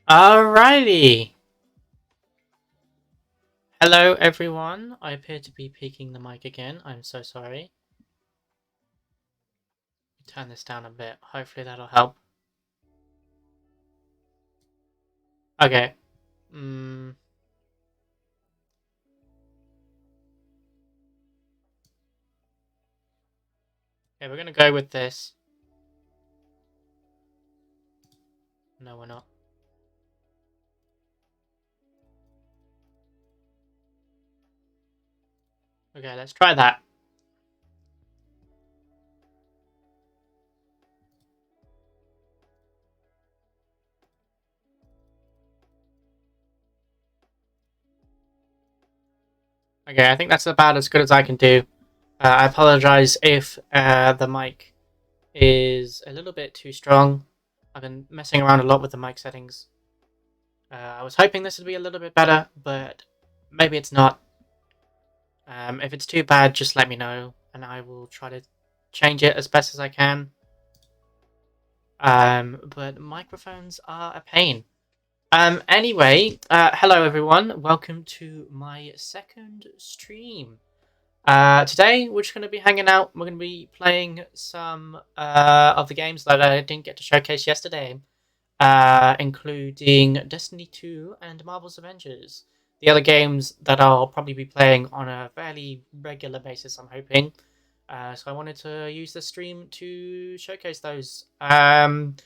Alrighty. Hello, everyone. I appear to be peaking the mic again. I'm so sorry. Turn this down a bit. Hopefully that'll help. Okay. Okay, we're gonna go with this. No, we're not. Okay, let's try that. Okay, I think that's about as good as I can do. I apologize if the mic is a little bit too strong. I've been messing around a lot with the mic settings. I was hoping this would be a little bit better, but maybe it's not. If it's too bad, just let me know, and I will try to change it as best as I can. But microphones are a pain. Anyway, hello everyone. Welcome to my second stream. Today we're just going to be hanging out. We're going to be playing some of the games that I didn't get to showcase yesterday, including Destiny 2 and Marvel's Avengers. The other games that I'll probably be playing on a fairly regular basis, I'm hoping. So I wanted to use the stream to showcase those. There's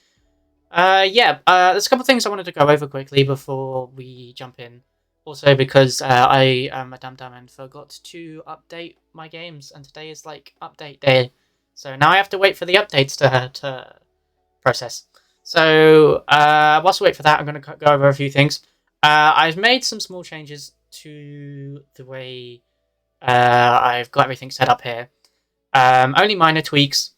a couple of things I wanted to go over quickly before we jump in. Also, because I am a dum-dum and forgot to update my games, and today is like update day. So now I have to wait for the updates to process. So whilst we wait for that, I'm going to go over a few things. I've made some small changes to the way I've got everything set up here. Only minor tweaks,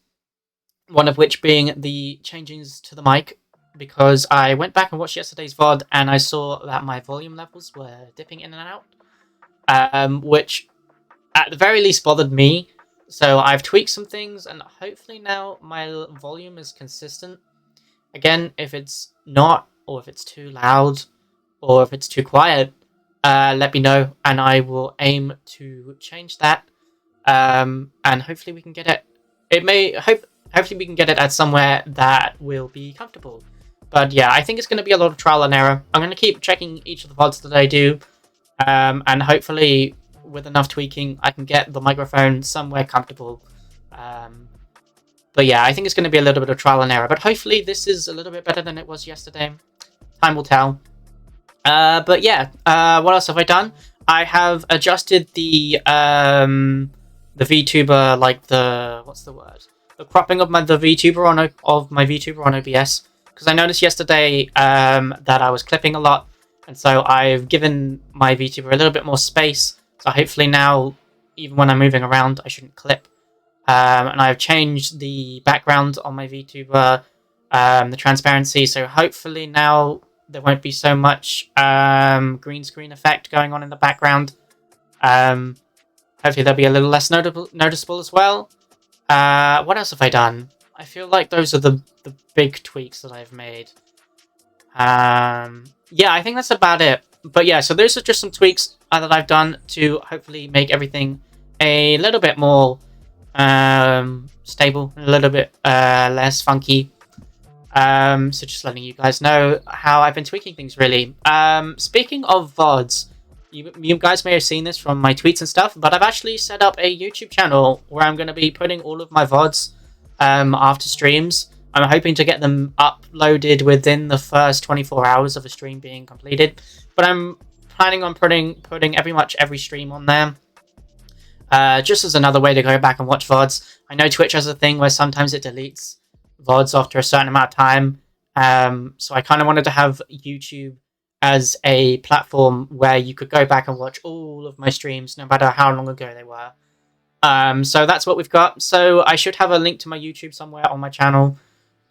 one of which being the changes to the mic, because I went back and watched yesterday's VOD and I saw that my volume levels were dipping in and out, which at the very least bothered me. So I've tweaked some things and hopefully now my volume is consistent. Again, if it's not, or if it's too loud, or if it's too quiet, let me know and I will aim to change that. And hopefully we can get it. Hopefully we can get it at somewhere that will be comfortable. But yeah, I think it's going to be a lot of trial and error. I'm going to keep checking each of the VODs that I do, and hopefully with enough tweaking, I can get the microphone somewhere comfortable. But yeah, I think it's going to be a little bit of trial and error. But hopefully this is a little bit better than it was yesterday. Time will tell. But yeah, what else have I done? I have adjusted the VTuber, like what's the word? The cropping of the VTuber on OBS, because I noticed yesterday that I was clipping a lot, and so I've given my VTuber a little bit more space. So hopefully now, even when I'm moving around, I shouldn't clip. And I've changed the background on my VTuber, the transparency. So hopefully now there won't be so much green screen effect going on in the background. Hopefully they'll be a little less noticeable as well. What else have I done? I feel like those are the big tweaks that I've made. Yeah, I think that's about it. But yeah, so those are just some tweaks that I've done to hopefully make everything a little bit more stable, a little bit less funky. So just letting you guys know how I've been tweaking things, really. Speaking of VODs, you guys may have seen this from my tweets and stuff, but I've actually set up a YouTube channel where I'm going to be putting all of my VODs after streams. I'm hoping to get them uploaded within the first 24 hours of a stream being completed, but I'm planning on putting pretty much every stream on there, just as another way to go back and watch VODs. I know Twitch has a thing where sometimes it deletes VODs after a certain amount of time, so I kind of wanted to have YouTube as a platform where you could go back and watch all of my streams, no matter how long ago they were. So that's what we've got. So I should have a link to my YouTube somewhere on my channel.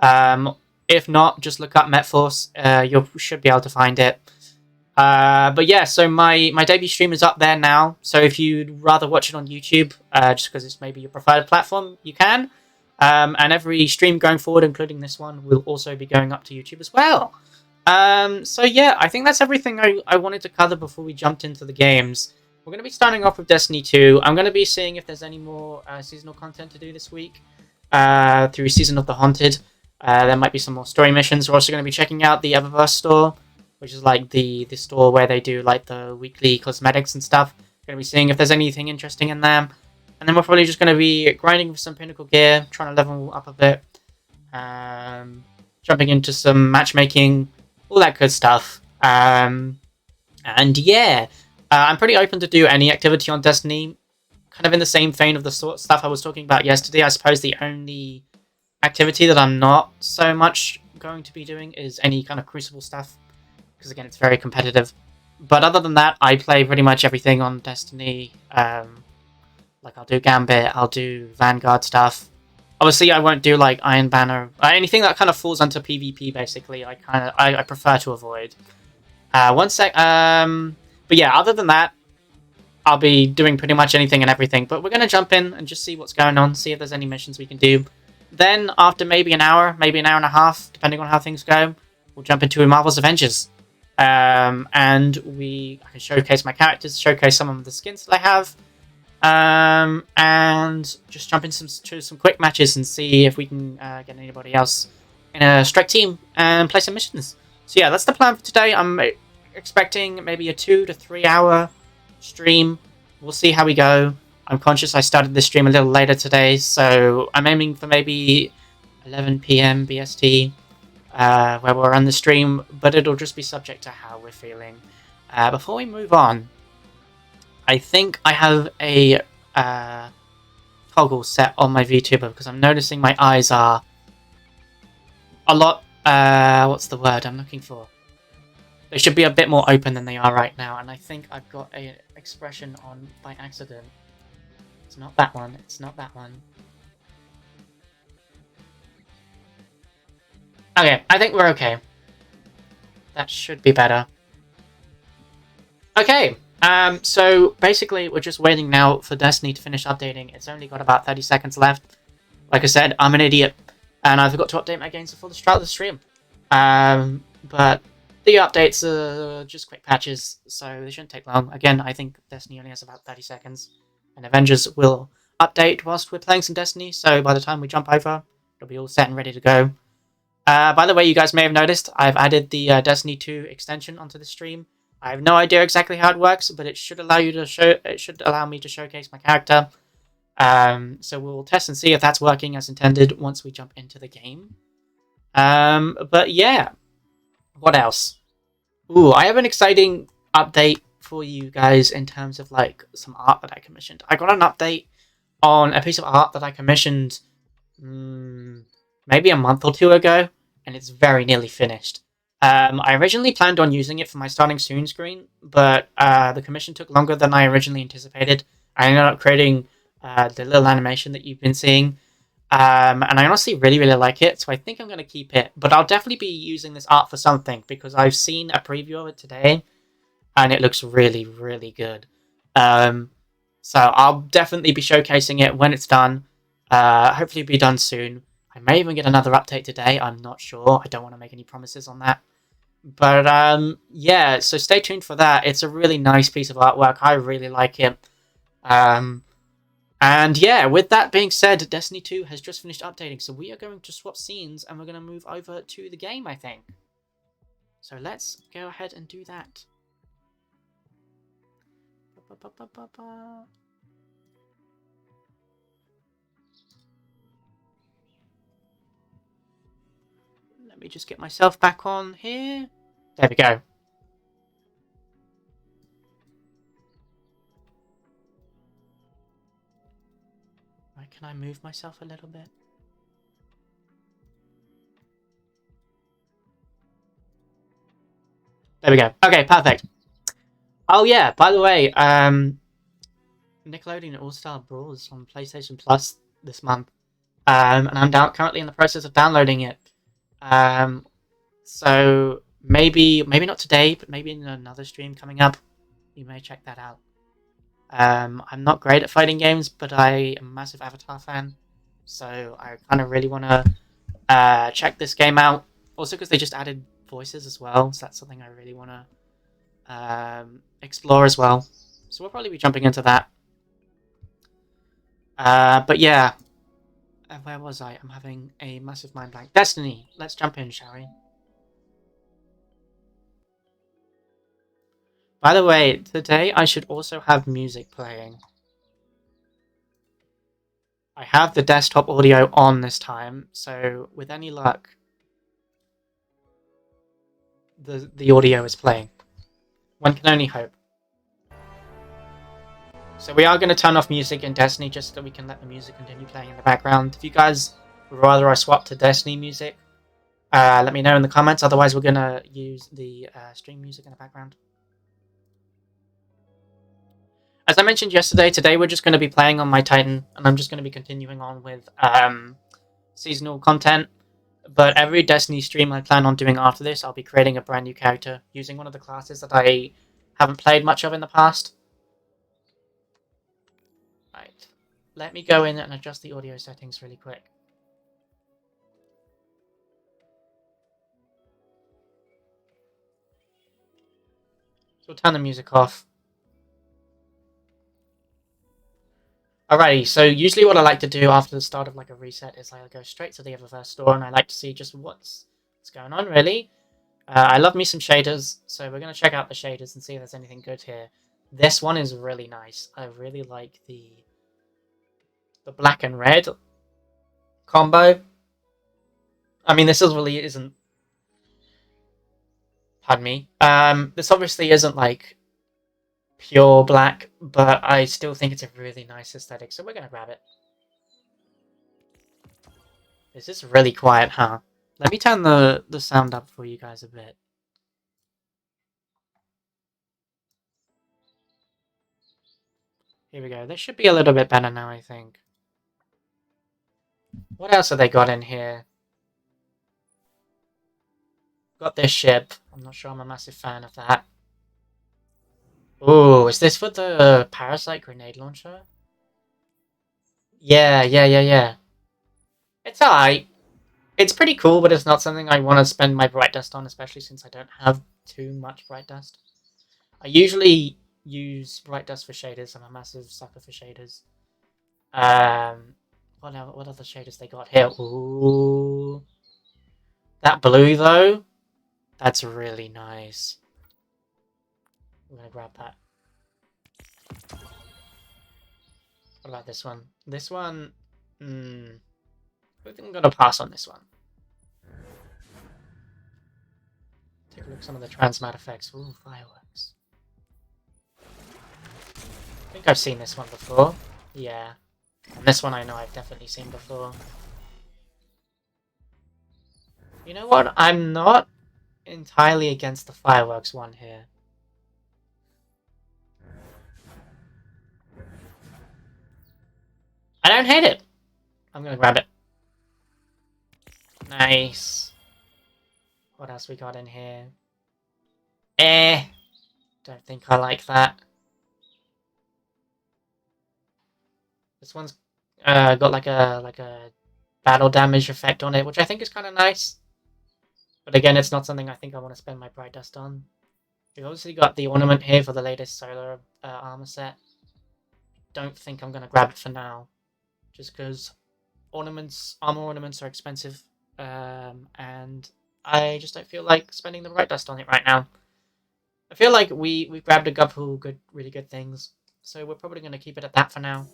If not, just look up MetForce. You should be able to find it. But yeah, so my debut stream is up there now. So if you'd rather watch it on YouTube, just because it's maybe your preferred platform, you can. And every stream going forward, including this one, will also be going up to YouTube as well. So yeah, I think that's everything I wanted to cover before we jumped into the games. We're going to be starting off with Destiny 2. I'm going to be seeing if there's any more seasonal content to do this week through Season of the Haunted. There might be some more story missions. We're also going to be checking out the Eververse store, which is like the store where they do like the weekly cosmetics and stuff. Going to be seeing if there's anything interesting in there. And then we're probably just going to be grinding for some pinnacle gear, trying to level up a bit. Jumping into some matchmaking, all that good stuff. And yeah, I'm pretty open to do any activity on Destiny. Kind of in the same vein of the sort of stuff I was talking about yesterday. I suppose the only activity that I'm not so much going to be doing is any kind of Crucible stuff, because again, it's very competitive. But other than that, I play pretty much everything on Destiny. Like I'll do Gambit, I'll do Vanguard stuff. Obviously, I won't do like Iron Banner, anything that kind of falls under PvP. Basically, I prefer to avoid. One sec. But yeah, other than that, I'll be doing pretty much anything and everything. But we're going to jump in and just see what's going on, see if there's any missions we can do. Then, after maybe an hour and a half, depending on how things go, we'll jump into Marvel's Avengers. And I can showcase my characters, showcase some of the skins that I have, and just jump into some quick matches and see if we can get anybody else in a strike team and play some missions. So yeah, that's the plan for today. I'm expecting maybe a 2 to 3 hour stream. We'll see how we go. I'm conscious I started this stream a little later today, so I'm aiming for maybe 11 p.m. BST, where we'll run the stream, but it'll just be subject to how we're feeling. Before we move on, I think I have a toggle set on my VTuber because I'm noticing my eyes are a lot, what's the word I'm looking for? They should be a bit more open than they are right now, and I think I've got an expression on by accident. It's not that one, it's not that one. Okay, I think we're okay. That should be better. Okay, so basically we're just waiting now for Destiny to finish updating. It's only got about 30 seconds left. Like I said, I'm an idiot, and I forgot to update my games before the start of the stream. But the updates are just quick patches, so they shouldn't take long. Again, I think Destiny only has about 30 seconds, and Avengers will update whilst we're playing some Destiny, so by the time we jump over, it'll be all set and ready to go. By the way, you guys may have noticed, I've added the Destiny 2 extension onto the stream. I have no idea exactly how it works, but it should allow me to showcase my character. So we'll test and see if that's working as intended once we jump into the game. But yeah, what else? Ooh, I have an exciting update for you guys in terms of like some art that I commissioned. I got an update on a piece of art that I commissioned maybe a month or two ago, and it's very nearly finished. I originally planned on using it for my starting soon screen, but the commission took longer than I originally anticipated. I ended up creating the little animation that you've been seeing, and I honestly really like it, so I think I'm going to keep it. But I'll definitely be using this art for something, because I've seen a preview of it today, and it looks really good. So I'll definitely be showcasing it when it's done. Hopefully it'll be done soon. I may even get another update today, I'm not sure. I don't want to make any promises on that. But yeah, so stay tuned for that. It's a really nice piece of artwork. I really like it. And yeah, with that being said, Destiny 2 has just finished updating, so we are going to swap scenes and we're going to move over to the game, I think. So let's go ahead and do that. Let me just get myself back on here. There we go. Right, can I move myself a little bit? There we go. Okay, perfect. Oh yeah, by the way, Nickelodeon All-Star Brawl is on PlayStation Plus this month. And I'm currently in the process of downloading it. So maybe not today, but maybe in another stream coming up, you may check that out. I'm not great at fighting games, but I am a massive Avatar fan, so I kind of really want to check this game out. Also, because they just added voices as well, so that's something I really want to explore as well. So we'll probably be jumping into that. But yeah. Where was I? I'm having a massive mind blank. Destiny! Let's jump in, shall we? By the way, today I should also have music playing. I have the desktop audio on this time, so with any luck, the audio is playing. One can only hope. So we are going to turn off music in Destiny just so we can let the music continue playing in the background. If you guys would rather I swap to Destiny music, let me know in the comments. Otherwise, we're going to use the stream music in the background. As I mentioned yesterday, today we're just going to be playing on my Titan, and I'm just going to be continuing on with seasonal content. But every Destiny stream I plan on doing after this, I'll be creating a brand new character using one of the classes that I haven't played much of in the past. let me go in and adjust the audio settings really quick. So we'll turn the music off. Alrighty, so usually what I like to do after the start of like a reset is I go straight to the Eververse store and I like to see just what's going on really. I love me some shaders, so we're going to check out the shaders and see if there's anything good here. This one is really nice. I really like the black and red combo. I mean, this really isn't... Pardon me. This obviously isn't like pure black, but I still think it's a really nice aesthetic, so we're going to grab it. This is really quiet, huh? Let me turn the sound up for you guys a bit. Here we go. This should be a little bit better now, I think. What else have they got in here? Got this ship. I'm not sure I'm a massive fan of that. Ooh, is this for the Parasite grenade launcher? Yeah. It's alright. It's pretty cool, but it's not something I want to spend my bright dust on, especially since I don't have too much bright dust. I usually use bright dust for shaders. I'm a massive sucker for shaders. What other shaders they got here? Ooh. That blue, though, that's really nice. I'm going to grab that. What about this one? This one... I think I'm going to pass on this one. Take a look at some of the transmat effects. Ooh, fireworks. I think I've seen this one before. Yeah. And this one I know I've definitely seen before. You know what? I'm not entirely against the fireworks one here. I don't hate it. I'm gonna grab it. Nice. What else we got in here? Don't think I like that. This one's got like a battle damage effect on it, which I think is kind of nice. But again, it's not something I think I want to spend my bright dust on. We've obviously got the ornament here for the latest solar armor set. Don't think I'm going to grab it for now. Just because armor ornaments are expensive. And I just don't feel like spending the bright dust on it right now. I feel like we grabbed a couple really good things. So we're probably going to keep it at that for now.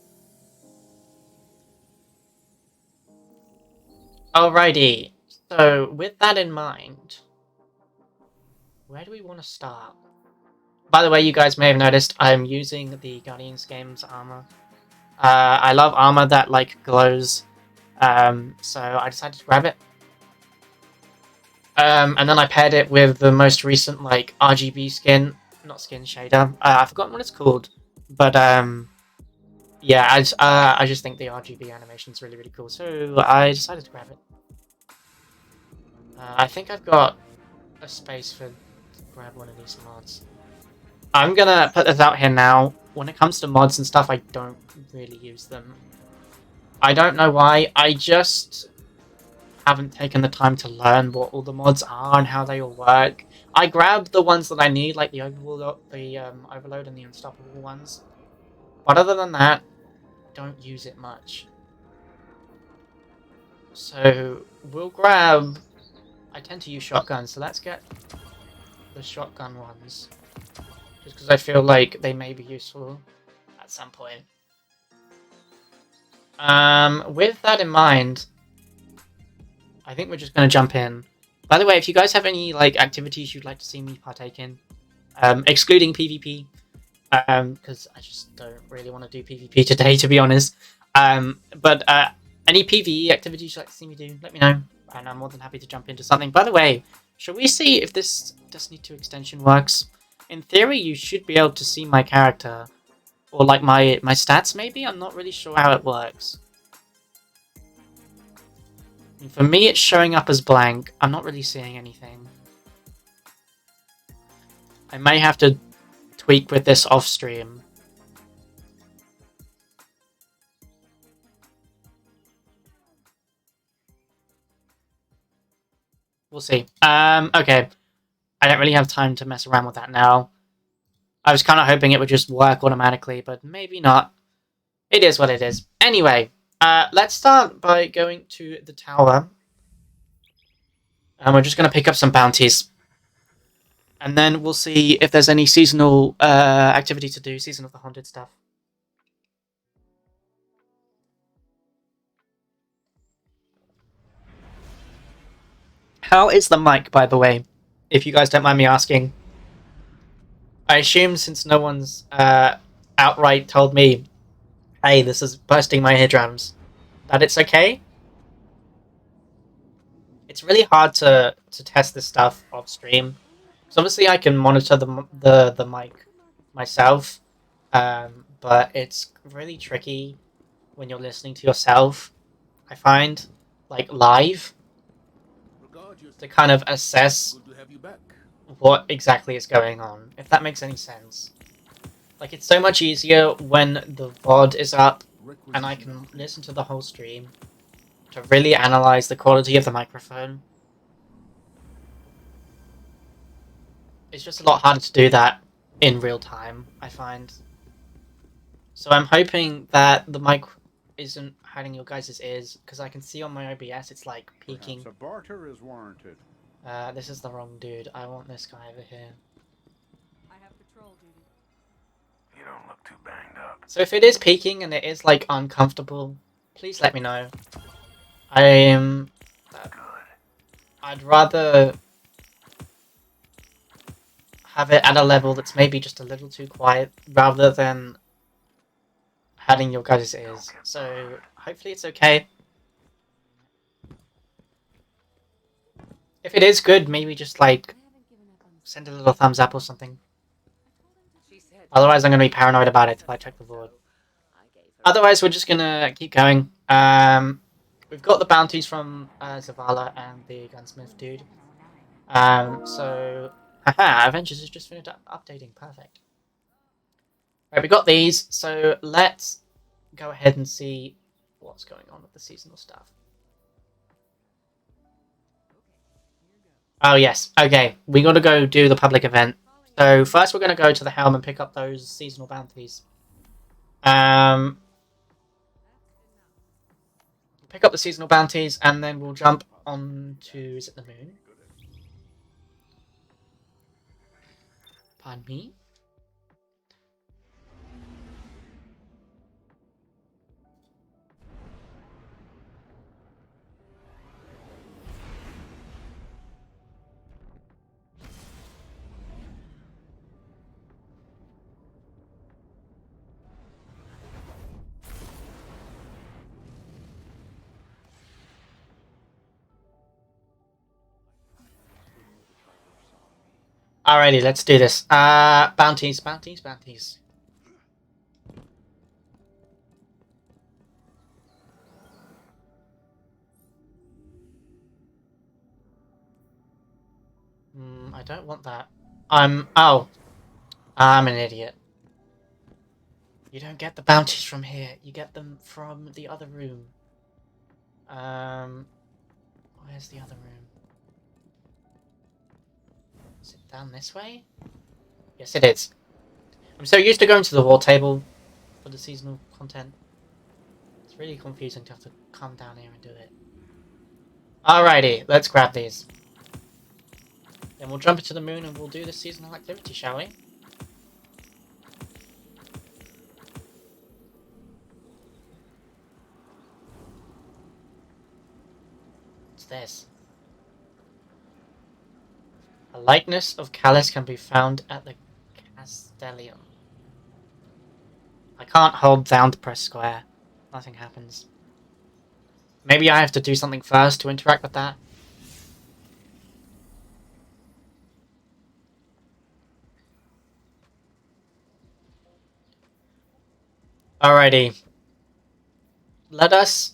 Alrighty. So with that in mind, where do we want to start? By the way, you guys may have noticed I'm using the Guardians Games armor. I love armor that like glows, so I decided to grab it. And then I paired it with the most recent like RGB skin, not skin shader. I've forgotten what it's called, but yeah, I just think the RGB animation is really cool, so I decided to grab it. I think I've got a space to grab one of these mods. I'm gonna put this out here now. When it comes to mods and stuff, I don't really use them. I don't know why. I just haven't taken the time to learn what all the mods are and how they all work. I grab the ones that I need, like the Overload and the Unstoppable ones. But other than that, don't use it much. So we'll grab... I tend to use shotguns, so let's get the shotgun ones. Just because I feel like they may be useful at some point. With that in mind, I think we're just going to jump in. By the way, if you guys have any like activities you'd like to see me partake in, excluding PvP, because I just don't really want to do PvP today, to be honest. But any PvE activities you'd like to see me do, let me know, and I'm more than happy to jump into something. By the way, shall we see if this Destiny 2 extension works? In theory, you should be able to see my character, or like my stats maybe? I'm not really sure how it works. And for me, it's showing up as blank. I'm not really seeing anything. I may have to tweak with this off stream. We'll see. Okay. I don't really have time to mess around with that now. I was kind of hoping it would just work automatically, but maybe not. It is what it is. Anyway, let's start by going to the tower. And we're just going to pick up some bounties. And then we'll see if there's any seasonal activity to do, Season of the Haunted stuff. How is the mic, by the way? If you guys don't mind me asking. I assume since no one's outright told me, hey, this is bursting my eardrums, that it's okay? It's really hard to test this stuff off stream. So obviously I can monitor the mic myself, but it's really tricky when you're listening to yourself, I find, like live, to kind of assess what exactly is going on, if that makes any sense. Like, it's so much easier when the VOD is up and I can listen to the whole stream to really analyze the quality of the microphone. It's just a lot harder to do that in real time, I find. So I'm hoping that the mic isn't hiding your guys' ears, because I can see on my OBS it's like peaking. Perhaps a barter is warranted. This is the wrong dude. I want this guy over here. I have patrol duty. You don't look too banged up. So if it is peaking and it is like uncomfortable, please let me know. I'm... I'd rather have it at a level that's maybe just a little too quiet, rather than hurting your guys' ears. So hopefully it's okay. If it is good, maybe just like send a little thumbs up or something. Otherwise I'm going to be paranoid about it till I check the board. Otherwise we're just going to keep going. We've got the bounties from Zavala and the gunsmith dude. So, haha, Avengers has just finished updating. Perfect. Right, we got these, so let's go ahead and see what's going on with the seasonal stuff. Oh, yes. Okay, we got to go do the public event. So, first we're going to go to the helm and pick up those seasonal bounties. Pick up the seasonal bounties, and then we'll jump on to, is it the moon? Pardon me? Alrighty, let's do this. Bounties. I don't want that. Oh. I'm an idiot. You don't get the bounties from here. You get them from the other room. Where's the other room? Is it down this way? Yes, it is. I'm so used to going to the war table for the seasonal content. It's really confusing to have to come down here and do it. Alrighty, let's grab these. Then we'll jump into the moon and we'll do the seasonal activity, shall we? What's this? A likeness of Callus can be found at the Castellium. I can't hold down to press square. Nothing happens. Maybe I have to do something first to interact with that. Alrighty. Let us...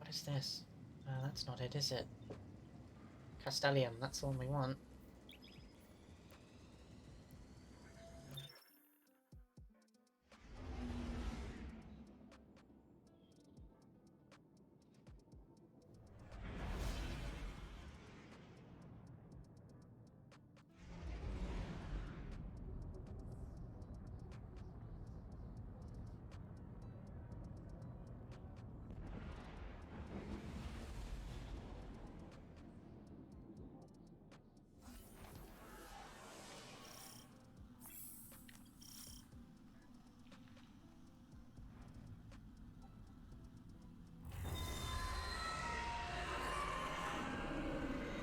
What is this? That's not it, is it? Castellium, that's the one we want.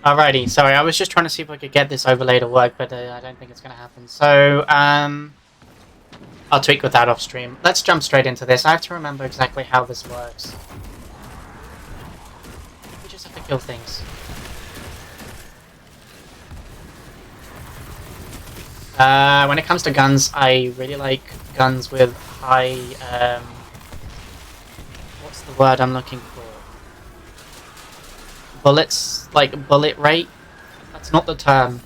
Alrighty, sorry, I was just trying to see if I could get this overlay to work, but I don't think it's going to happen. So, I'll tweak with that off stream. Let's jump straight into this. I have to remember exactly how this works. We just have to kill things. When it comes to guns, I really like guns with high, what's the word I'm looking for? Bullets, like bullet rate? That's not the term.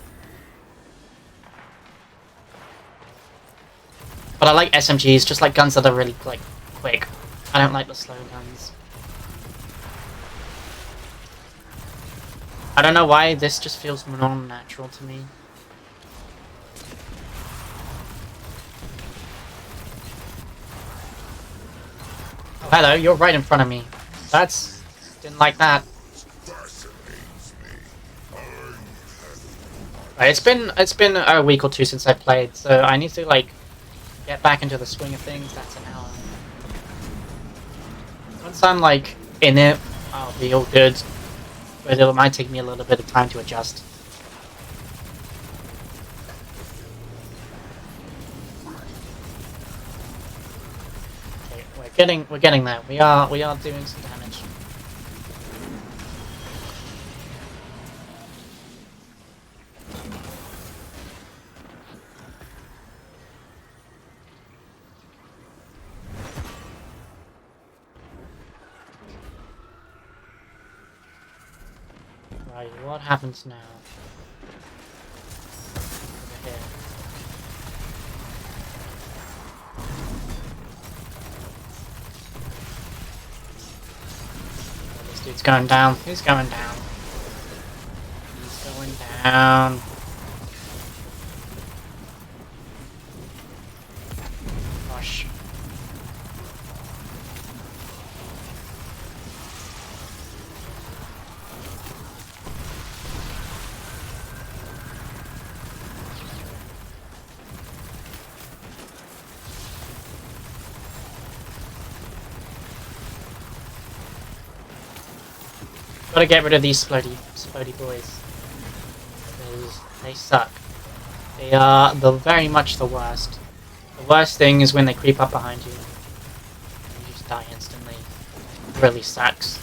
But I like SMGs, just like guns that are really, like, quick. I don't like the slow guns. I don't know why, this just feels non-natural to me. Oh, hello, you're right in front of me. That's... didn't like that. Right, it's been a week or two since I played, so I need to, like, get back into the swing of things. That's an hour. Once I'm, like, in it, I'll be all good. But it might take me a little bit of time to adjust. Okay, we're getting there. We are doing some damage. Right, what happens now? Over here. Oh, this dude's going down. He's going down. He's going down. Gosh. Gotta get rid of these splody boys. Because they suck. They are very much the worst. The worst thing is when they creep up behind you. And you just die instantly. It really sucks.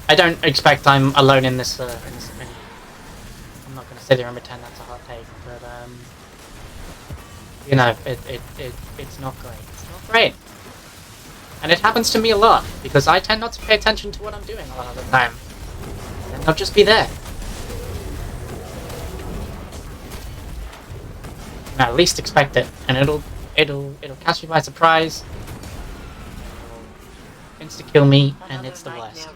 I don't expect I'm alone in this opinion. I'm not gonna sit here and pretend that's a hot take, but you know, it's not great. It's not great. And it happens to me a lot, because I tend not to pay attention to what I'm doing a lot of the time. And I'll just be there. And I at least expect it, and it'll catch me by surprise. Insta kill me, and it's the worst.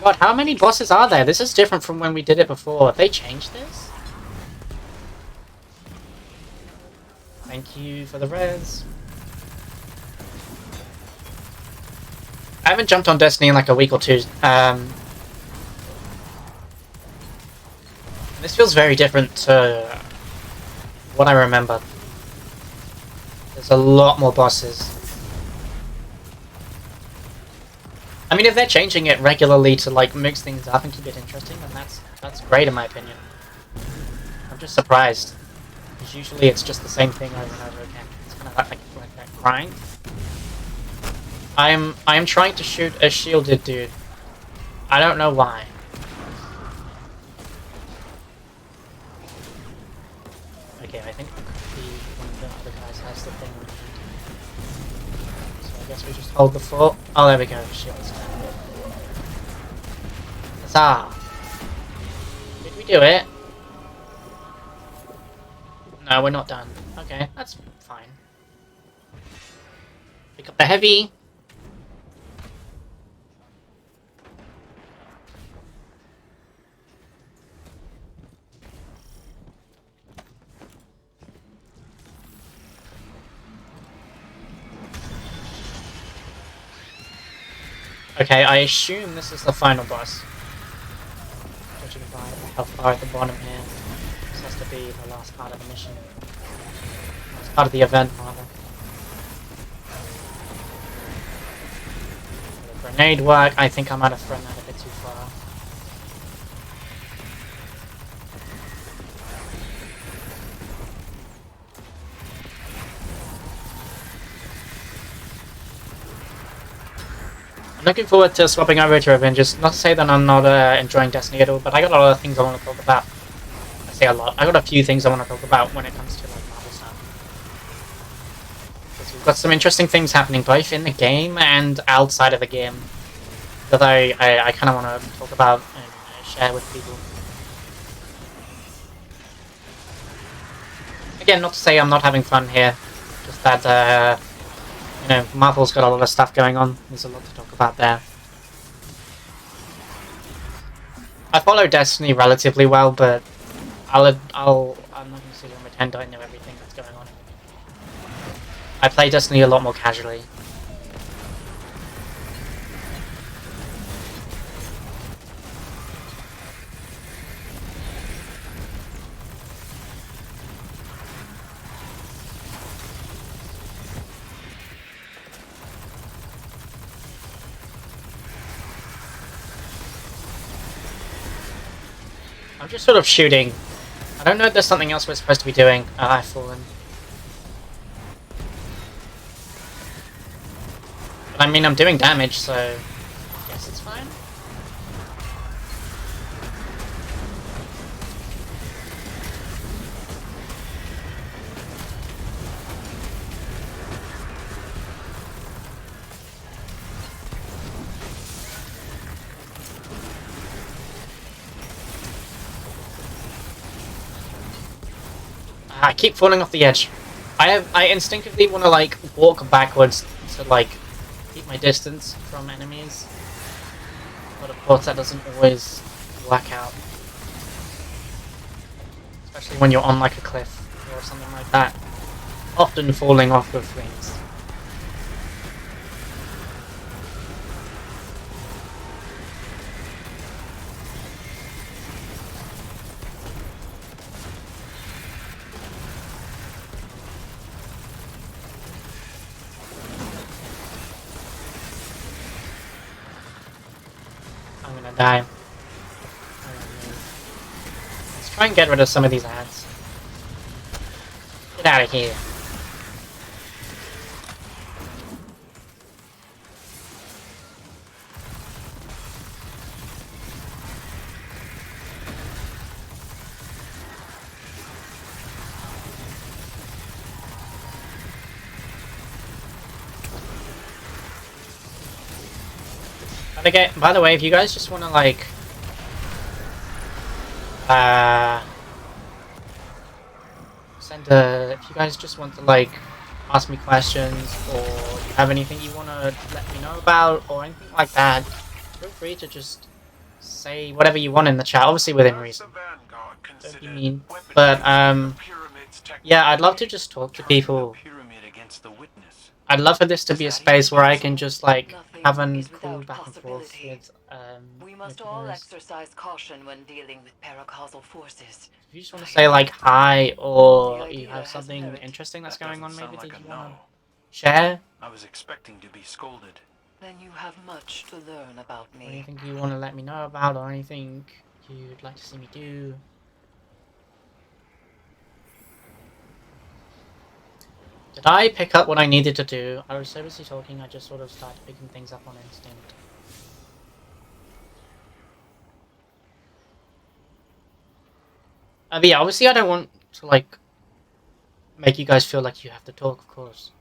God, how many bosses are there? This is different from when we did it before. Have they changed this? Thank you for the res. I haven't jumped on Destiny in like a week or two. This feels very different to what I remember. There's a lot more bosses. I mean, if they're changing it regularly to like mix things up and keep it interesting, then that's great in my opinion. I'm just surprised. Because usually it's just the same thing over and over again. It's kind of like that grind. I am trying to shoot a shielded dude. I don't know why. Okay, I think one of the other guys has the thing we need. So I guess we just hold the fort. Oh, there we go. Shield's down. Huzzah! Did we do it? No, we're not done. Okay, that's fine. Pick up the heavy. Okay, I assume this is the final boss. Judging by how far at the bottom here. This has to be the last part of the mission. Last part of the event, rather. Grenade work, I think I might have thrown that a bit too far. I'm looking forward to swapping over to Avengers. Not to say that I'm not enjoying Destiny at all, but I got a lot of things I want to talk about. I say a lot. I got a few things I want to talk about when it comes to like Marvel stuff. Because we've got some interesting things happening both in the game and outside of the game that I kind of want to talk about and share with people. Again, not to say I'm not having fun here, just that you know, Marvel's got a lot of stuff going on. There's a lot to talk about there. I follow Destiny relatively well, but I'm not going to sit here and pretend I know everything that's going on. I play Destiny a lot more casually. I'm just sort of shooting. I don't know if there's something else we're supposed to be doing. I've fallen. But I mean, I'm doing damage, so I guess it's fine. I keep falling off the edge. I instinctively want to like walk backwards to like keep my distance from enemies, but of course that doesn't always work out. Especially when you're on like a cliff or something like that. Often falling off of things. I'm gonna die. Let's try and get rid of some of these ads. Get out of here. By the way, if you guys just want to like if you guys just want to like ask me questions, or you have anything you want to let me know about or anything like that, feel free to just say whatever you want in the chat, obviously within reason. Don't be mean. But yeah, I'd love to just talk to people. I'd love for this to be a space where I can just like have a cool back and forth with we must all exercise caution when dealing with paracausal forces. If you just want to say like hi, or you have something interesting that's going on, maybe that you want to share. I was expecting to be scolded. Then you have much to learn about me. Or anything you want to let me know about, or anything you'd like to see me do. Did I pick up what I needed to do? I was so busy talking, I just sort of started picking things up on instinct. But yeah, obviously I don't want to, like, make you guys feel like you have to talk, of course.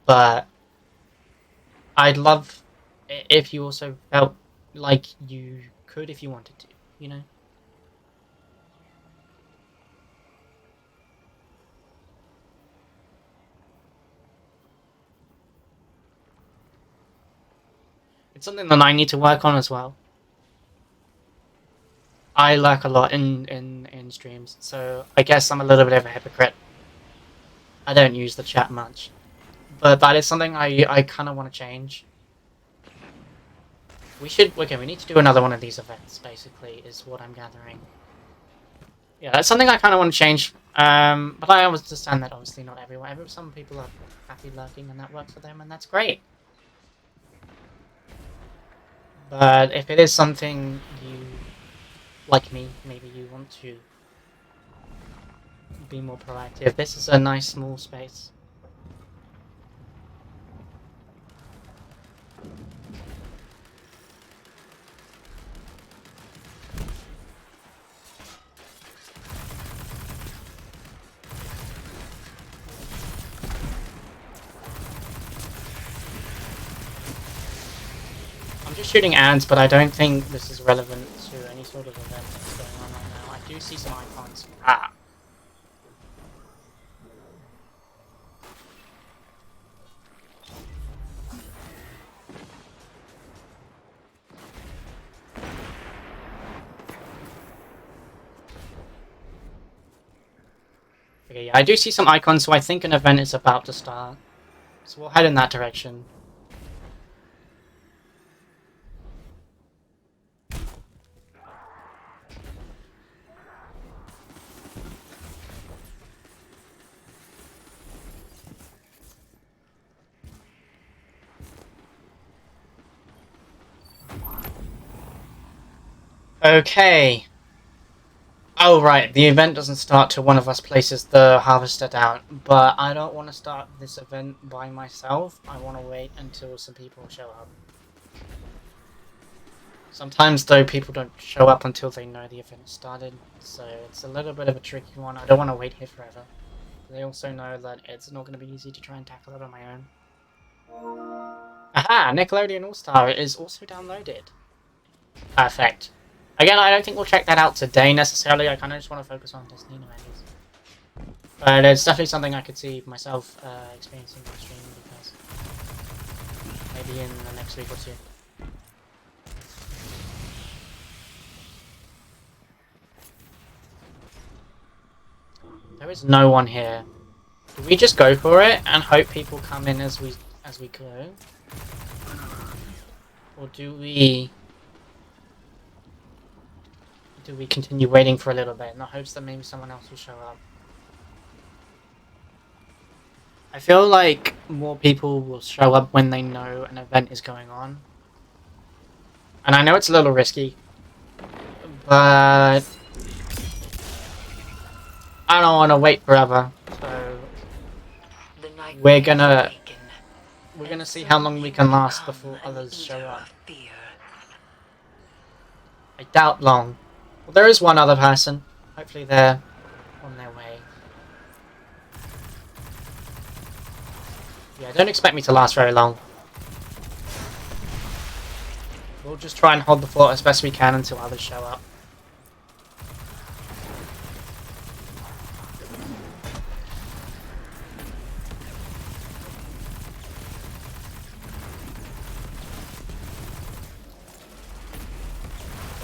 But I'd love if you also felt like you could if you wanted to, you know? It's something that I need to work on as well. I lurk a lot in streams, so I guess I'm a little bit of a hypocrite. I don't use the chat much. But that is something I kind of want to change. We need to do another one of these events, basically, is what I'm gathering. Yeah, that's something I kind of want to change. But I understand that obviously not everyone. Some people are happy lurking and that works for them, and that's great. But if it is something you, like me, maybe you want to be more proactive, this is a nice small space. I'm just shooting ads, but I don't think this is relevant to any sort of event that's going on right now. I do see some icons. Ah! Okay, yeah, I do see some icons, so I think an event is about to start. So we'll head in that direction. Okay. Oh, right. The event doesn't start till one of us places the harvester down. But I don't want to start this event by myself. I want to wait until some people show up. Sometimes, though, people don't show up until they know the event started. So it's a little bit of a tricky one. I don't want to wait here forever. They also know that it's not going to be easy to try and tackle it on my own. Aha! Nickelodeon All-Star is also downloaded. Perfect. Again, I don't think we'll check that out today necessarily. I kind of just want to focus on Disney and Avengers. But it's definitely something I could see myself experiencing on stream because maybe in the next week or two. There is no one here. Do we just go for it and hope people come in as we go? Or do we continue waiting for a little bit in the hopes that maybe someone else will show up? I feel like more people will show up when they know an event is going on. And I know it's a little risky, but I don't want to wait forever. So we're gonna see how long we can last before others show up. I doubt long. Well, there is one other person. Hopefully they're on their way. Yeah, don't expect me to last very long. We'll just try and hold the fort as best we can until others show up.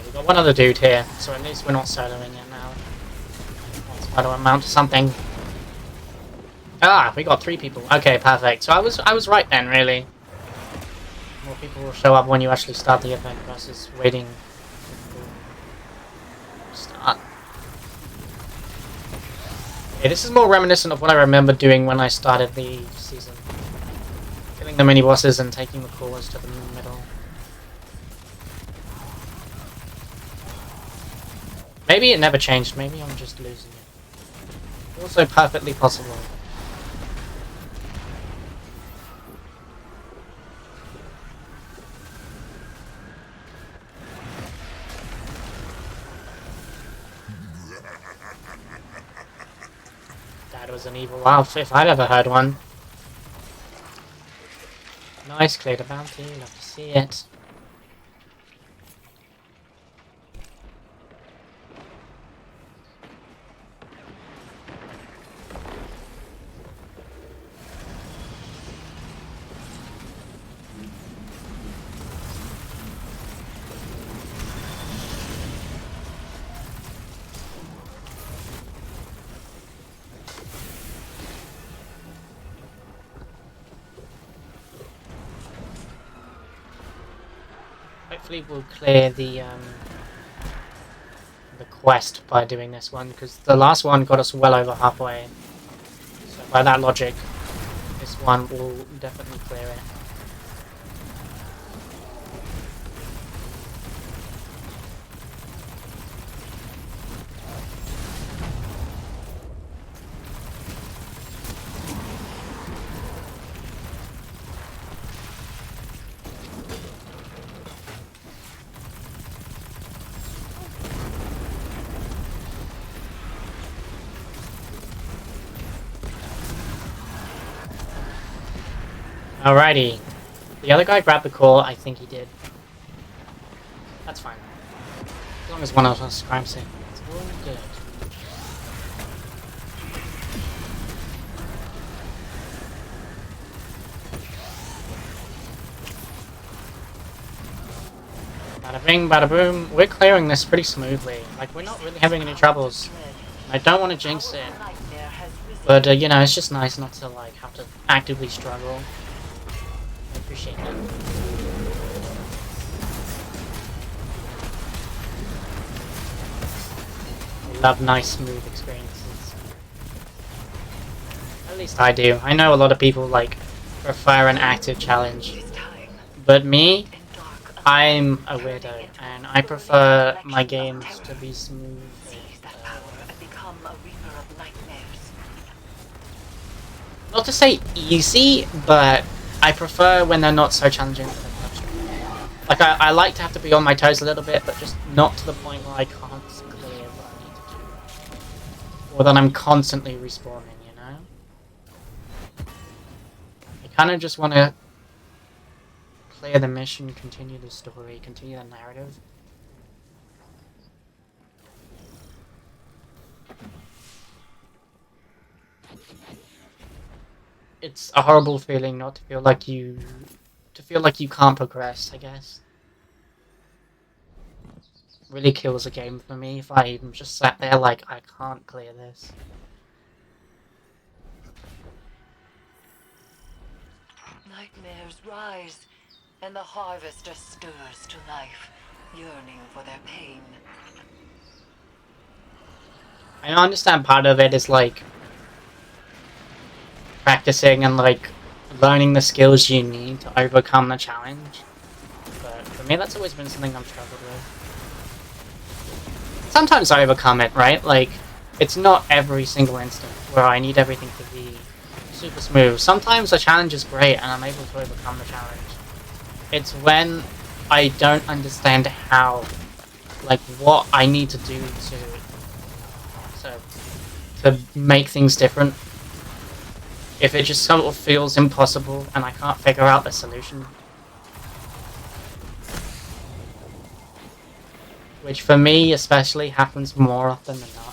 We've got one other dude here, so at least we're not soloing it now. That's got to amount to something. Ah, we got 3 people. Okay, perfect. So I was right then, really. More people will show up when you actually start the event versus waiting to start. Okay, this is more reminiscent of what I remember doing when I started the season. Killing the mini bosses and taking the cores to the middle. Maybe it never changed. Maybe I'm just losing it. Also perfectly possible. That was an evil laugh if I'd ever heard one. Nice, cleared a bounty. Love to see it. Hopefully we'll clear the quest by doing this one, because the last one got us well over halfway. So by that logic, this one will definitely clear it. Alrighty. The other guy grabbed the core. I think he did. That's fine. As long as one of us grabs it, it's all good. Bada bing, bada boom. We're clearing this pretty smoothly. Like, we're not really having any troubles. I don't want to jinx it. But, you know, it's just nice not to, like, have to actively struggle. I appreciate that. I love nice, smooth experiences. At least I do. I know a lot of people, like, prefer an active challenge. But me, I'm a weirdo, and I prefer my games to be smooth. Not to say easy, but I prefer when they're not so challenging. Like, I like to have to be on my toes a little bit, but just not to the point where I can't clear what I need to do. Or that I'm constantly respawning, you know? I kind of just want to clear the mission, continue the story, continue the narrative. It's a horrible feeling not to feel like you can't progress, I guess. Really kills a game for me if I even just sat there like I can't clear this. Nightmares rise, and the harvester stirs to life, yearning for their pain. I understand part of it is like practicing and like learning the skills you need to overcome the challenge. But for me, that's always been something I've struggled with. Sometimes I overcome it, right? Like, it's not every single instant where I need everything to be super smooth. Sometimes the challenge is great and I'm able to overcome the challenge. It's when I don't understand how, like, what I need to do to make things different. If it just sort of feels impossible and I can't figure out the solution. Which for me especially happens more often than not.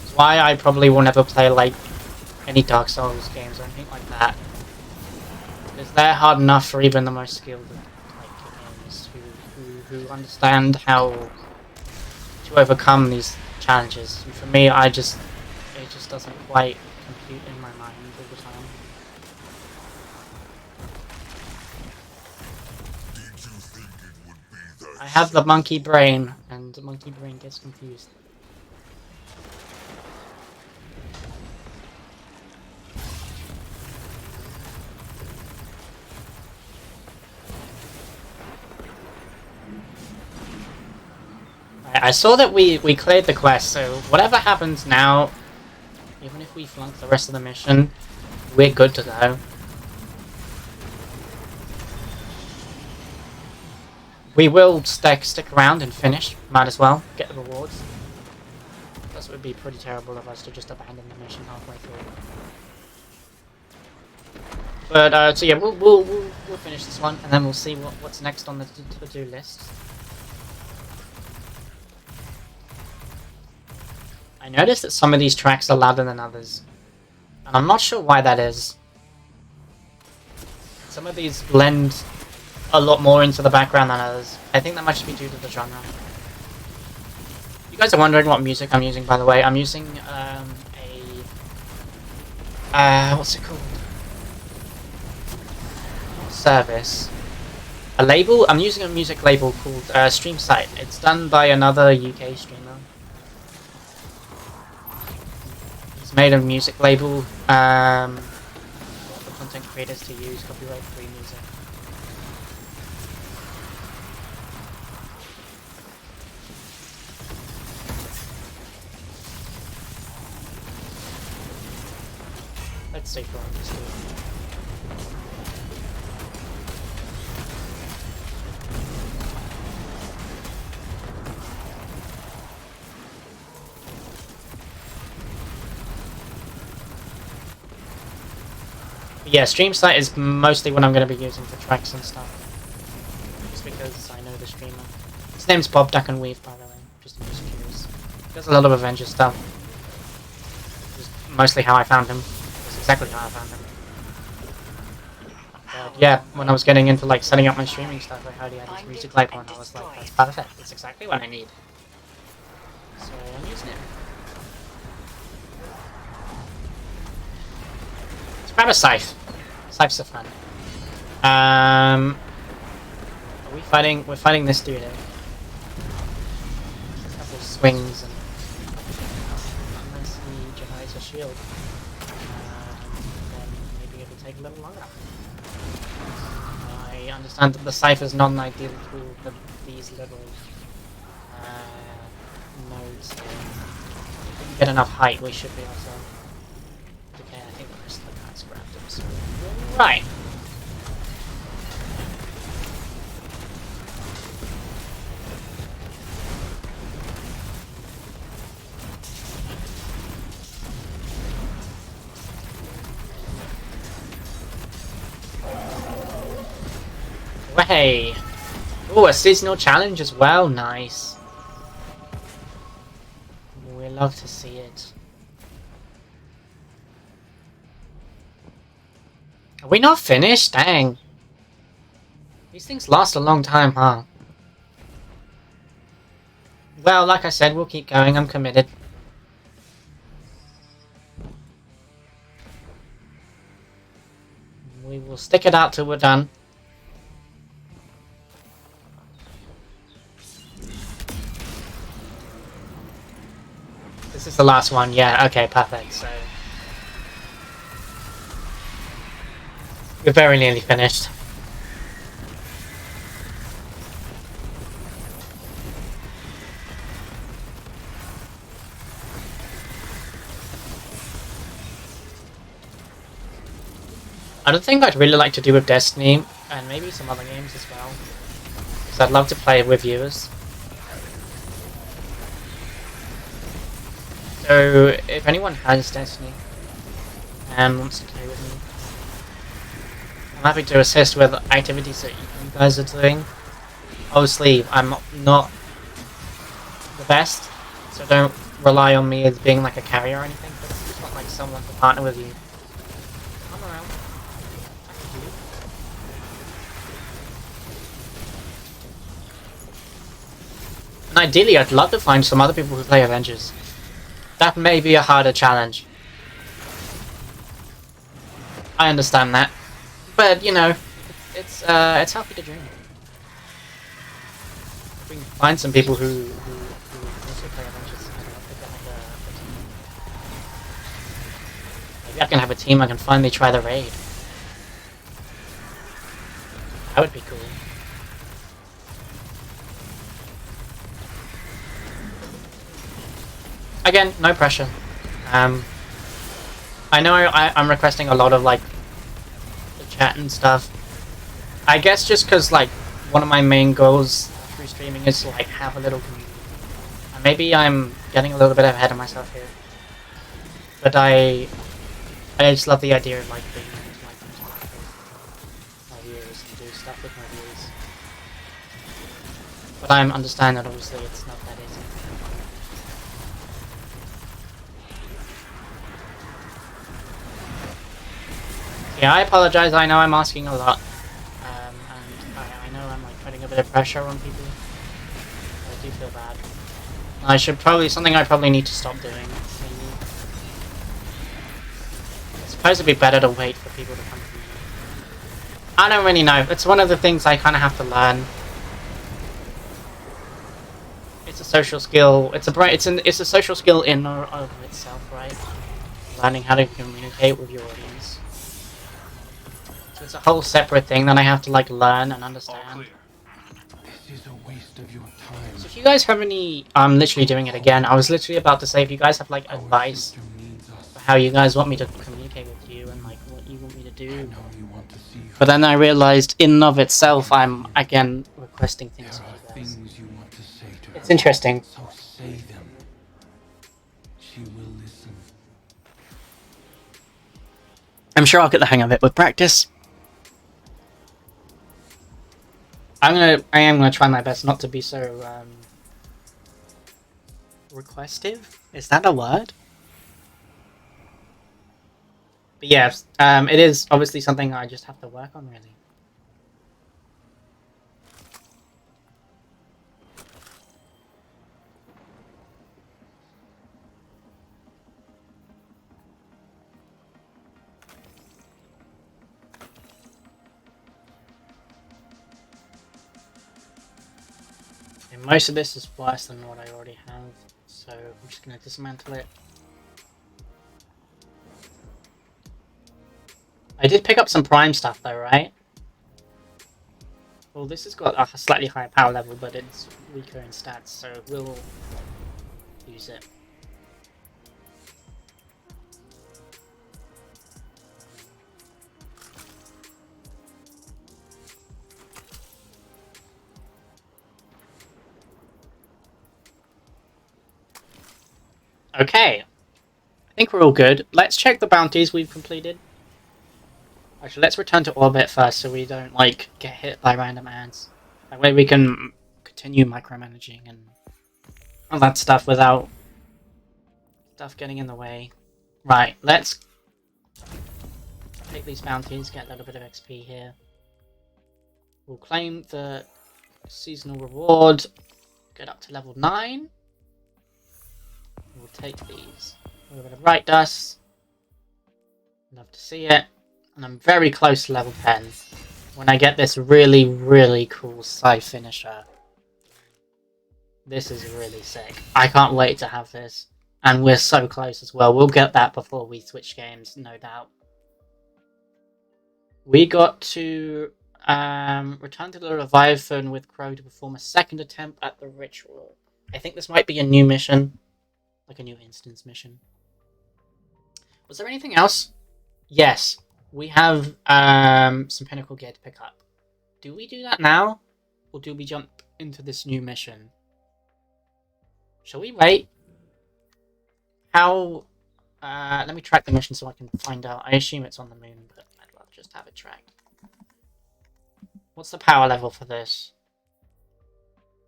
It's why I probably will never play like any Dark Souls games or anything like that. Because they're hard enough for even the most skilled like games who understand how to overcome these challenges. And for me, it just doesn't quite compute in my mind all the time. I have the monkey brain, and the monkey brain gets confused. I saw that we cleared the quest, so whatever happens now, even if we flunk the rest of the mission, we're good to go. We will stick around and finish, might as well, get the rewards. Plus it would be pretty terrible of us to just abandon the mission halfway through. But, so yeah, we'll finish this one, and then we'll see what's next on the to-do list. I noticed that some of these tracks are louder than others, and I'm not sure why that is. Some of these blend a lot more into the background than others. I think that might just be due to the genre. You guys are wondering what music I'm using, by the way. I'm using what's it called? Service. A label? I'm using a music label called StreamSite. It's done by another UK streamer. He's made a music label for content creators to use copyright-free music. Let's see for this dude. But yeah, stream site is mostly what I'm going to be using for tracks and stuff. Just because I know the streamer. His name's Bob Duck and Weave, by the way. Just in case you're curious. He does a lot of Avengers stuff. Which is mostly how I found him. That's exactly how I found him. But yeah, when I was getting into like setting up my streaming stuff, I heard he had his music light on. I was like, that's perfect. That's exactly what I need. So I'm using it. Let's grab a scythe. Scythes are fun. Are we fighting? We're fighting this dude here. A couple of swings and unless he generates a shield, then maybe it'll take a little longer. I understand that the scythe is not an ideal tool for these little nodes here. If we get enough height, we should be able to. Okay, I think the rest of the guys grabbed him. So right. Hey! Oh, a seasonal challenge as well. Nice. We love to see it. Are we not finished? Dang. These things last a long time, huh? Well, like I said, we'll keep going. I'm committed. We will stick it out till we're done. This is the last one, yeah, okay, perfect, so... We're very nearly finished. I don't think I'd really like to do with Destiny, and maybe some other games as well. Because I'd love to play with viewers. So, if anyone has Destiny and wants to play with me, I'm happy to assist with activities that you guys are doing. Obviously, I'm not the best, so don't rely on me as being like a carrier or anything, but I just want like someone to partner with you. Come around. And ideally, I'd love to find some other people who play Avengers. That may be a harder challenge. I understand that. But, you know, it's healthy to dream. If we can find some people who also play Avengers, I'd love to get like a team. Maybe I can have a team I can finally try the raid. That would be cool. Again, no pressure. I know I'm requesting a lot of like the chat and stuff. I guess just because like one of my main goals through streaming is to like have a little community. And maybe I'm getting a little bit ahead of myself here. But I just love the idea of like being able to like interact with my viewers and do stuff with my viewers. But I understand that obviously it's not that easy. Yeah, I apologize. I know I'm asking a lot, and I know I'm like putting a bit of pressure on people. I do feel bad. I should something I probably need to stop doing. Maybe. I suppose it'd be better to wait for people to come to me. I don't really know. It's one of the things I kind of have to learn. It's a social skill. It's a social skill in or of itself, right? Learning how to communicate with your audience. So it's a whole separate thing that I have to like learn and understand. This is a waste of your time. So if you guys have any, I'm literally doing it again. I was literally about to say if you guys have like advice for how you guys want me to communicate with you and like what you want me to do. But then I realized in and of itself I'm again requesting things of you guys. It's interesting. So say them. She will listen. I'm sure I'll get the hang of it with practice. I am gonna try my best not to be so requestive. Is that a word? But yeah, it is obviously something I just have to work on, really. And most of this is worse than what I already have, so I'm just going to dismantle it. I did pick up some prime stuff though, right? Well, this has got a slightly higher power level, but it's weaker in stats, so we'll use it. Okay. I think we're all good. Let's check the bounties we've completed. Actually, let's return to orbit first so we don't, like, get hit by random ads. That way we can continue micromanaging and all that stuff without stuff getting in the way. Right, let's take these bounties, get a little bit of XP here. We'll claim the seasonal reward, get up to level 9. We'll take these. A little bit of right dust. Love to see it. And I'm very close to level 10 when I get this really, really cool scythe finisher. This is really sick. I can't wait to have this. And we're so close as well. We'll get that before we switch games, no doubt. We got to return to the Leviathan with Crow to perform a second attempt at the ritual. I think this might be a new mission. Like a new instance mission. Was there anything else? Yes. We have some pinnacle gear to pick up. Do we do that now? Or do we jump into this new mission? Shall we wait? How... let me track the mission so I can find out. I assume it's on the moon, but I'd rather just have it tracked. What's the power level for this?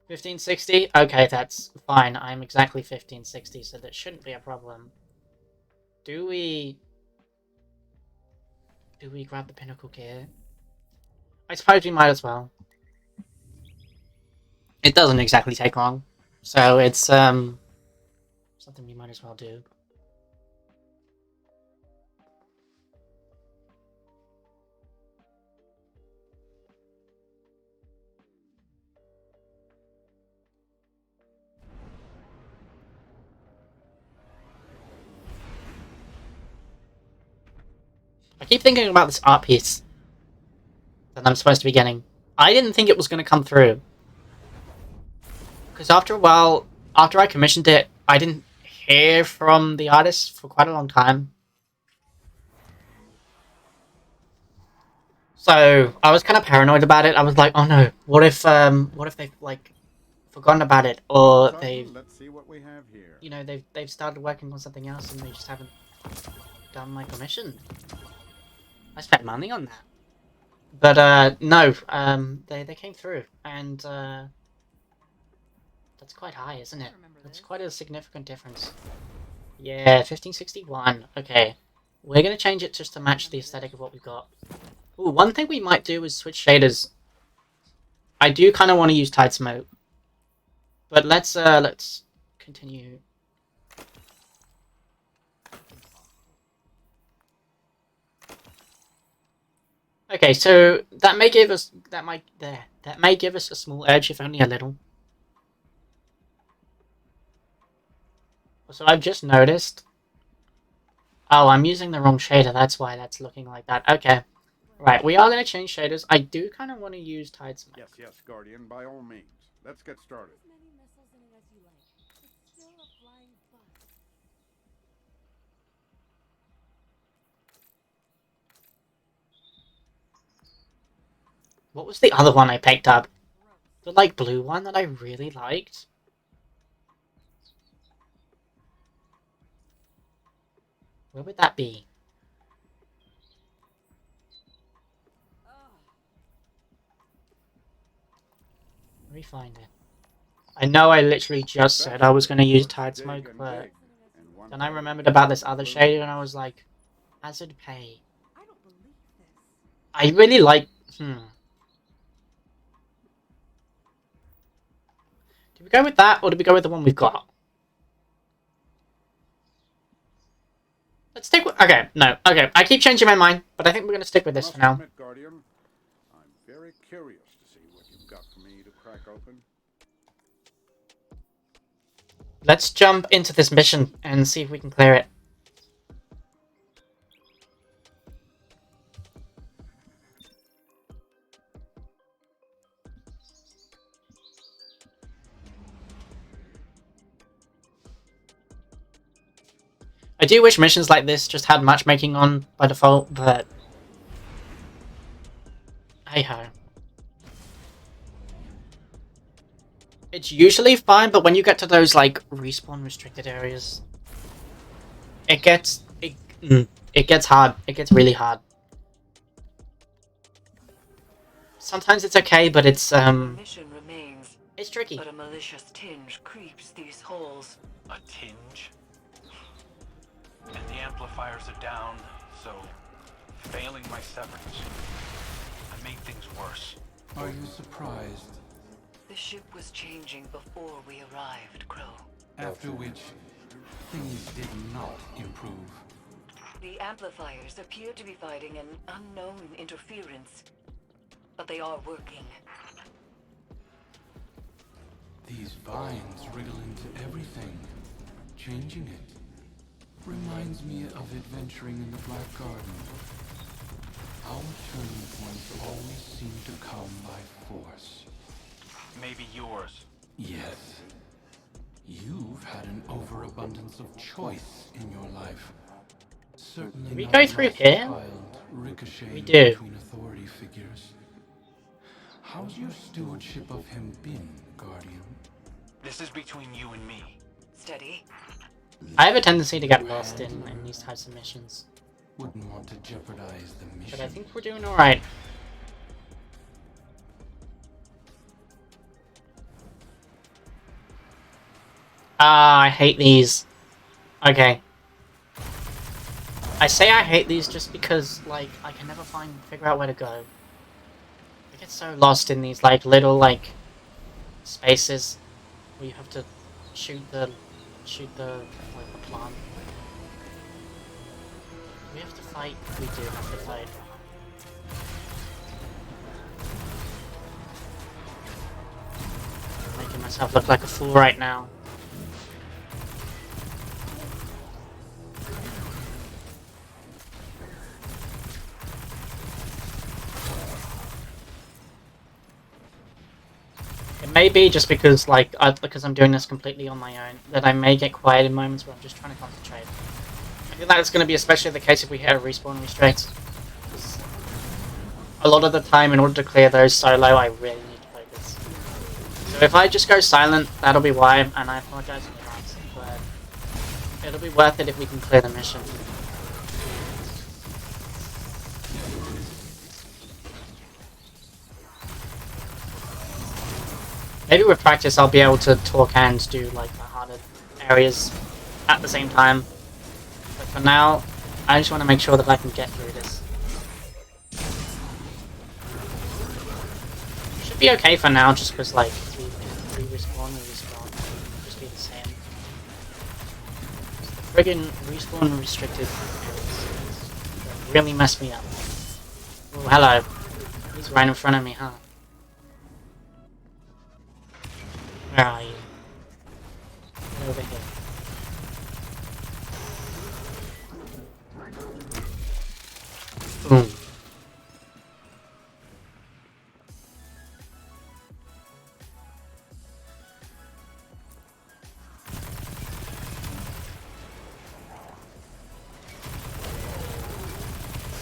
1560? Okay, that's fine. I'm exactly 1560, so that shouldn't be a problem. Do we grab the pinnacle gear? I suppose we might as well. It doesn't exactly take long, so it's something we might as well do. I keep thinking about this art piece that I'm supposed to be getting. I didn't think it was going to come through. Because after a while, after I commissioned it, I didn't hear from the artist for quite a long time. So I was kind of paranoid about it. I was like, oh no, what if they've like forgotten about it, or Let's see what we have here. you know, they've started working on something else and they just haven't done my commission. I spent money on that. But no, they came through, and that's quite high, isn't it? That's quite a significant difference. Yeah, 1561. Okay, we're gonna change it just to match the aesthetic of what we've got. Ooh, one thing we might do is switch shaders. I do kind of want to use Tide Smoke, but let's continue. Okay, so that may give us that may give us a small edge, if only a little. So I've just noticed. Oh, I'm using the wrong shader. That's why that's looking like that. Okay, right. We are going to change shaders. I do kind of want to use Tide Smoke. Yes, yes, Guardian, by all means. Let's get started. As many missiles in it as you like. It's still a flying bus. What was the other one I picked up? The like blue one that I really liked. Where would that be? me find it. I know I literally just said I was going to use Tide Smoke, but then I remembered about this other shade and I was like, Hazard Pay. I don't believe this. I really like... Do we go with that, or do we go with the one we've got? Let's stick with... Okay, no. Okay, I keep changing my mind, but I think we're going to stick with this for now. Admit, Guardian, I'm very curious to see what you've got for me to crack open. Let's jump into this mission and see if we can clear it. I do wish missions like this just had matchmaking on by default, but hey ho. It's usually fine, but when you get to those like respawn restricted areas, it gets hard. It gets really hard. Sometimes it's okay, but it's Mission remains, it's tricky. but a malicious tinge creeps these halls. A tinge? And the amplifiers are down, so failing my severance, I made things worse. Are you surprised? The ship was changing before we arrived, Crow. After which, things did not improve. The amplifiers appear to be fighting an unknown interference, but they are working. These vines wriggle into everything, changing it. Reminds me of adventuring in the Black Garden. Our turning points always seem to come by force. Maybe yours. Yes. You've had an overabundance of choice in your life. Certainly Do we not go through less here? wild, ricocheting We do. between authority figures. How's your stewardship of him been, Guardian? This is between you and me. Steady. I have a tendency to get lost in these types of missions, Wouldn't want to jeopardize the mission. but I think we're doing alright. Ah, I hate these. Okay. I say I hate these just because, like, I can never figure out where to go. I get so lost in these, like, little, like, spaces where you have to shoot the like, the plant. We have to fight. We do have to fight. I'm making myself look like a fool right now. It may be just because, like, because I'm doing this completely on my own, that I may get quiet in moments where I'm just trying to concentrate. I feel like it's going to be especially the case if we hit a respawn restrict. A lot of the time, in order to clear those solo, I really need to focus. So if I just go silent, that'll be why, and I apologize in advance, but it'll be worth it if we can clear the mission. Maybe with practice I'll be able to talk and do like the harder areas at the same time. But for now, I just want to make sure that I can get through this. Should be okay for now, just because like we respawn, just be the same. The friggin' respawn restricted areas really messed me up. Oh, hello. He's right in front of me, huh? Where are you? Get over here. Boom.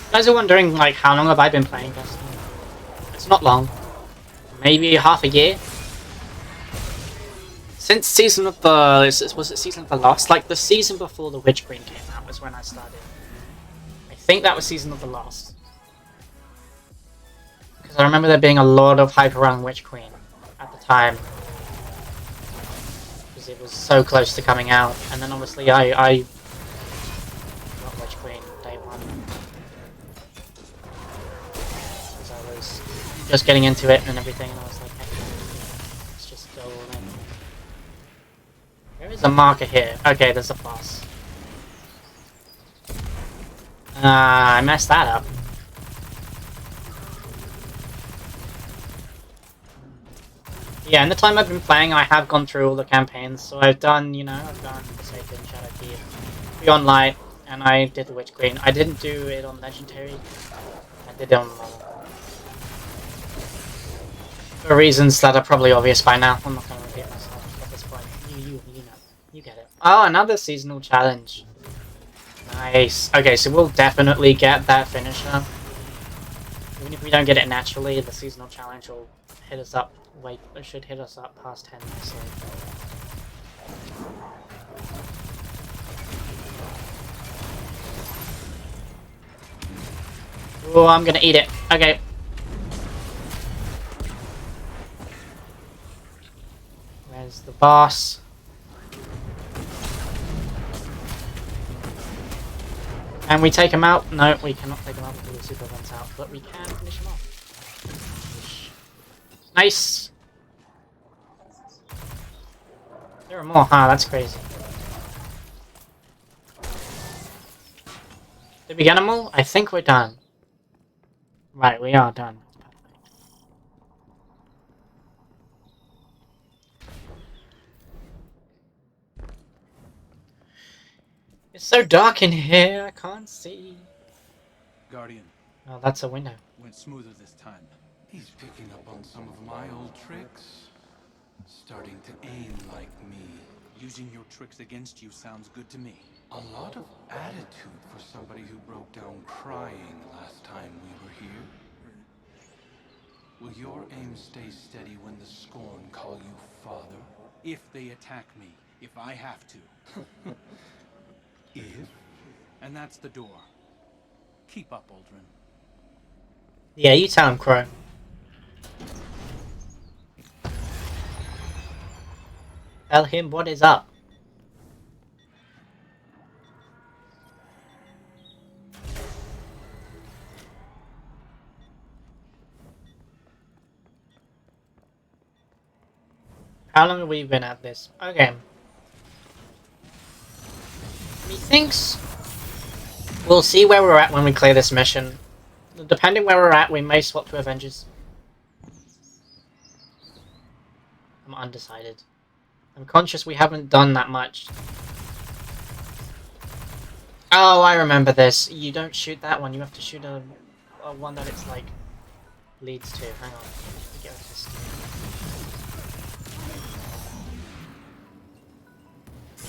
You guys are wondering, like, how long have I been playing Destiny? It's not long. Maybe half a year? Since Season of the... was it Season of the Lost? Like, the season before the Witch Queen came out was when I started. I think that was Season of the Lost. Because I remember there being a lot of hype around Witch Queen at the time. Because it was so close to coming out. And then obviously I got Witch Queen day one. Because I was just getting into it and everything, and I was like, hey, let's just go all in. There is a marker here. Okay, there's a boss. I messed that up. Yeah, in the time I've been playing, I have gone through all the campaigns. So I've done, you know, I've done Forsaken, Shadowkeep, Beyond Light, and I did the Witch Queen. I didn't do it on Legendary. I did it on normal. For reasons that are probably obvious by now. I'm not going to repeat myself at this point. You know. You get it. Oh, another seasonal challenge. Nice. Okay, so we'll definitely get that finisher. Even if we don't get it naturally, the seasonal challenge will hit us up. Wait, it should hit us up past 10 nicely. Oh, I'm gonna eat it. Okay. Where's the boss? Can we take him out? No, we cannot take him out until the super runs out, but we can finish him off. Nice! There are more, huh? That's crazy. Did we get them all? I think we're done. Right, we are done. It's so dark in here, I can't see. Guardian, Oh, that's a window. went smoother this time. He's picking up on some of my old tricks. Starting to aim like me. Using your tricks against you sounds good to me. A lot of attitude for somebody who broke down crying last time we were here. Will your aim stay steady when the Scorn call you father? If they attack me, if I have to. If? And that's the door. Keep up, Aldrin. Yeah, you tell him, Crow. Tell him what is up. How long have we been at this? Okay. Methinks we'll see where we're at when we clear this mission. Depending where we're at, we may swap to Avengers. I'm undecided. I'm conscious we haven't done that much. Oh, I remember this. You don't shoot that one. You have to shoot a one that it's like leads to. Hang on. Let me get this.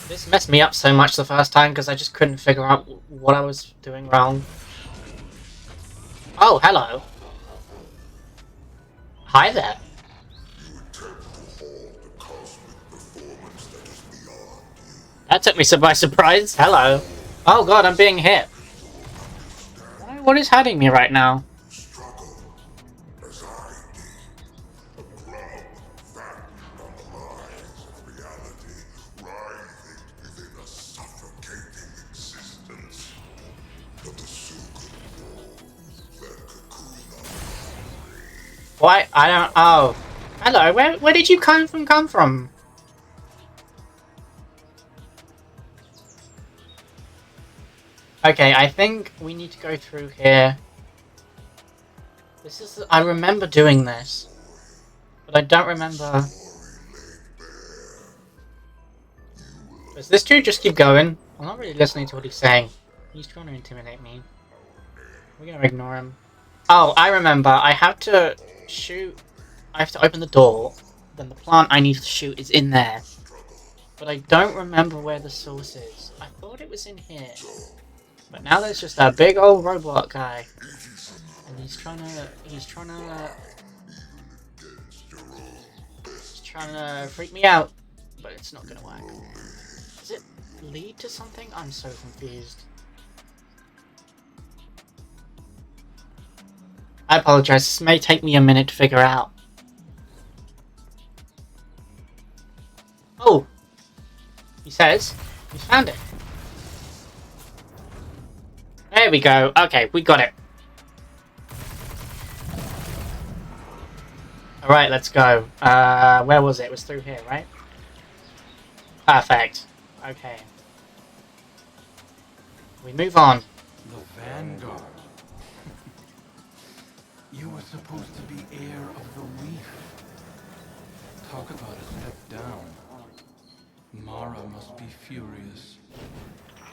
This messed me up so much the first time because I just couldn't figure out what I was doing wrong. Oh, hello. Hi there. That took me by surprise. Hello. Oh god, I'm being hit. What is hurting me right now? Why? I don't. Oh, hello. Where did you come from? Okay, I think we need to go through here. This is. I remember doing this, but I don't remember. Does this dude just keep going? I'm not really listening to what he's saying. He's trying to intimidate me. We're gonna ignore him. Oh, I remember. I have to shoot. I have to open the door. Then the plant I need to shoot is in there. But I don't remember where the source is. I thought it was in here. But now there's just a big old robot guy. And he's trying to freak me out. But it's not gonna work. Does it lead to something? I'm so confused. I apologize, this may take me a minute to figure out. He says he's found it. There we go. Okay, we got it. Alright, let's go. Where was it? It was through here, right? Perfect. Okay. We move on. The Vanguard. You were supposed to be heir of the Reef. Talk about a step down. Mara must be furious.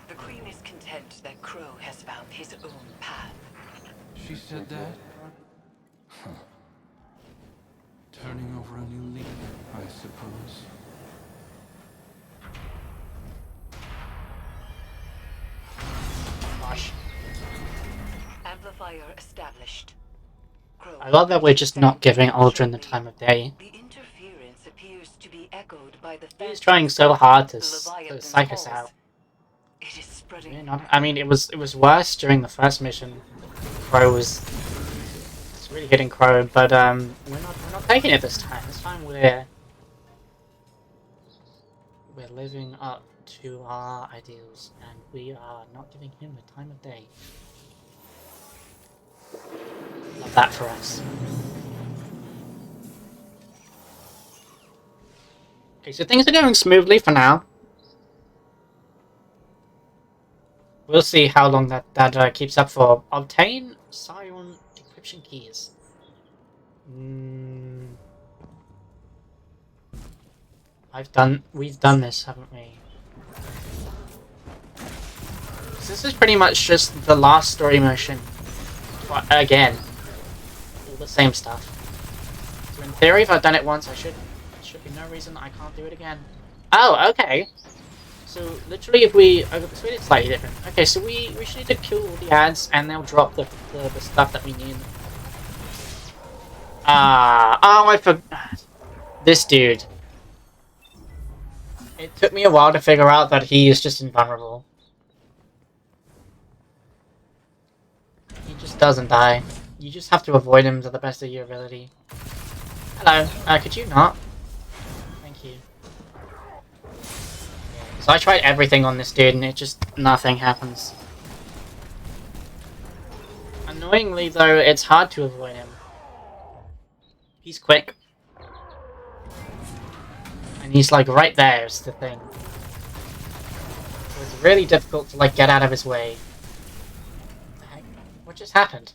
The Queen is content that Crow has found his own path. She said that? Huh. Turning over a new leaf, I suppose. Gosh. Amplifier established. Crow, I love that we're just not giving Aldrin the time of day. the interference appears to be echoed by the He's trying so hard to Leviathan's psych us halls. out. It is spreading. We're not, I mean, it was worse during the first mission. Crow was it's really hitting Crow, but we're not taking it this time. This time we're living up to our ideals, and we are not giving him the time of day. Love that for us. Okay, so things are going smoothly for now. We'll see how long that keeps up for. Obtain Scion decryption keys. We've done this, haven't we? So this is pretty much just the last story mission. But again, all the same stuff. So in theory, if I've done it once, there should be no reason I can't do it again. Oh, okay. So literally, if we so it's slightly different. Okay, so we should need to kill all the ads, and they'll drop the stuff that we need. Oh, I forgot. This dude. It took me a while to figure out that he is just invulnerable. He just doesn't die. You just have to avoid him to the best of your ability. Hello. Could you not? Thank you. So I tried everything on this dude and it just nothing happens. Annoyingly though, it's hard to avoid him. He's quick. And he's like right there is the thing. So it's really difficult to like get out of his way. What the heck? What just happened?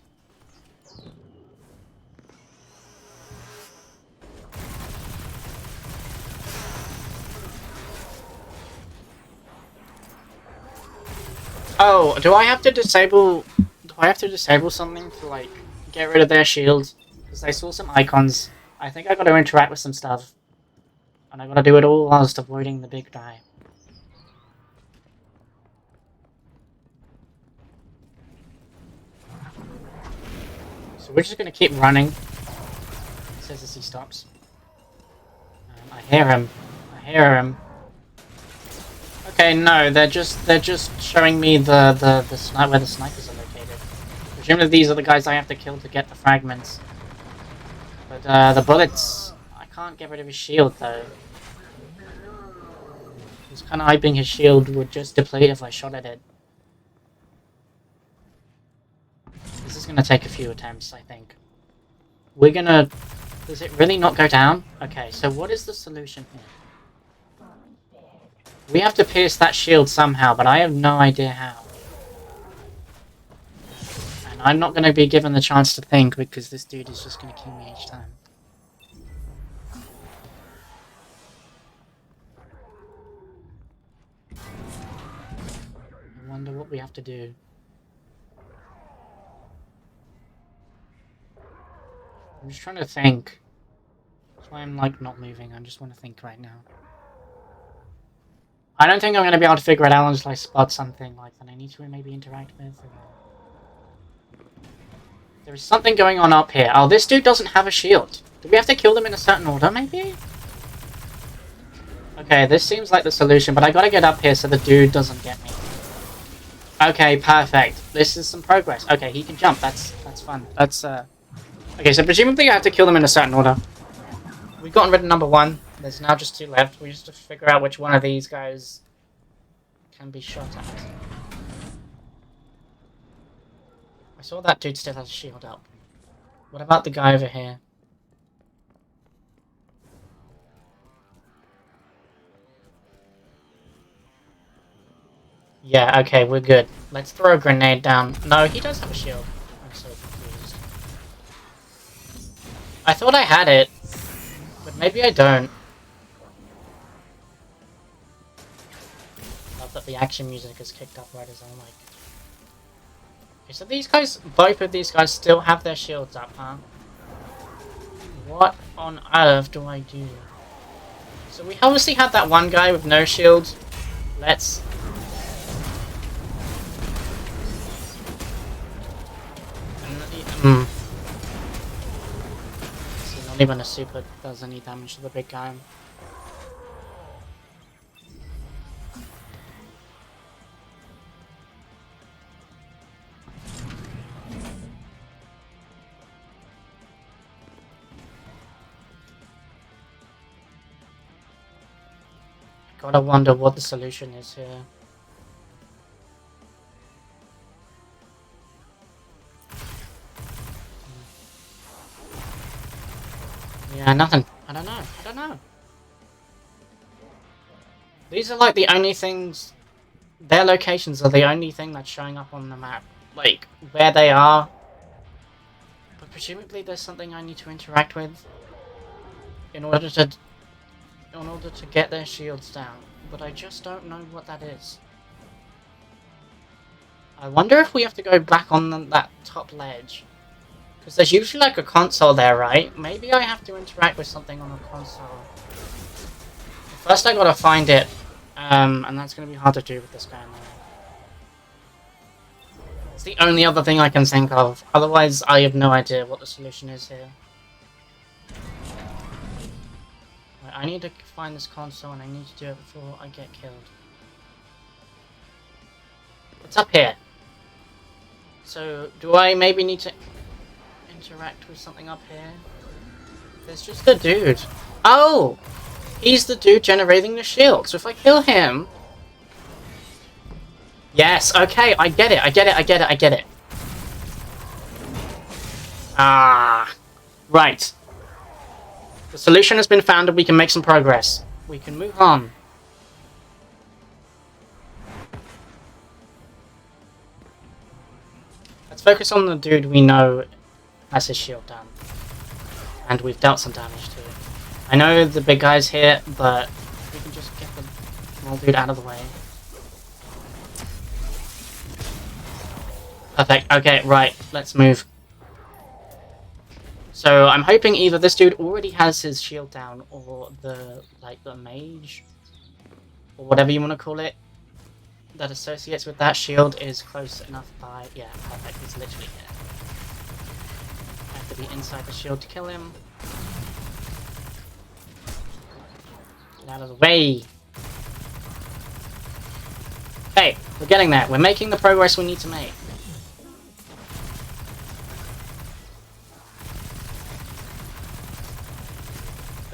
Oh, do I have to disable something to like get rid of their shield? Because I saw some icons. I think I gotta interact with some stuff. And I gotta do it all whilst avoiding the big guy. So we're just gonna keep running. It says as he stops. I hear him. I hear him. Okay, no, they're just showing me where the snipers are located. Presumably these are the guys I have to kill to get the fragments. But the bullets, I can't get rid of his shield though. He's kind of hoping his shield would just deplete if I shot at it. This is gonna take a few attempts, I think. We're gonna. Does it really not go down? Okay, so what is the solution here? We have to pierce that shield somehow, but I have no idea how. And I'm not going to be given the chance to think because this dude is just going to kill me each time. I wonder what we have to do. I'm just trying to think. That's why I'm like not moving. I just want to think right now. I don't think I'm going to be able to figure it out unless I spot something like that I need to maybe interact with. There's something going on up here. Oh, this dude doesn't have a shield. Do we have to kill them in a certain order, maybe? Okay, this seems like the solution, but I gotta get up here so the dude doesn't get me. Okay, perfect. This is some progress. Okay, he can jump. That's fun. Okay, so presumably I have to kill them in a certain order. We've gotten rid of number 1. There's now just 2 left. We just have to figure out which one of these guys can be shot at. I saw that dude still has a shield up. What about the guy over here? Yeah, okay, we're good. Let's throw a grenade down. No, he does have a shield. I'm so confused. I thought I had it, but maybe I don't. Love that the action music is kicked up right as I'm like... Okay, so these guys, both of these guys still have their shields up, huh? What on earth do I do? So we obviously had that one guy with no shield. Let's... See, not even a super does any damage to the big guy. Gotta wonder what the solution is here. Yeah, nothing. I don't know. These are like the only things... Their locations are the only thing that's showing up on the map. Like, where they are. But presumably there's something I need to interact with in order to get their shields down. But I just don't know what that is. I wonder if we have to go back on that top ledge. Because there's usually like a console there, right? Maybe I have to interact with something on a console. First I gotta find it. And that's gonna be hard to do with this guy now. It's the only other thing I can think of. Otherwise, I have no idea what the solution is here. Right, I need to find this console and I need to do it before I get killed. What's up here? So, do I maybe need to interact with something up here? There's just a dude. Oh! He's the dude generating the shield. So if I kill him... Yes, okay, I get it. Ah. Right. The solution has been found and we can make some progress. We can move on. Let's focus on the dude we know has his shield down. And we've dealt some damage to it. I know the big guy's here, but we can just get the small dude out of the way. Perfect. Okay, right. Let's move. So I'm hoping either this dude already has his shield down, or the mage, or whatever you want to call it, that associates with that shield is close enough by... Yeah, perfect. He's literally here. I have to be inside the shield to kill him. Get out of the way! Hey, we're getting there. We're making the progress we need to make.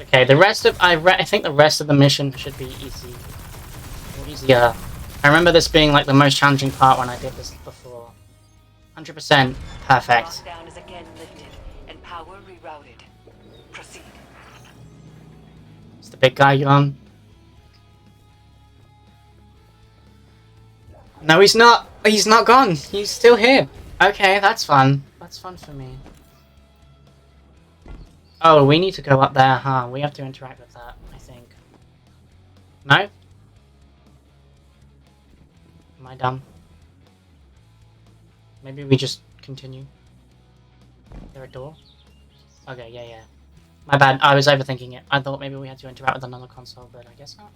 Okay, the rest of... I think the rest of the mission should be easy. Or easier. I remember this being like the most challenging part when I did this before. 100% perfect. Lockdown is again lifted and power rerouted. Proceed. Is the big guy gone? No, he's not. He's not gone. He's still here. Okay, that's fun. That's fun for me. Oh, we need to go up there, huh? We have to interact with that, I think. No? Am I dumb? Maybe we just continue. Is there a door? Okay, yeah. My bad, I was overthinking it. I thought maybe we had to interact with another console, but I guess not.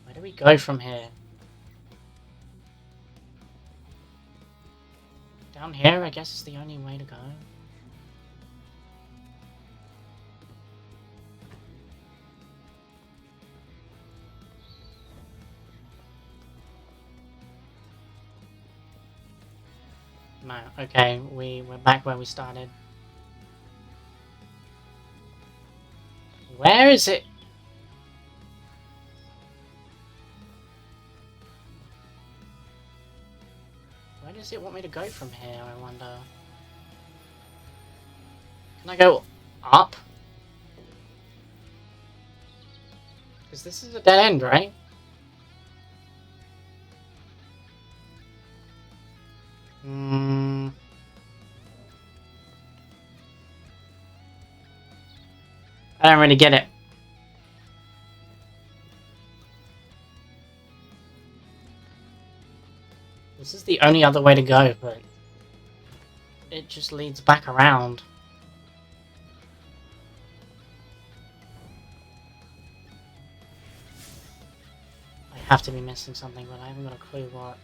Where do we go from here? Down here, I guess, is the only way to go. No, okay, we're back where we started. Where is it? Where does it want me to go from here, I wonder? Can I go up? Because this is a dead end, right? Hmm. I don't really get it. This is the only other way to go, but it just leads back around. I have to be missing something, but I haven't got a clue what.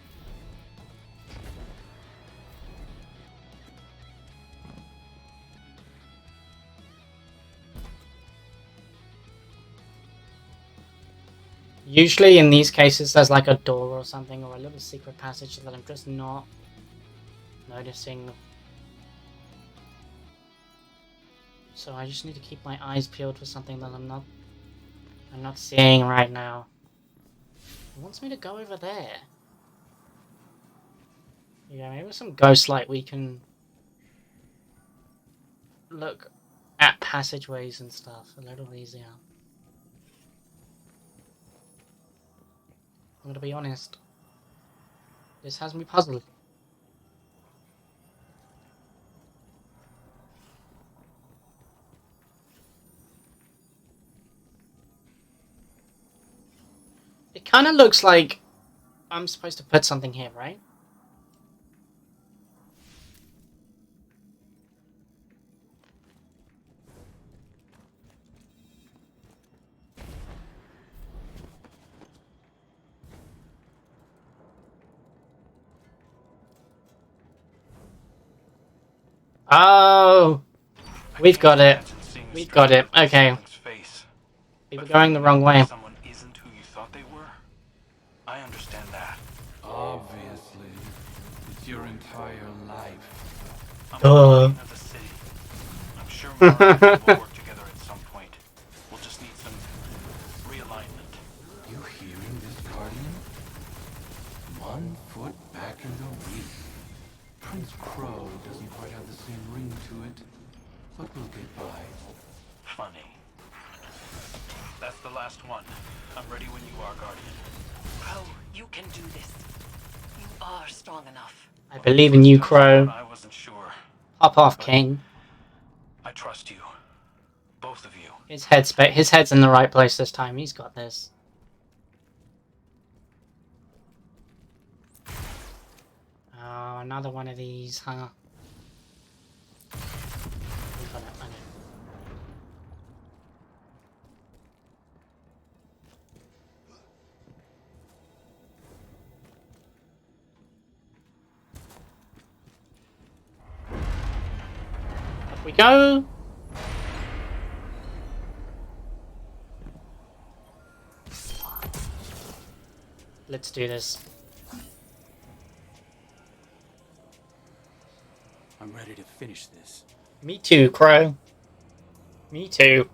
Usually in these cases there's like a door or something or a little secret passage that I'm just not noticing. So I just need to keep my eyes peeled for something that I'm not seeing right now. It wants me to go over there. Yeah, maybe with some ghost light we can look at passageways and stuff a little easier. I'm gonna be honest. This has me puzzled. It kind of looks like I'm supposed to put something here, right? Oh! We've got it. We've got it. Okay. We were going the wrong way. Someone isn't who you thought they were. I understand that. Obviously, it's your entire life. I'm a queen of the city. I'm sure Mark and I will work together at some point. We'll just need some realignment. You hearing this, Guardian? 1 foot back in the reef. Prince Crow doesn't quite have the same ring to it, but we'll get by. Funny. That's the last one. I'm ready when you are, Guardian. Crow, you can do this. You are strong enough. I believe in you, Crow. I wasn't sure. Pop off, King. I trust you. Both of you. His head's in the right place this time. He's got this. Oh, another one of these, huh? We got it, I know. Up we go! Let's do this. I'm ready to finish this. Me too, Crow. Me too.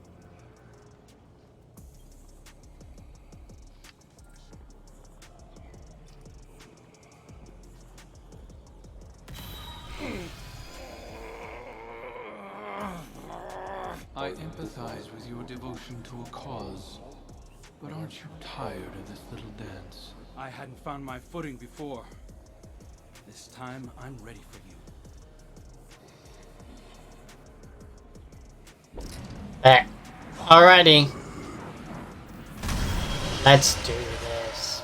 I empathize with your devotion to a cause, but aren't you tired of this little dance? I hadn't found my footing before. This time, I'm ready for you. There. Alrighty. Let's do this.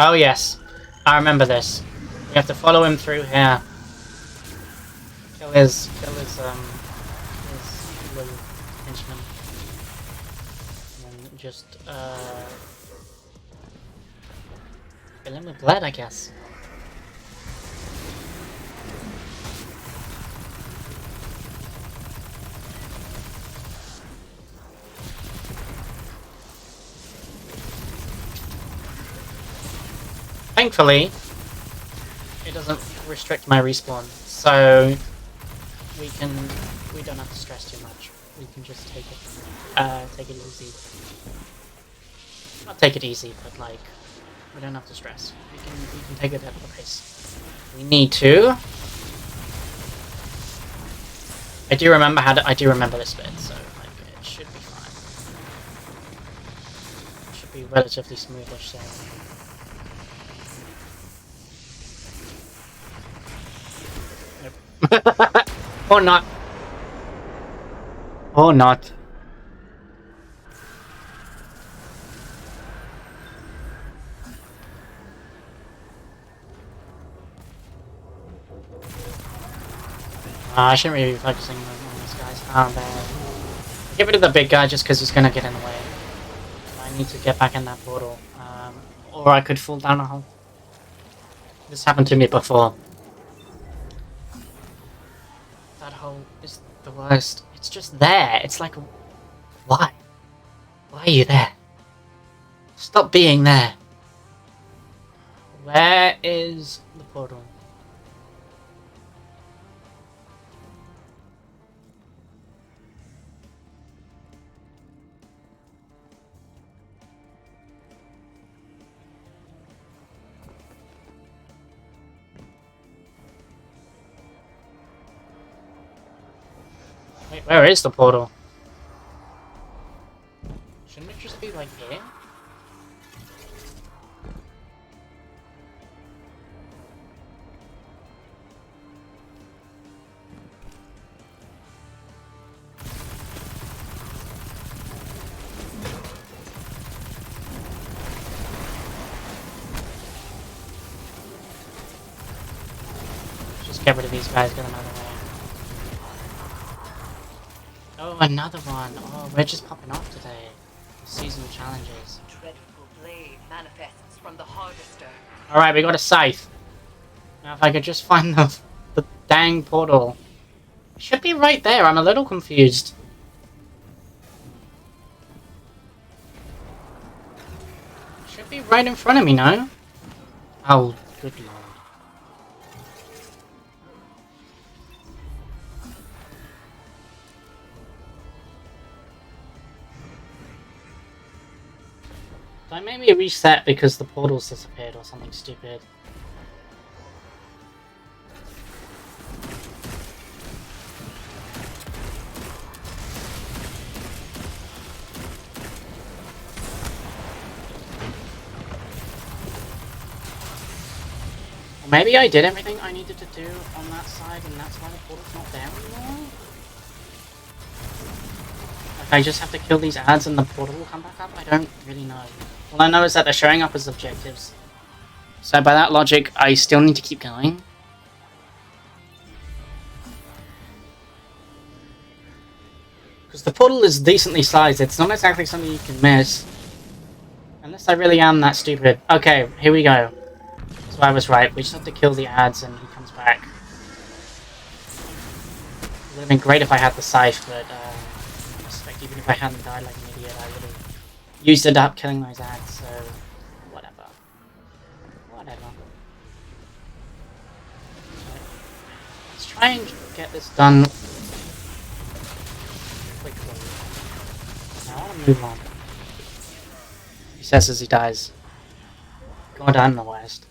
Oh yes, I remember this. We have to follow him through here. Kill his little henchman. And then just, fill him with blood, I guess. thankfully, it doesn't restrict my respawn, so we don't have to stress too much. We can just take it easy. Not take it easy, but like we don't have to stress. We can take it at the pace we need to. I do remember this bit, so like it should be fine. It should be relatively smoothish sailing. Nope. Or not. Or not. I shouldn't really be focusing on these guys. Oh, man. Get rid of the big guy just because he's going to get in the way. I need to get back in that portal. Or I could fall down a hole. This happened to me before. That hole is the worst. It's just there. It's like, why? Why are you there? Stop being there. Where is the portal? Wait, where is the portal? Shouldn't it just be like here? Just get rid of these guys, get them out of the way. Oh, another one. Oh, we're just popping off today. Seasonal challenges. Dreadful blade manifests from the harvester. Alright, we got a scythe. Now if I could just find the dang portal. It should be right there, I'm a little confused. It should be right in front of me, no? Oh, good lord. Did I maybe reset because the portals disappeared or something stupid? Or maybe I did everything I needed to do on that side and that's why the portal's not there anymore? Like I just have to kill these ads and the portal will come back up? I don't really know. All I know is that they're showing up as objectives. So by that logic, I still need to keep going. Because the portal is decently sized, it's not exactly something you can miss. Unless I really am that stupid. Okay, here we go. So I was right, we just have to kill the ads and he comes back. It would have been great if I had the scythe, but I suspect even if I hadn't died like an idiot, I would have used it up killing those ads, so whatever. Whatever. Let's try and get this done quickly. Now I want to move on. He says as he dies. God, I'm the worst.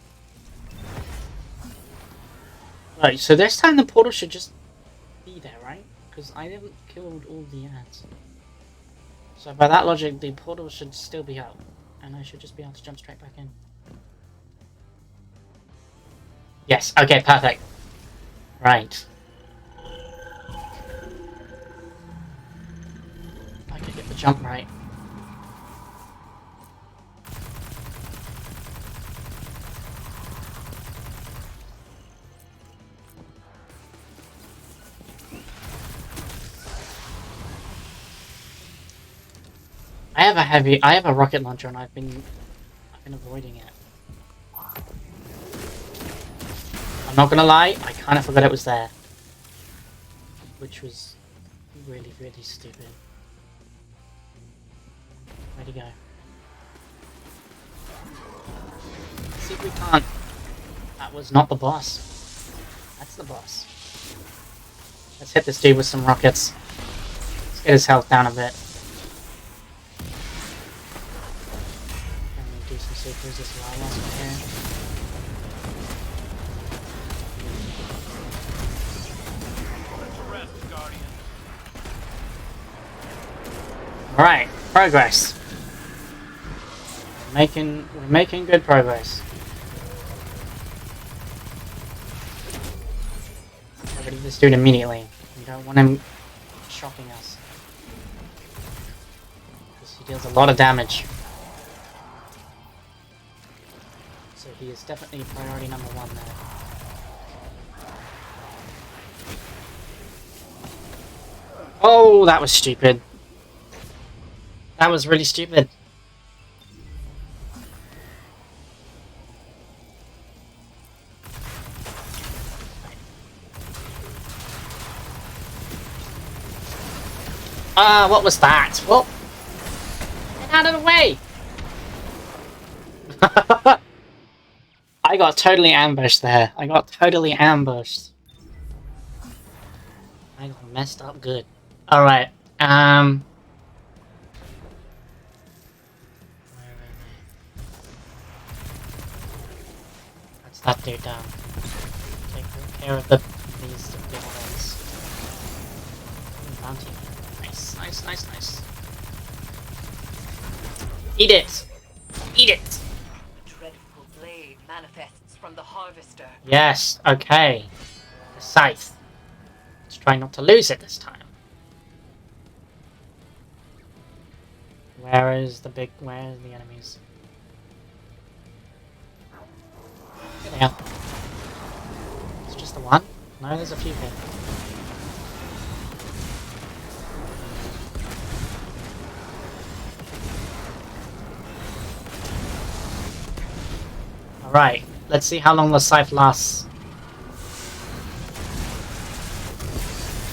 Right, so this time the portal should just be there, right? Because I haven't killed all the ads. So by that logic, the portal should still be out. And I should just be able to jump straight back in. Yes, okay, perfect. Right. I could get the jump right. I have a rocket launcher and I've been avoiding it. I'm not gonna lie, I kinda forgot it was there. Which was really, really stupid. Where'd he go? see if we can't. That was not the boss. That's the boss. Let's hit this dude with some rockets. Let's get his health down a bit. And we do some supers as well whilst we're here. Alright, progress. We're making good progress. Get rid of this dude immediately. We don't want him shocking us. Because he deals a lot of damage. So he is definitely priority number 1 there. Oh, that was stupid. That was really stupid. What was that? What? Get out of the way! I got totally ambushed there. I got totally ambushed. I got messed up good. Alright, Where That's that dude down. Take care of these big ones. Bounty. Nice, nice, nice, nice. Eat it! Eat it! A dreadful blade manifests from the harvester. Yes, okay. The scythe. Let's try not to lose it this time. Where are the enemies? Here they are. It's just the one? No, there's a few here. Alright, let's see how long the scythe lasts.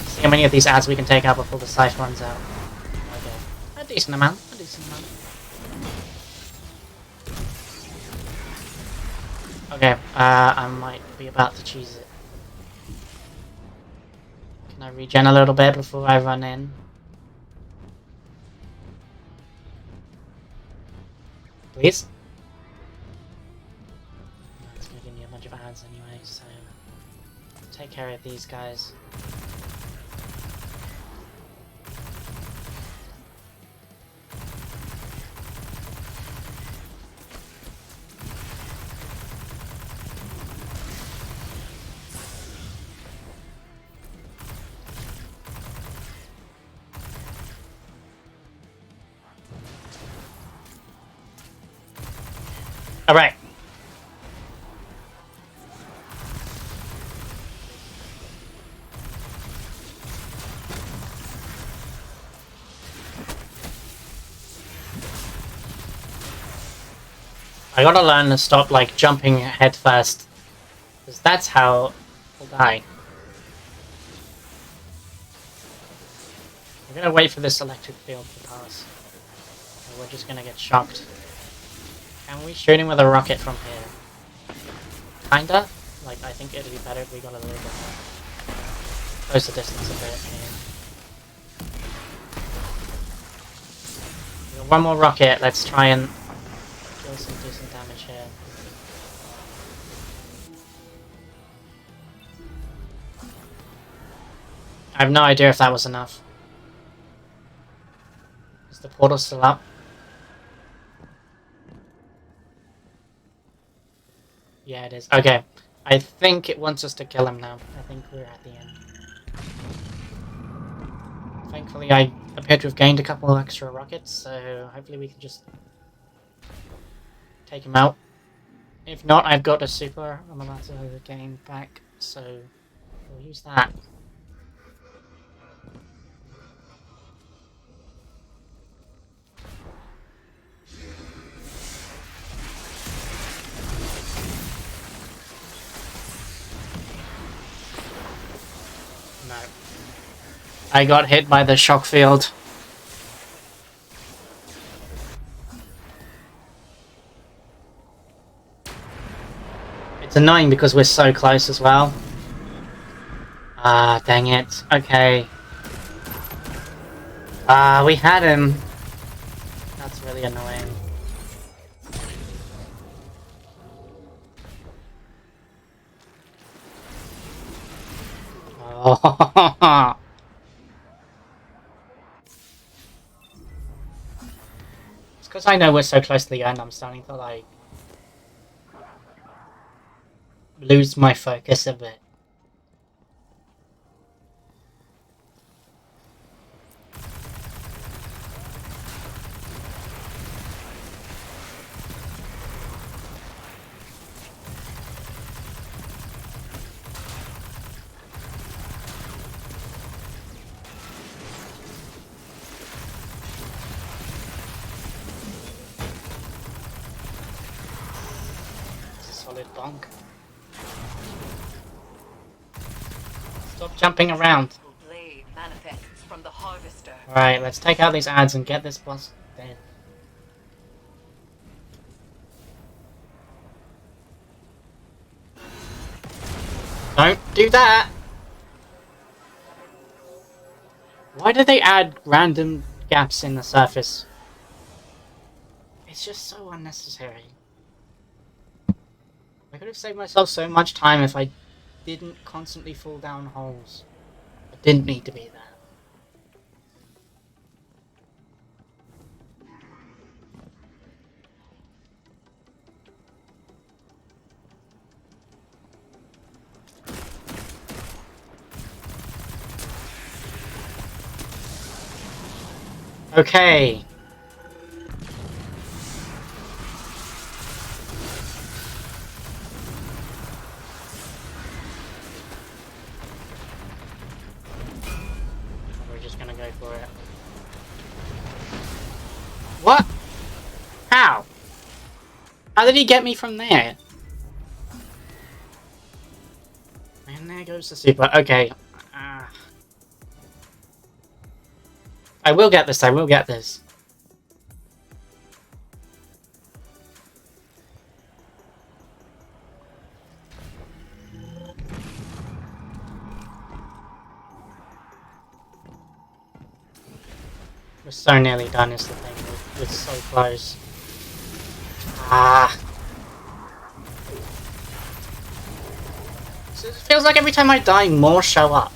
See how many of these ads we can take out before the scythe runs out. Okay. A decent amount. A decent amount. Okay, I might be about to cheese it. Can I regen a little bit before I run in? Please? No, it's gonna give me a bunch of ads anyway, so take care of these guys. Alright. I gotta learn to stop, like, jumping head first. Because that's how we'll die. We're gonna wait for this electric field to pass. Or we're just gonna get shocked. Can we shoot him with a rocket from here? Kinda? Like, I think it'd be better if we got a little bit more. Close the distance a bit. We got one more rocket, let's try and deal some decent damage here. I have no idea if that was enough. Is the portal still up? Yeah, it is. Okay. I think it wants us to kill him now. I think we're at the end. Thankfully, I appear to have gained a couple of extra rockets, so hopefully we can just take him out. If not, I've got a super I'm about to gain back, so we'll use that. No. I got hit by the shock field. It's annoying because we're so close as well. Ah, dang it. Okay. Ah, we had him. That's really annoying. Oh. It's because I know we're so close to the end, I'm starting to, like, lose my focus a bit. Solid bonk. Stop jumping around. Blade manifests from the harvester. Alright, let's take out these ads and get this boss dead. Don't do that! Why do they add random gaps in the surface? It's just so unnecessary. I could have saved myself so much time if I didn't constantly fall down holes. It didn't need to be there. Okay. We're just gonna go for it. What? How? How did he get me from there? And there goes the super. Okay. I will get this, I will get this. We're so nearly done is the thing. We're so close. Ah. So it feels like every time I die, more show up.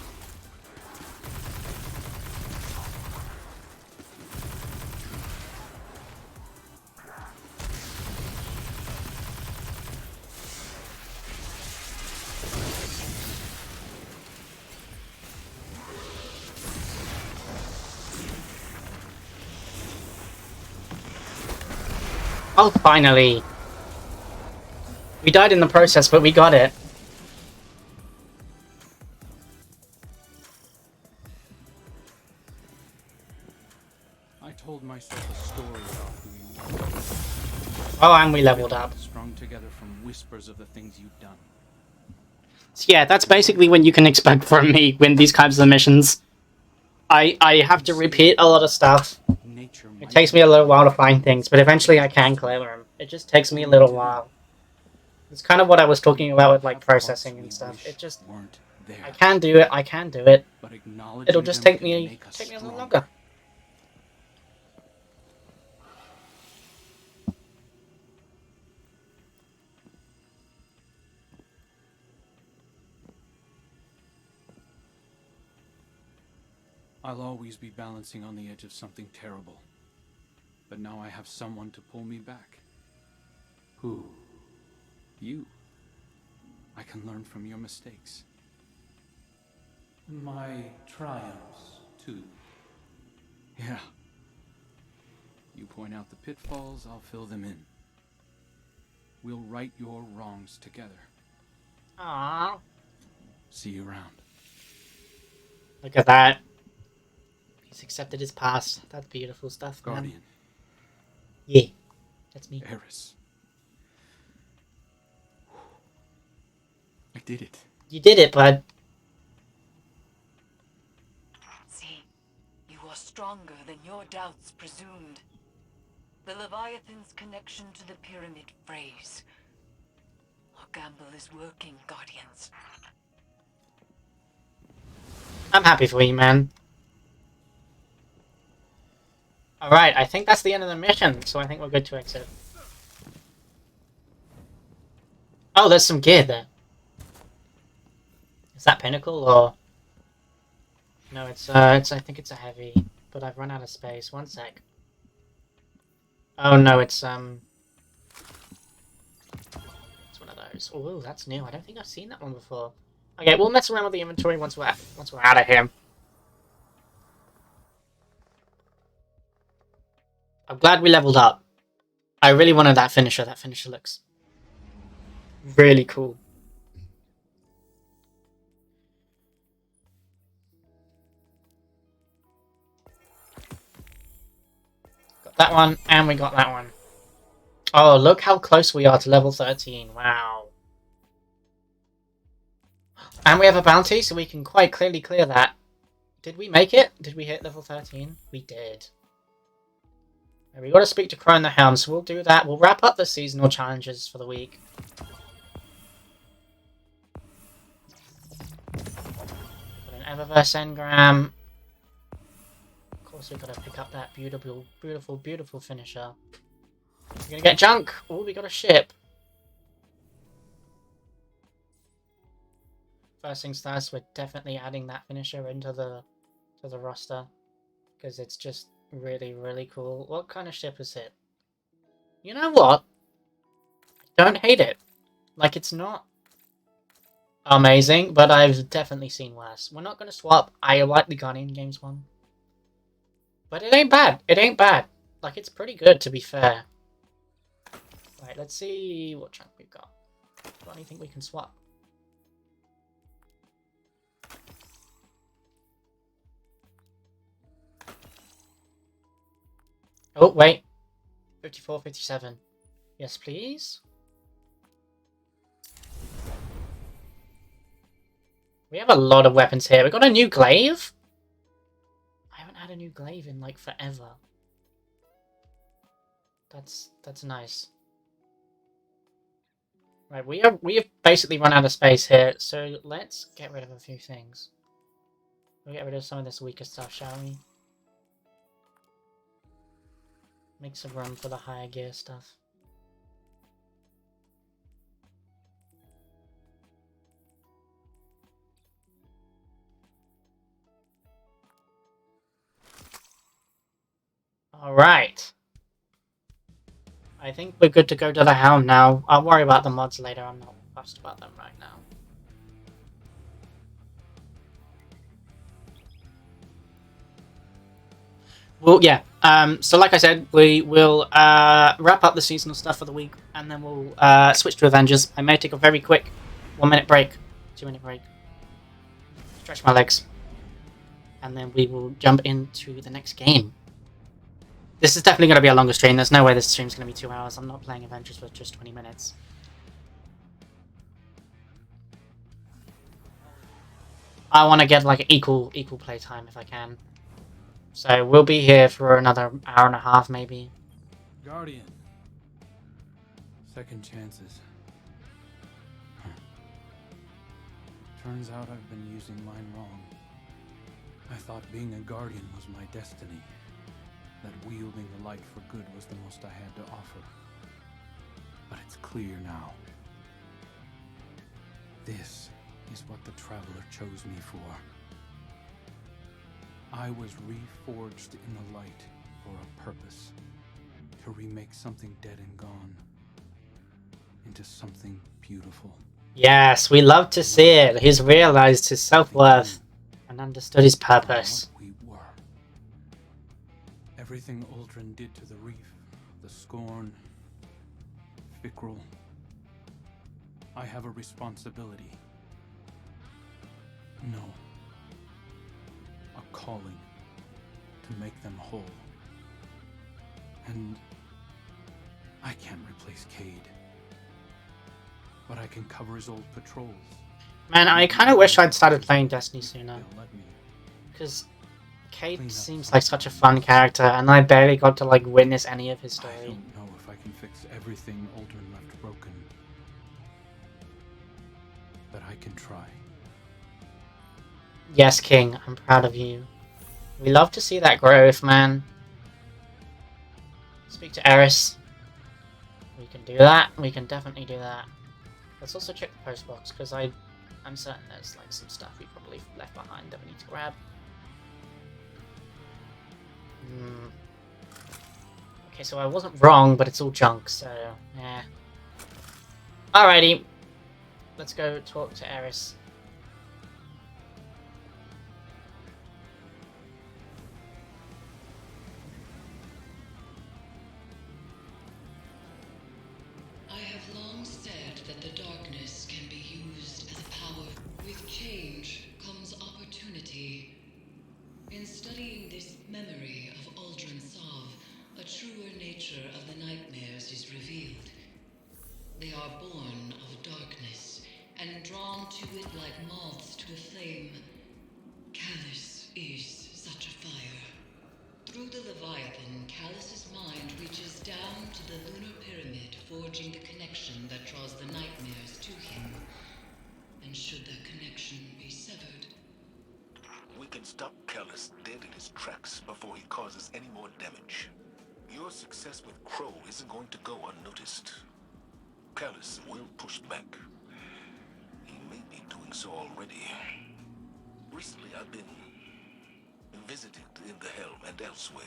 Oh, finally! We died in the process, but we got it. I told myself a story about who you were. Oh, and we leveled up. Strung together from whispers of the things you've done. So yeah, that's basically what you can expect from me when these kinds of missions. I have to repeat a lot of stuff. Nature It takes me a little while to find things, but eventually I can clear them. It just takes me a little while. It's kind of what I was talking about with, like, processing and stuff. It just... I can do it, I can do it. It'll just take me a little longer. I'll always be balancing on the edge of something terrible. But now I have someone to pull me back. Who? You. I can learn from your mistakes. My triumphs, too. Yeah. You point out the pitfalls, I'll fill them in. We'll right your wrongs together. Aww. See you around. Look at that. He's accepted his past. That's beautiful stuff, man. Guardian. Yeah. That's me. Eris. I did it. You did it, bud. See, you are stronger than your doubts presumed. The Leviathan's connection to the pyramid phrase. Our gamble is working, Guardians. I'm happy for you, man. Alright, I think that's the end of the mission, so I think we're good to exit. Oh, there's some gear there. Is that pinnacle or... No, I think it's a heavy, but I've run out of space. One sec. Oh no, it's one of those. Oh, that's new. I don't think I've seen that one before. Okay, we'll mess around with the inventory once we're out of here. I'm glad we leveled up. I really wanted that finisher. That finisher looks really cool. Got that one, and we got that one. Oh, look how close we are to level 13. Wow. And we have a bounty, so we can quite clearly clear that. Did we make it? Did we hit level 13? We did. We got to speak to Crone the Helm, so we'll do that. We'll wrap up the seasonal challenges for the week. Got an Eververse engram. Of course, we've got to pick up that beautiful, beautiful, beautiful finisher. We're gonna get junk. Oh, we got a ship. First things first, we're definitely adding that finisher into the roster because it's just really, really cool. What kind of ship is it? You know what? I don't hate it. Like, it's not amazing, but I've definitely seen worse. We're not gonna swap. I like the Guardian Games one, but it ain't bad. It ain't bad. Like, it's pretty good, to be fair. Right, let's see what chunk we've got. Got anything we can swap? Oh, wait. 54, 57. Yes, please. We have a lot of weapons here. We got a new glaive? I haven't had a new glaive in, like, forever. That's nice. Right, we have basically run out of space here, so let's get rid of a few things. We'll get rid of some of this weaker stuff, shall we? Make some room for the higher gear stuff. Alright. I think we're good to go to the Helm now. I'll worry about the mods later. I'm not fussed about them right now. Well, yeah. So like I said, we will wrap up the seasonal stuff for the week, and then we'll switch to Avengers. I may take a very quick 1-minute break, 2-minute break, stretch my legs, and then we will jump into the next game. This is definitely going to be a longer stream. There's no way this stream's going to be 2 hours. I'm not playing Avengers for just 20 minutes. I want to get like equal play time if I can. So we'll be here for another hour and a half, maybe. Guardian. Second chances. Turns out I've been using mine wrong. I thought being a Guardian was my destiny. That wielding the light for good was the most I had to offer. But it's clear now. This is what the Traveler chose me for. I was reforged in the light for a purpose. To remake something dead and gone into something beautiful. Yes, we love to see it. He's realized his self-worth and understood his purpose. What we were. Everything Uldren did to the reef, the Scorn, Fikrul. I have a responsibility. No. A calling to make them whole. And I can't replace Cade. But I can cover his old patrols. Man, I kind of wish I'd started playing Destiny sooner. They'll let me. Because Cade seems like such a fun character, and I barely got to like witness any of his I story. don't know if I can fix everything Uldren left broken. but I can try. Yes, King, I'm proud of you. We love to see that growth, man. Speak to Eris. We can do that. We can definitely do that. Let's also check the post box, because I'm certain there's like some stuff we probably left behind that we need to grab. Okay, so I wasn't wrong, but it's all junk, so yeah. Alrighty. Let's go talk to Eris. I have long said that the darkness can be used as a power. With change comes opportunity. In studying this memory of Aldrin Sov, a truer nature of the nightmares is revealed. They are born of darkness, and drawn to it like moths to a flame. Callus is such a fire. Through the Leviathan, Callus's mind reaches down to the lunar pyramid, forging the connection that draws the nightmares to him. And should that connection be severed, We can stop Callus dead in his tracks before he causes any more damage. Your success with Crow isn't going to go unnoticed. Callus will push back. He may be doing so already. Recently, I've been visited in the Helm and elsewhere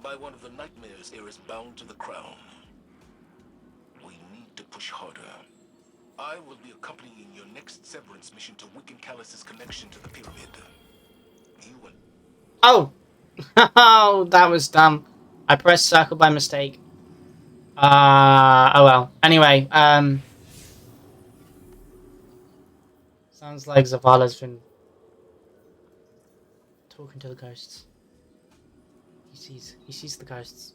by one of the nightmares heirs bound to the crown. We need to push harder. I will be accompanying your next severance mission to weaken Callus's connection to the pyramid. You and Oh! Oh, that was dumb. I pressed circle by mistake. Oh well. Anyway, sounds like Zavala's been talking to the ghosts. He sees the ghosts.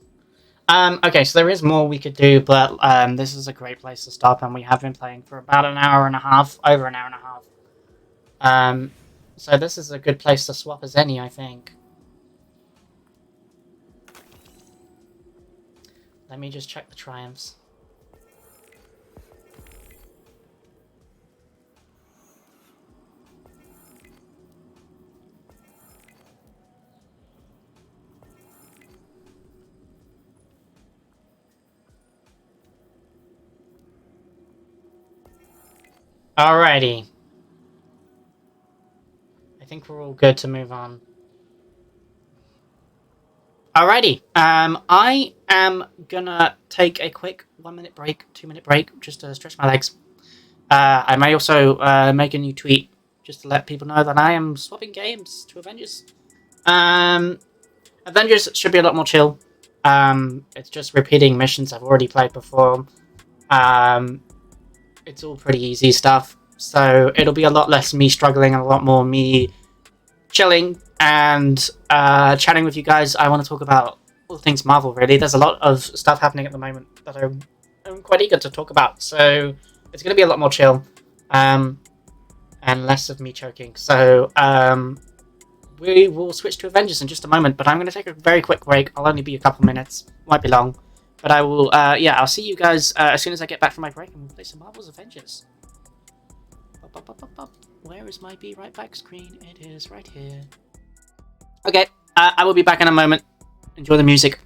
Okay, so there is more we could do, but this is a great place to stop, and we have been playing for about an hour and a half, over an hour and a half. So this is a good place to swap as any, I think. Let me just check the triumphs. Alrighty. I think we're all good to move on. Alrighty. I am gonna take a quick 1 minute break, 2 minute break, just to stretch my legs. I may also make a new tweet just to let people know that I am swapping games to Avengers. Avengers should be a lot more chill. It's just repeating missions I've already played before. It's all pretty easy stuff, so it'll be a lot less me struggling and a lot more me chilling and chatting with you guys. I want to talk about all things Marvel, really. There's a lot of stuff happening at the moment that I'm quite eager to talk about, so it's going to be a lot more chill and less of me choking. So we will switch to Avengers in just a moment, but I'm going to take a very quick break. I'll only be a couple minutes, might be long, but I will, I'll see you guys as soon as I get back from my break, and we'll play some Marvel's Avengers. Where is my Be Right Back screen? It is right here. Okay, I will be back in a moment. Enjoy the music.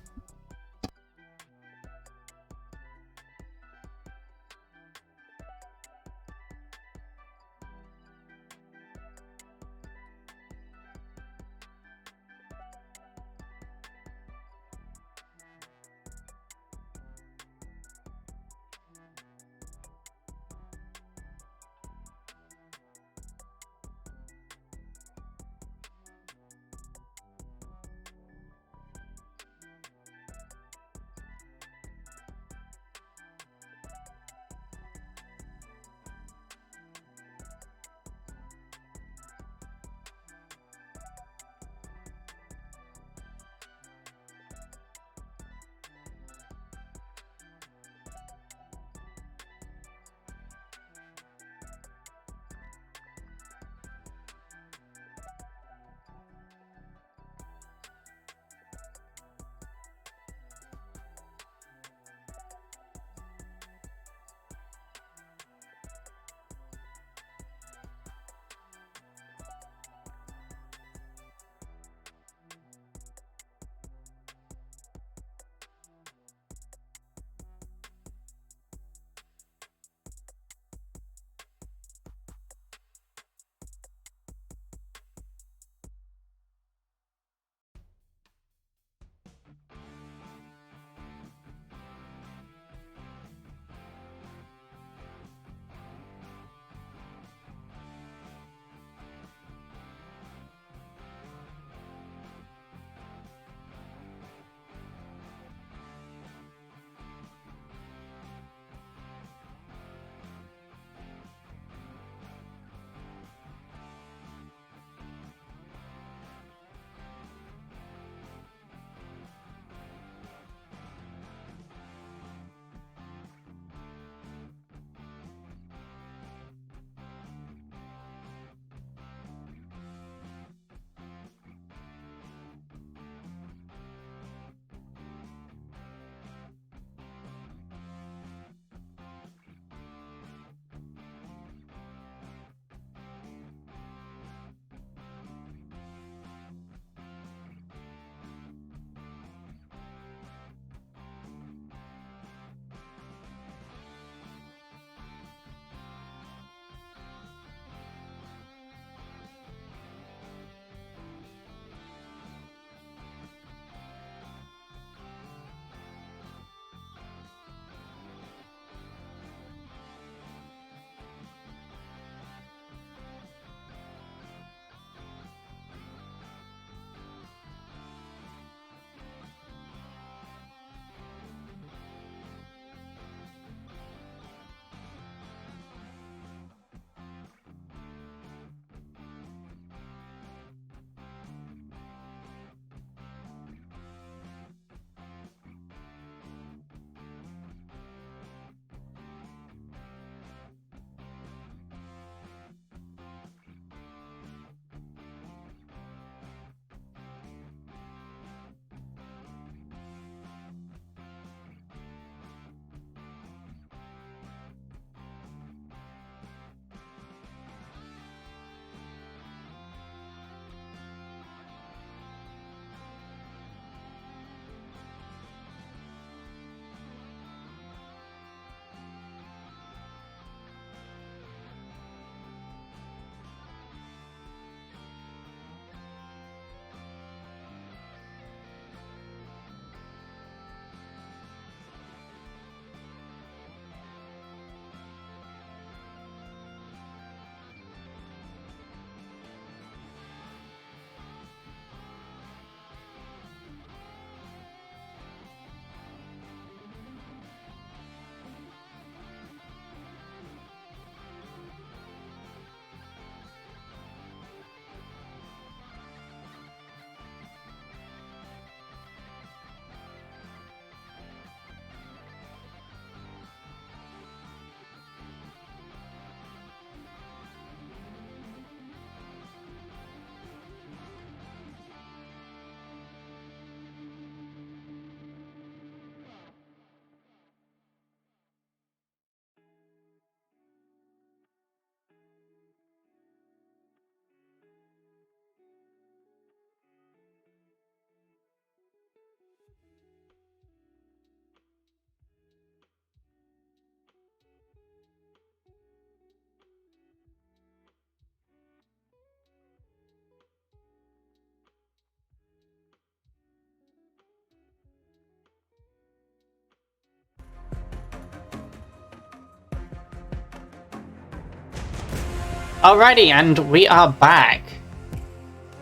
Alrighty, and we are back.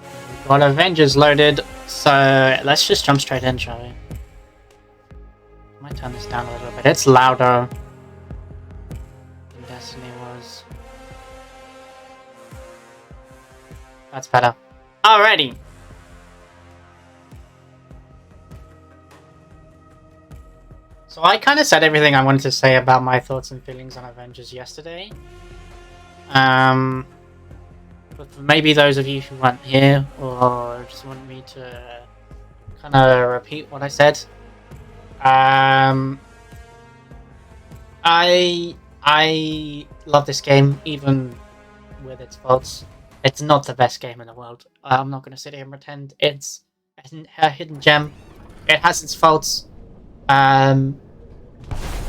We've got Avengers loaded, so let's just jump straight in, shall we? Might turn this down a little bit. It's louder than Destiny was. That's better. Alrighty. So I kind of said everything I wanted to say about my thoughts and feelings on Avengers yesterday. But for maybe those of you who weren't here or just want me to kind of repeat what I said, I love this game even with its faults. It's not the best game in the world. I'm not going to sit here and pretend it's a hidden gem. It has its faults. And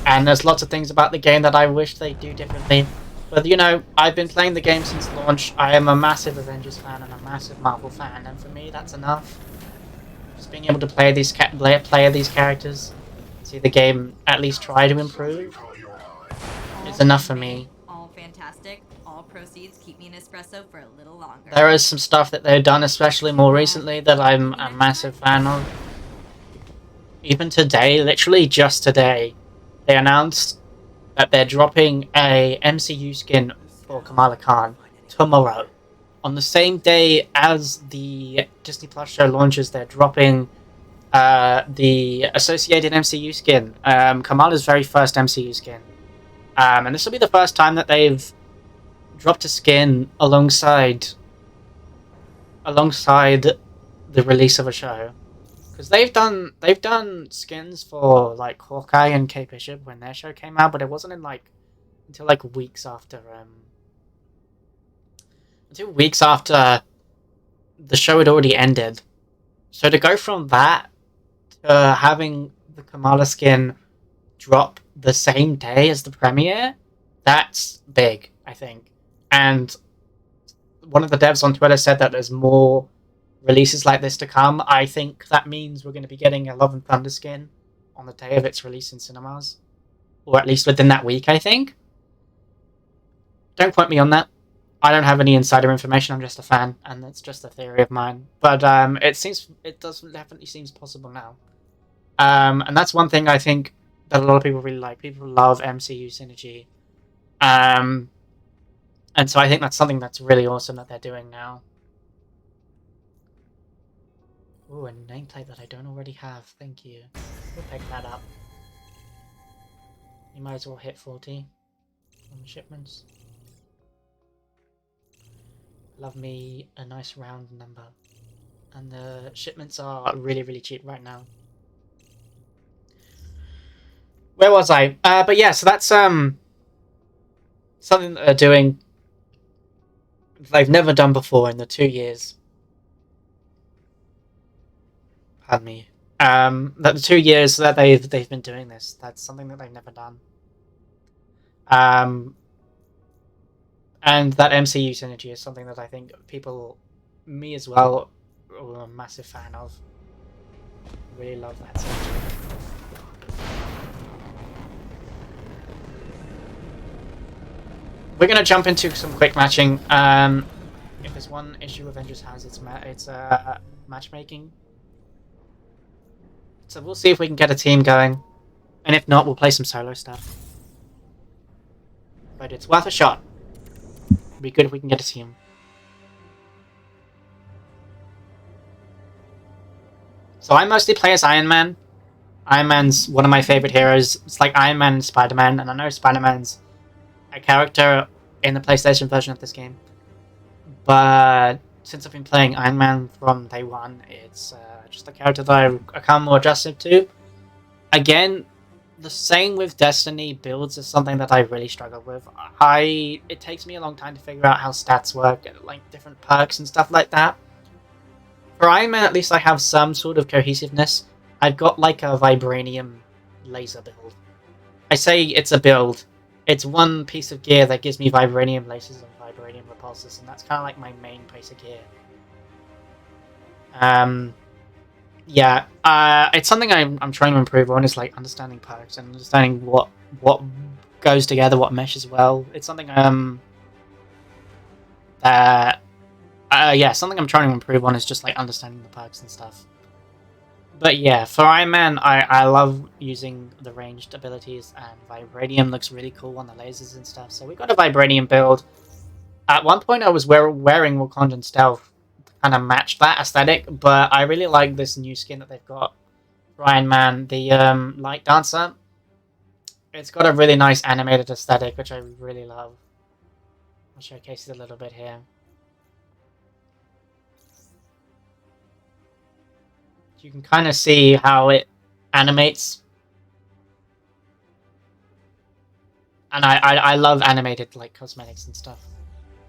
there's lots of things about the game that I wish they do differently. But you know, I've been playing the game since launch. I am a massive Avengers fan and a massive Marvel fan, and for me, that's enough. Just being able to play these characters, see the game at least try to improve, is enough for me. All fantastic. All proceeds keep me an espresso for a little longer. There is some stuff that they've done, especially more recently, that I'm a massive fan of. Even today, literally just today, they announced that they're dropping a MCU skin for Kamala Khan tomorrow. On the same day as the Disney Plus show launches, they're dropping the associated MCU skin, Kamala's very first MCU skin. And this will be the first time that they've dropped a skin alongside the release of a show. Because they've done skins for like Hawkeye and Kate Bishop when their show came out, but it wasn't until weeks after the show had already ended. So to go from that to having the Kamala skin drop the same day as the premiere, that's big, I think. And one of the devs on Twitter said that there's more releases like this to come. I think that means we're going to be getting a Love and Thunder skin on the day of its release in cinemas, or at least within that week, I think. Don't quote me on that. I don't have any insider information. I'm just a fan, and it's just a theory of mine. But it definitely seems possible now. And that's one thing I think that a lot of people really like. People love MCU synergy, and so I think that's something that's really awesome that they're doing now. Ooh, a nameplate that I don't already have. Thank you. We'll pick that up. You might as well hit 40 on the shipments. Love me a nice round number. And the shipments are really, really cheap right now. Where was I? But yeah, so that's something that they're doing they've never done before in the 2 years. Pardon me. That the 2 years that they've been doing this, that's something that they've never done. And that MCU synergy is something that I think people, me as well, are a massive fan of. Really love that synergy. We're gonna jump into some quick matching. If there's one issue Avengers has, it's matchmaking. So we'll see if we can get a team going. And if not, we'll play some solo stuff. But it's worth a shot. It'd be good if we can get a team. So I mostly play as Iron Man. Iron Man's one of my favorite heroes. It's like Iron Man and Spider-Man. And I know Spider-Man's a character in the PlayStation version of this game. But since I've been playing Iron Man from day one, it's just a character that I've become more adjusted to. Again, the same with Destiny. Builds is something that I really struggle with. It takes me a long time to figure out how stats work, and like different perks and stuff like that. For Iron Man, at least I have some sort of cohesiveness. I've got like a vibranium laser build. I say it's a build. It's one piece of gear that gives me vibranium lasers and vibranium repulsors, and that's kind of like my main piece of gear. Yeah, it's something I'm trying to improve on, is like understanding perks and understanding what goes together, what meshes well. It's something Yeah, something I'm trying to improve on is just like understanding the perks and stuff. But yeah, for Iron Man, I love using the ranged abilities, and Vibranium looks really cool on the lasers and stuff. So we got a Vibranium build. At one point, I was wearing Wakandan Stealth to kind of match that aesthetic, but I really like this new skin that they've got for Iron Man, the Light Dancer. It's got a really nice animated aesthetic, which I really love. I'll showcase it a little bit here. You can kind of see how it animates. And I love animated like cosmetics and stuff.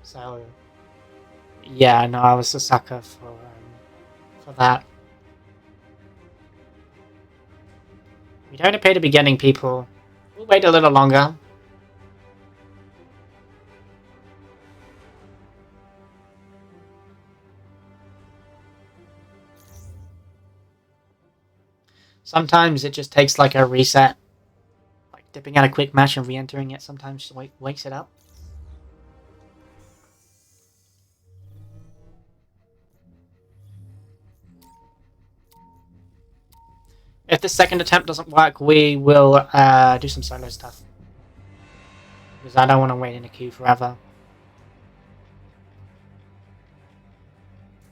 So yeah, no, I was a sucker for that. We don't appear to be getting people. We'll wait a little longer. Sometimes it just takes like a reset. Like dipping out a quick match and re-entering it sometimes just wakes it up. If the second attempt doesn't work, we will do some solo stuff. Because I don't want to wait in a queue forever.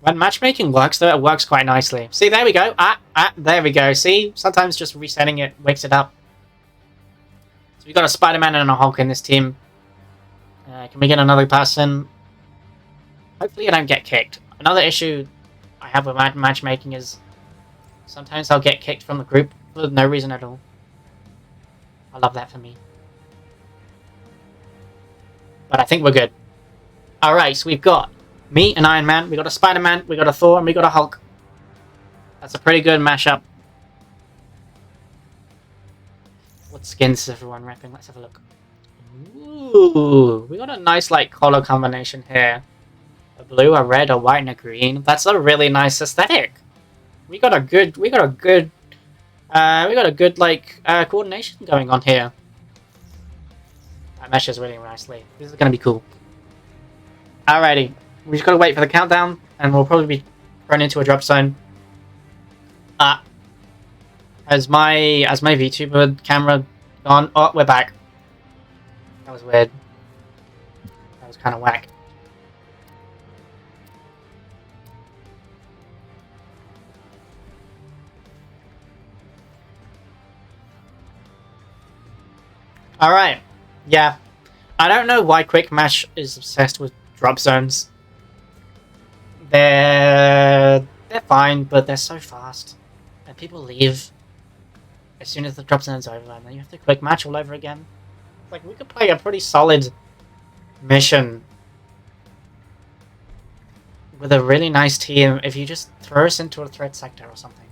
When matchmaking works, though, it works quite nicely. See, there we go. There we go. See, sometimes just resetting it wakes it up. So we got a Spider-Man and a Hulk in this team. Can we get another person? Hopefully I don't get kicked. Another issue I have with matchmaking is sometimes I'll get kicked from the group for no reason at all. I love that for me. But I think we're good. Alright, so we've got me and Iron Man, we got a Spider-Man, we got a Thor, and we got a Hulk. That's a pretty good mashup. What skins is everyone repping? Let's have a look. Ooh, we got a nice like color combination here. A blue, a red, a white, and a green. That's a really nice aesthetic. We got a good like coordination going on here. That meshes really nicely. This is gonna be cool. Alrighty, we just gotta wait for the countdown, and we'll probably be thrown into a drop zone. Has my VTuber camera gone? Oh, we're back. That was weird. That was kind of whack. Alright. Yeah. I don't know why Quick Match is obsessed with drop zones. They're fine, but they're so fast. And people leave as soon as the drop zone's over, and then you have to Quick Match all over again. Like, we could play a pretty solid mission with a really nice team if you just throw us into a threat sector or something.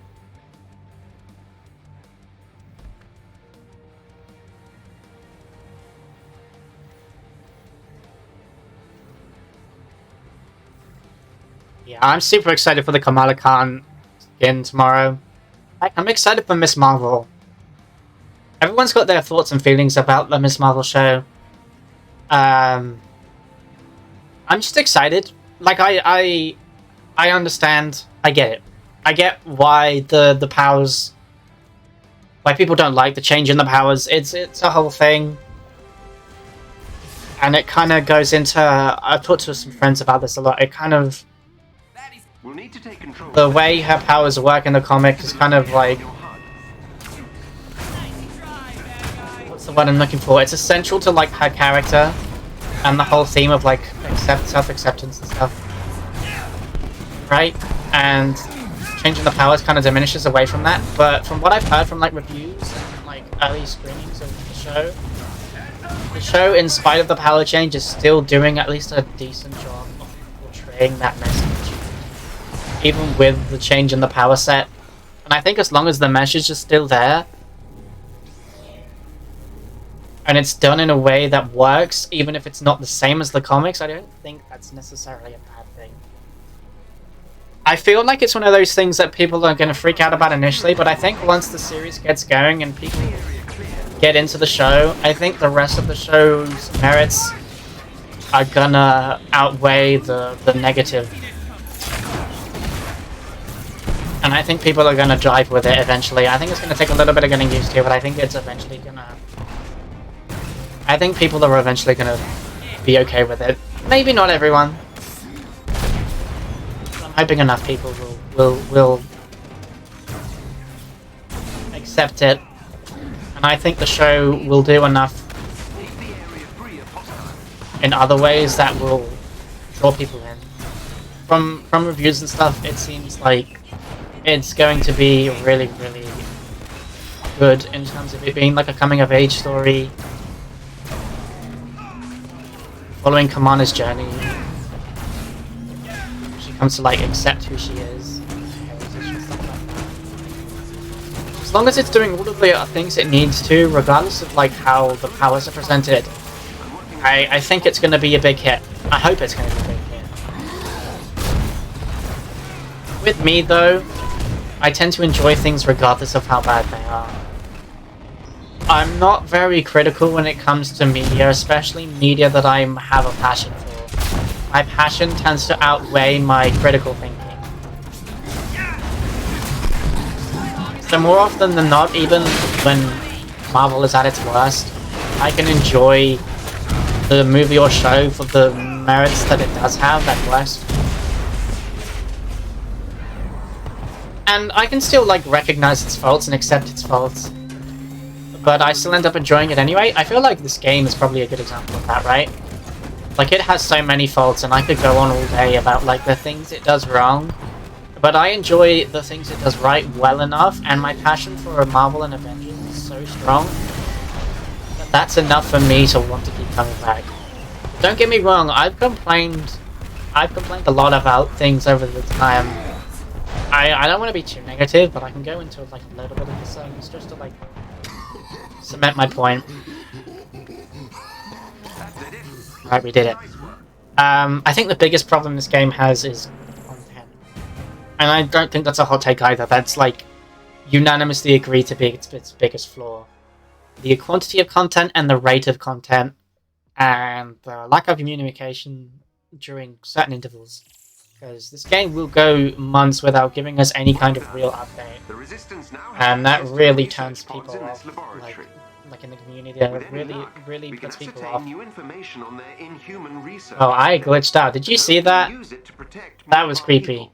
Yeah, I'm super excited for the Kamala Khan skin tomorrow. I'm excited for Miss Marvel. Everyone's got their thoughts and feelings about the Miss Marvel show. I'm just excited. Like, I understand. I get it. I get why the powers... Why people don't like the change in the powers. It's a whole thing. And it kind of goes into... I've talked to some friends about this a lot. It kind of... We'll need to take control. The way her powers work in the comic is kind of like... What's the word I'm looking for? It's essential to like her character and the whole theme of like self-acceptance and stuff. Right? And changing the powers kind of diminishes away from that. But from what I've heard from like reviews and like early screenings of the show, in spite of the power change, is still doing at least a decent job of portraying that message. Even with the change in the power set. And I think as long as the message is still there, and it's done in a way that works, even if it's not the same as the comics, I don't think that's necessarily a bad thing. I feel like it's one of those things that people are going to freak out about initially, but I think once the series gets going and people get into the show, I think the rest of the show's merits are gonna outweigh the negative. And I think people are gonna drive with it eventually. I think it's gonna take a little bit of getting used to, but I think it's eventually gonna... I think people are eventually gonna be okay with it. Maybe not everyone. I'm hoping enough people will accept it. And I think the show will do enough in other ways that will draw people in. From reviews and stuff, it seems like it's going to be really, really good in terms of it being like a coming-of-age story, following Kamana's journey. She comes to like accept who she is, heritage and stuff like that. As long as it's doing all of the things it needs to, regardless of like how the powers are presented, I think it's going to be a big hit. I hope it's going to be a big hit. With me though, I tend to enjoy things regardless of how bad they are. I'm not very critical when it comes to media, especially media that I have a passion for. My passion tends to outweigh my critical thinking. So more often than not, even when Marvel is at its worst, I can enjoy the movie or show for the merits that it does have at worst. And I can still like recognize its faults and accept its faults, but I still end up enjoying it anyway. I feel like this game is probably a good example of that, right? Like, it has so many faults, and I could go on all day about like the things it does wrong, but I enjoy the things it does right well enough, and my passion for Marvel and Avengers is so strong that that's enough for me to want to keep coming back. Don't get me wrong, I've complained a lot about things over the time. I don't want to be too negative, but I can go into like a little bit of the songs just to like cement my point. Right, we did it. I think the biggest problem this game has is content. And I don't think that's a hot take either. That's like unanimously agreed to be its biggest flaw. The quantity of content and the rate of content, and the lack of communication during certain intervals. Because this game will go months without giving us any kind of real update. And that really turns people off. Like in the community, it really puts people off. Oh, I glitched out. Did you see that? That was creepy.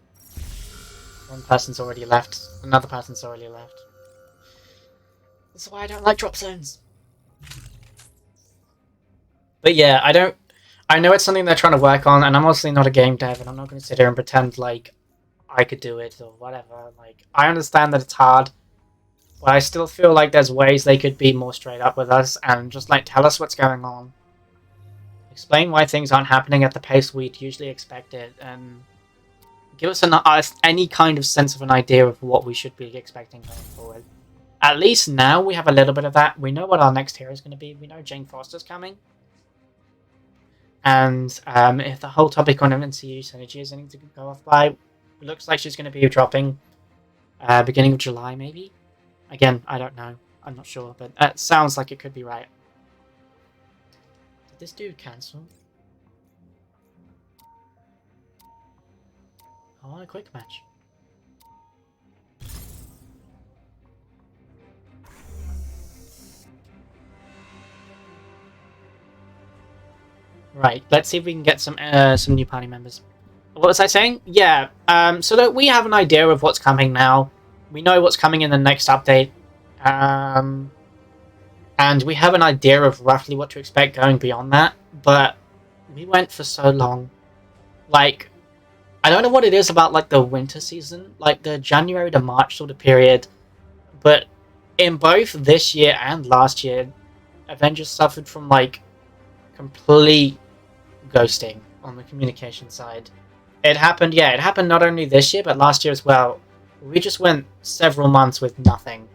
One person's already left. Another person's already left. That's why I don't like drop zones. But yeah, I know it's something they're trying to work on, and I'm obviously not a game dev, and I'm not going to sit here and pretend like I could do it or whatever. Like, I understand that it's hard, but I still feel like there's ways they could be more straight up with us and just like tell us what's going on. Explain why things aren't happening at the pace we'd usually expect it, and give us any kind of sense of an idea of what we should be expecting going forward. At least now we have a little bit of that. We know what our next hero is going to be. We know Jane Foster's coming. And if the whole topic on MCU synergy is anything to go off by, it looks like she's going to be dropping beginning of July, maybe? Again, I don't know. I'm not sure, but it sounds like it could be right. Did this dude cancel? I want a quick match. Right, let's see if we can get some new party members. What was I saying? Yeah, so that we have an idea of what's coming now. We know what's coming in the next update. And we have an idea of roughly what to expect going beyond that. But we went for so long. Like, I don't know what it is about like the winter season, like the January to March sort of period. But in both this year and last year, Avengers suffered from like complete ghosting on the communication side. It happened not only this year, but last year as well. We just went several months with nothing.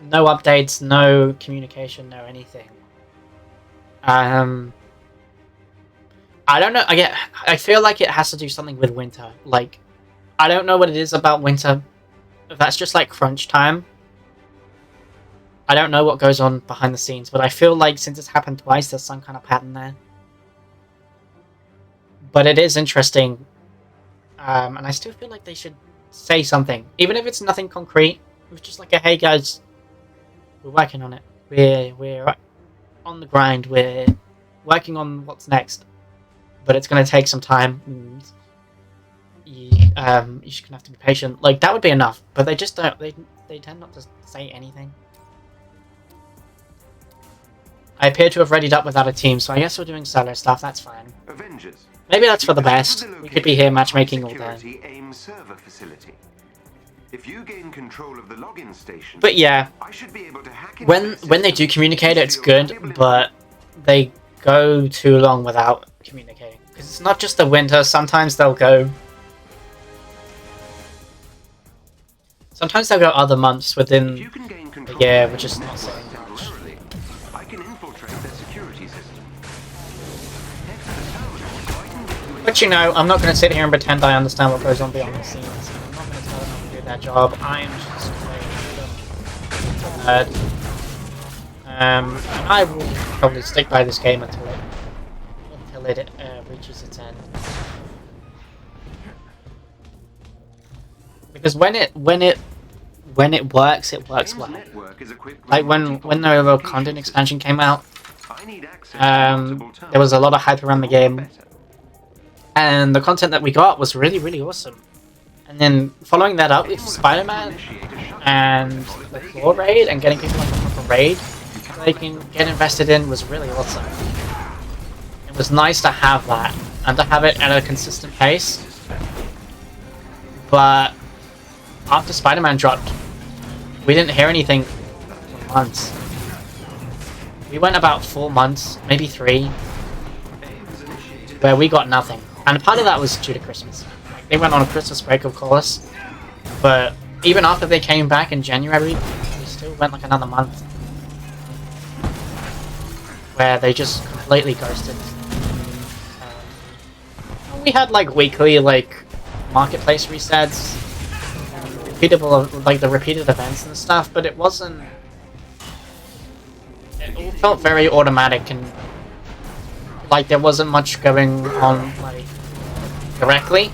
No updates, no communication, no anything. I don't know, I feel like it has to do something with winter. Like, I don't know what it is about winter. That's just like crunch time. I don't know what goes on behind the scenes, but I feel like since it's happened twice, there's some kind of pattern there. But it is interesting, and I still feel like they should say something, even if it's nothing concrete. It's just like a, hey guys, we're working on it. We're on the grind. We're working on what's next, but it's going to take some time. And you're just gonna have to be patient. Like that would be enough, but they just don't. They tend not to say anything. I appear to have readied up without a team, so I guess we're doing solo stuff. That's fine. Avengers. Maybe that's for the best. We could be here matchmaking all day. AIM server facility. If you gain control of the login station, But yeah, I should be able to hack when they do communicate, it's good, but they go too long without communicating. Because it's not just the winter. Sometimes they'll go. Sometimes they'll go other months within the year, which is not saying much. I can infiltrate their security system. But you know, I'm not going to sit here and pretend I understand what goes on behind the scenes. I'm not going to tell them how to do their job. I am just a nerd. And I will probably stick by this game until it reaches its end. Because when it works, it works well. Like when the little content expansion came out, there was a lot of hype around the game, and the content that we got was really awesome. And then following that up with Spider-Man and the floor raid and getting people like a proper raid they can get invested in was really awesome. It was nice to have that and to have it at a consistent pace. But after Spider-Man dropped, we didn't hear anything for months. We went about 4 months, maybe 3, where we got nothing. And part of that was due to Christmas. Like, they went on a Christmas break, of course, but even after they came back in January, we still went like another month where they just completely ghosted. We had like weekly marketplace resets, repeatable the repeated events and stuff, but it wasn't. It all felt very automatic and like there wasn't much going on directly.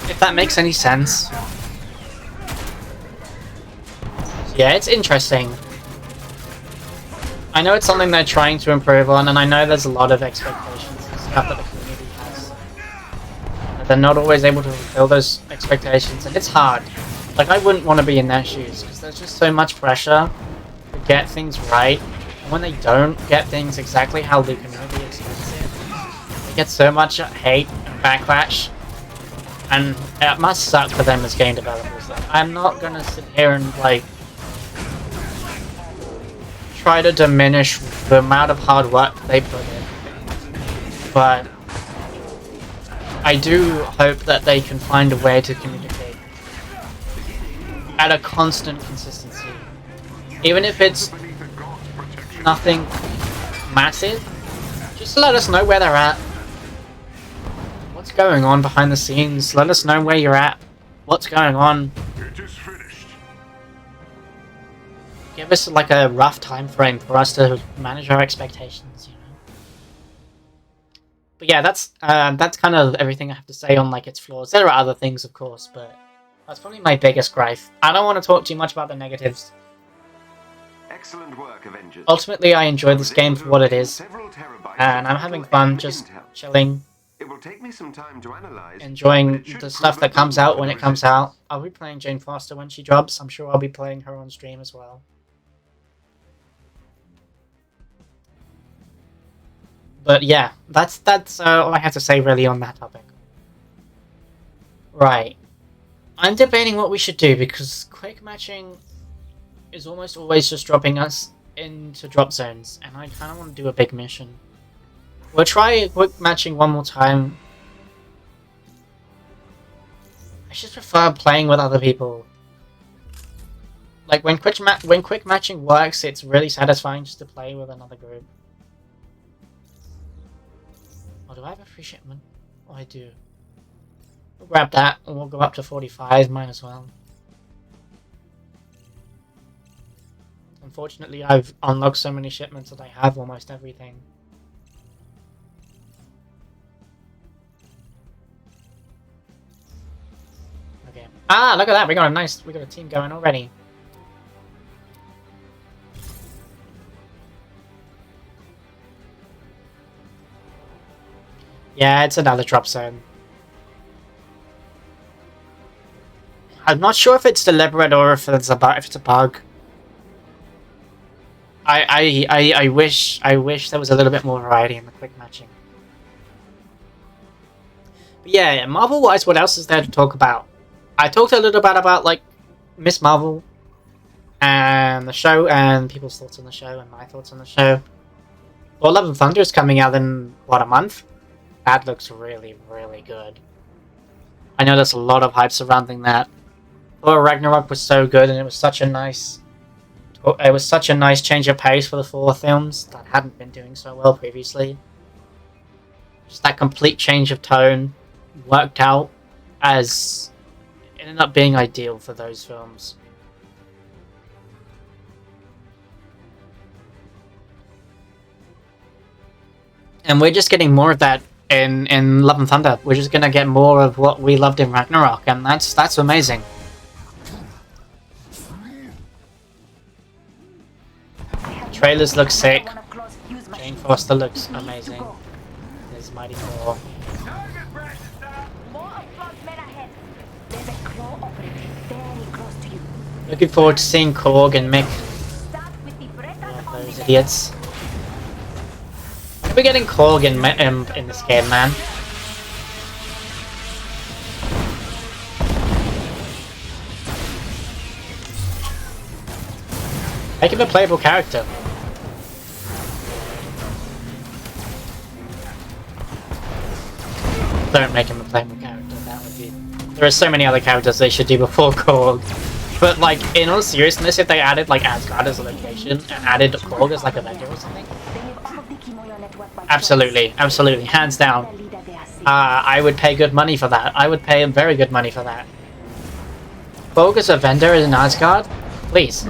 If that makes any sense. Yeah, it's interesting. I know it's something they're trying to improve on, and I know there's a lot of expectations and stuff that the community has. They're not always able to fulfill those expectations, and it's hard. Like, I wouldn't want to be in their shoes, because there's just so much pressure to get things right, and when they don't get things exactly how the community expects it, they get so much hate and backlash, and it must suck for them as game developers. Like, I'm not gonna sit here and, try to diminish the amount of hard work they put in, but I do hope that they can find a way to communicate at a constant consistency, even if it's nothing massive. Just let us know where they're at, what's going on behind the scenes. Let us know where you're at, what's going on. Give us a rough time frame for us to manage our expectations, you know. But yeah, that's kind of everything I have to say on its flaws. There are other things, of course, but that's probably my biggest gripe. I don't want to talk too much about the negatives. Excellent work, Avengers. Ultimately, I enjoy this game for what it is, and I'm having fun just chilling, It will take me some time to analyze, enjoying the stuff that comes out when it comes out. I'll be playing Jane Foster when she drops. I'm sure I'll be playing her on stream as well. But yeah, that's all I have to say really on that topic. Right. I'm debating what we should do, because quick matching is almost always just dropping us into drop zones, and I kind of want to do a big mission. We'll try quick matching one more time. I just prefer playing with other people. Like, when quick matching works, it's really satisfying just to play with another group. Oh, do I have a free shipment? Oh, I do. We'll grab that, and we'll go up to 45, might as well. Unfortunately, I've unlocked so many shipments that I have almost everything. Okay. Ah, look at that! We got a team going already. Yeah, it's another drop zone. I'm not sure if it's deliberate or if it's a bug. I wish there was a little bit more variety in the quick matching. But yeah, Marvel wise, what else is there to talk about? I talked a little bit about like Miss Marvel and the show and people's thoughts on the show and my thoughts on the show. Well, Love and Thunder is coming out in what, a month? That looks really, really good. I know there's a lot of hype surrounding that. Thor Ragnarok was so good, and it was such a nice change of pace for the Thor films that hadn't been doing so well previously. Just that complete change of tone worked out as it ended up being ideal for those films. And we're just getting more of that in Love and Thunder. We're just gonna get more of what we loved in Ragnarok, and that's amazing. Trailers look sick. Jane Foster looks amazing. There's Mighty Thor. Looking forward to seeing Korg and Mick. Love those idiots. We're getting Korg in this game, man. Make him a playable character. Don't make him a playable character. That would be. There are so many other characters they should do before Korg. But like, in all seriousness, if they added like Asgard as a location and added Korg as like a vendor or something, absolutely, absolutely, hands down. I would pay good money for that. I would pay very good money for that. Korg as a vendor in Asgard, please.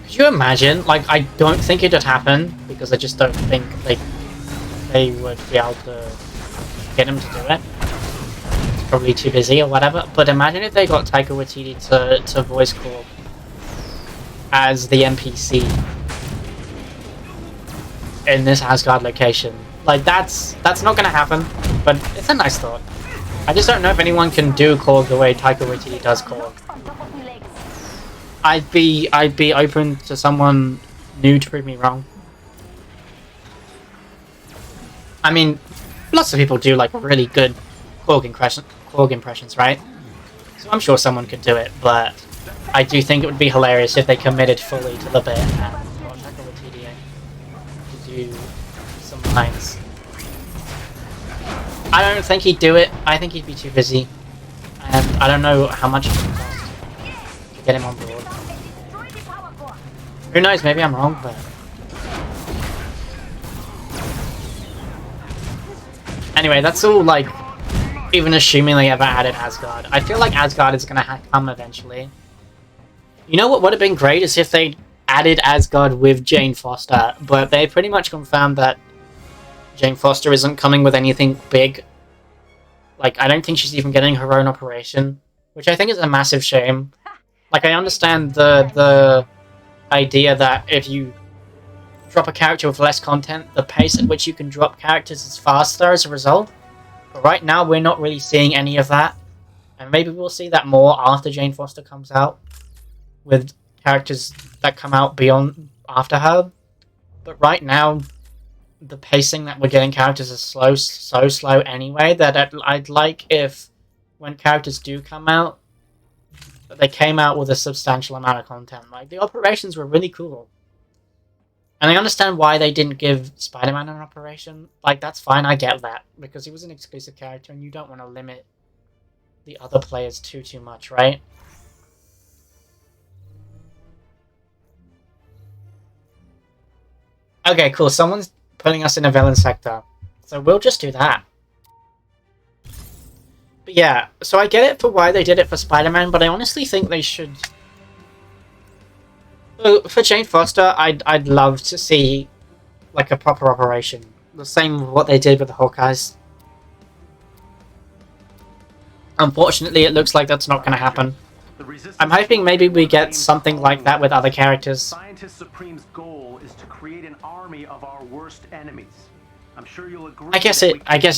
Could you imagine? Like, I don't think it'd happen because I just don't think they would be able to get him to do it. Probably too busy or whatever, but imagine if they got Taika Waititi to voice Korg as the NPC in this Asgard location. Like, that's not gonna happen, but it's a nice thought. I just don't know if anyone can do Korg the way Taika Waititi does Korg. I'd be open to someone new to prove me wrong. I mean, lots of people do like really good Korg impressions, right? So I'm sure someone could do it, but I do think it would be hilarious if they committed fully to the bit and got Taika Waititi to do some lines. I don't think he'd do it. I think he'd be too busy, and I don't know how much it would cost to get him on board. Who knows? Maybe I'm wrong, but anyway, that's all like. Even assuming they ever added Asgard. I feel like Asgard is going to come eventually. You know what would have been great is if they added Asgard with Jane Foster, but they pretty much confirmed that Jane Foster isn't coming with anything big. Like, I don't think she's even getting her own operation, which I think is a massive shame. Like, I understand the idea that if you drop a character with less content, the pace at which you can drop characters is faster as a result. But right now, we're not really seeing any of that. And maybe we'll see that more after Jane Foster comes out. With characters that come out beyond after her. But right now, the pacing that we're getting characters is so slow anyway, that I'd like if, when characters do come out, that they came out with a substantial amount of content. Like, the operations were really cool. And I understand why they didn't give Spider-Man an operation. Like, that's fine, I get that. Because he was an exclusive character and you don't want to limit the other players too much, right? Okay, cool. Someone's putting us in a villain sector. So we'll just do that. Yeah, so I get it for why they did it for Spider-Man, but I honestly think they should... For Jane Foster, I'd love to see like a proper operation. The same with what they did with the Hawkeyes. Unfortunately, it looks like that's not going to happen. I'm hoping maybe we get something like that with other characters. Scientist Supreme's goal is to create an army of our worst enemies. I'm sure you'll agree. I guess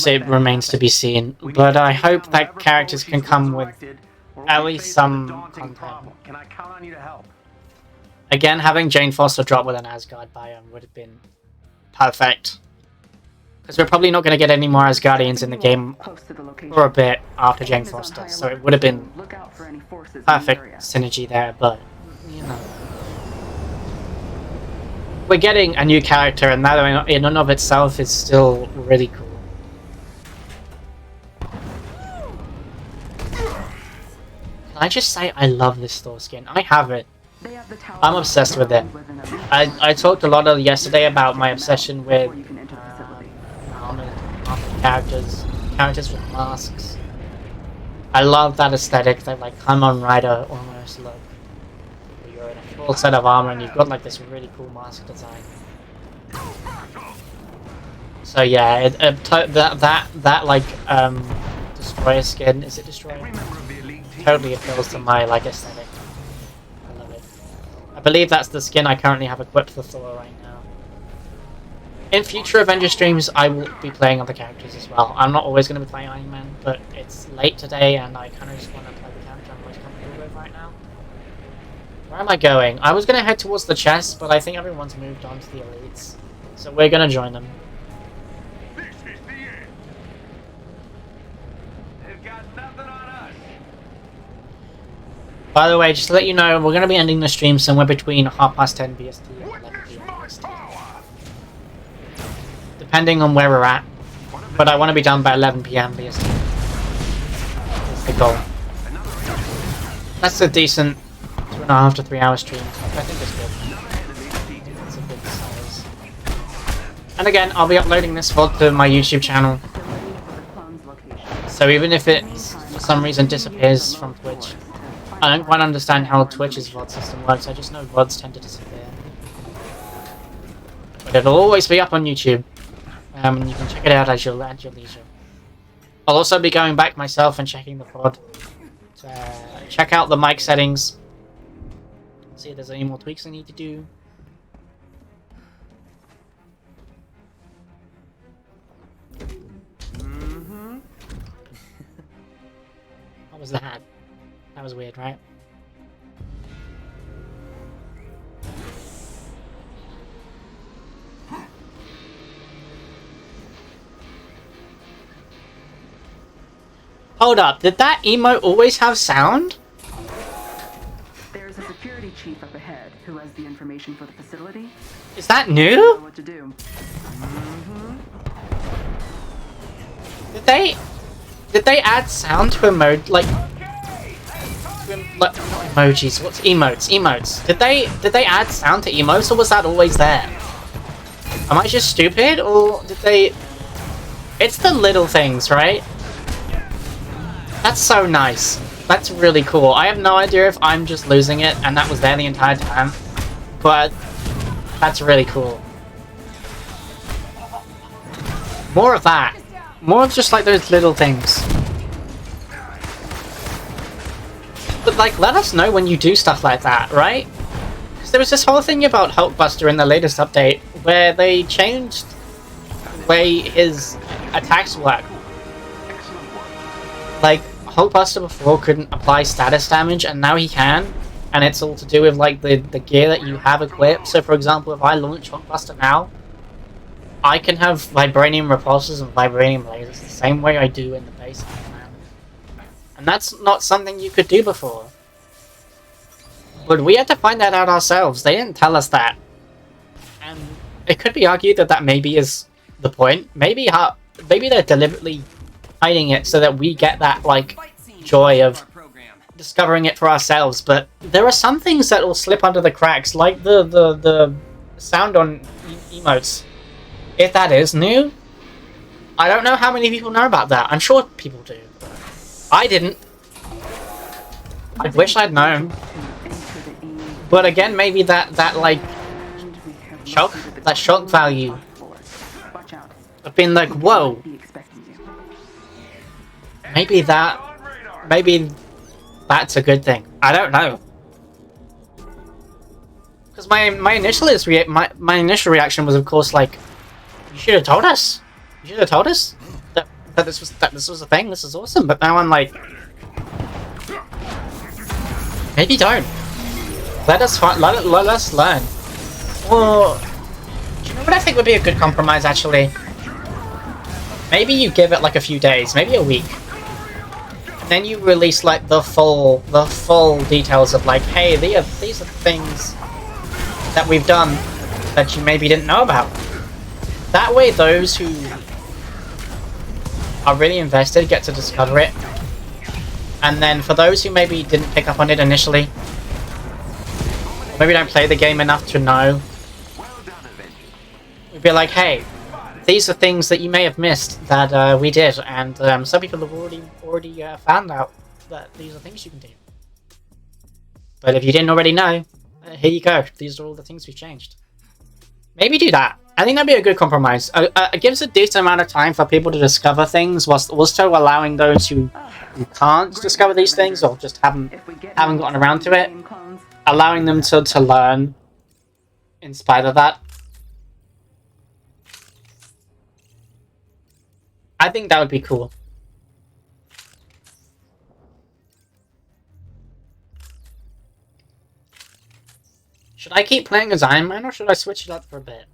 it remains to be seen, but I hope that characters can come with at least some content. Can I count on you to help? Again, having Jane Foster drop with an Asgard biome would have been perfect. Because we're probably not going to get any more Asgardians in the game for a bit after Jane Foster, so it would have been perfect synergy there, but, you know. We're getting a new character, and that in and of itself is still really cool. Can I just say I love this Thor skin? I have it. I'm obsessed with it. I talked a lot yesterday about my obsession with armored characters with masks. I love that aesthetic, that like Kamen Rider almost look. Where you're in a full set of armor and you've got like this really cool mask design. So yeah, that like Destroyer skin, is it Destroyer? Totally appeals to my like aesthetic. I love it. I believe that's the skin I currently have equipped for Thor right now. In future Avengers streams, I will be playing other characters as well. I'm not always going to be playing Iron Man, but it's late today and I kind of just want to play the character I'm most comfortable with right now. Where am I going? I was going to head towards the chest, but I think everyone's moved on to the elites. So we're going to join them. This is the end. They've got nothing on us. By the way, just to let you know, we're going to be ending the stream somewhere between 10:30 BST and 11 PM BST. Depending on where we're at. But I want to be done by 11 PM BST. That's the goal. That's a decent 2.5 to 3 hour stream. I think it's good. It's a good size. And again, I'll be uploading this VOD to my YouTube channel. So even if it for some reason disappears from Twitch, I don't quite understand how Twitch's VOD system works. I just know VODs tend to disappear. But it'll always be up on YouTube. And you can check it out at your leisure. I'll also be going back myself and checking the VOD. To, check out the mic settings. See if there's any more tweaks I need to do. What was that? That was weird, right? Hold up, did that emote always have sound? There's a security chief up ahead who has the information for the facility. Is that new? What to do. Did they add sound to emote like not emojis? What's emotes? Emotes. Did they add sound to emotes, or was that always there? Am I just stupid, or did they? It's the little things, right? That's so nice. That's really cool. I have no idea if I'm just losing it and that was there the entire time, but that's really cool. More of that. More of just like those little things. But like, let us know when you do stuff like that, right? Because there was this whole thing about Hulkbuster in the latest update where they changed the way his attacks work. Like, Hulkbuster before couldn't apply status damage, and now he can. And it's all to do with like the gear that you have equipped. So for example, if I launch Hulkbuster now, I can have Vibranium Repulsors and Vibranium Lasers the same way I do in the base game now. And that's not something you could do before. But we had to find that out ourselves. They didn't tell us that. And it could be argued that that maybe is the point. Maybe they're deliberately hiding it so that we get that like joy of discovering it for ourselves. But there are some things that will slip under the cracks, like the sound on emotes. If that is new, I don't know how many people know about that. I'm sure people do. I didn't. I wish I'd known. But again, maybe that like shock value of being like, whoa. Maybe that's a good thing. I don't know. Because my initial reaction was, of course, like, you should have told us. You should have told us that this was a thing. This is awesome. But now I'm like, maybe don't. Let us learn. Or do you know what I think would be a good compromise? Actually, maybe you give it like a few days, maybe a week. Then you release like the full details of like, hey, these are things that we've done that you maybe didn't know about. That way, those who are really invested get to discover it, and then for those who maybe didn't pick up on it initially, or maybe don't play the game enough to know, we'd be like, hey, these are things that you may have missed that we did, and some people have already found out that these are things you can do. But if you didn't already know, here you go. These are all the things we've changed. Maybe do that. I think that'd be a good compromise. It gives a decent amount of time for people to discover things, whilst also allowing those who can't discover these things or just haven't gotten around to it, allowing them to learn in spite of that. I think that would be cool. Should I keep playing as Iron Man or should I switch it up for a bit?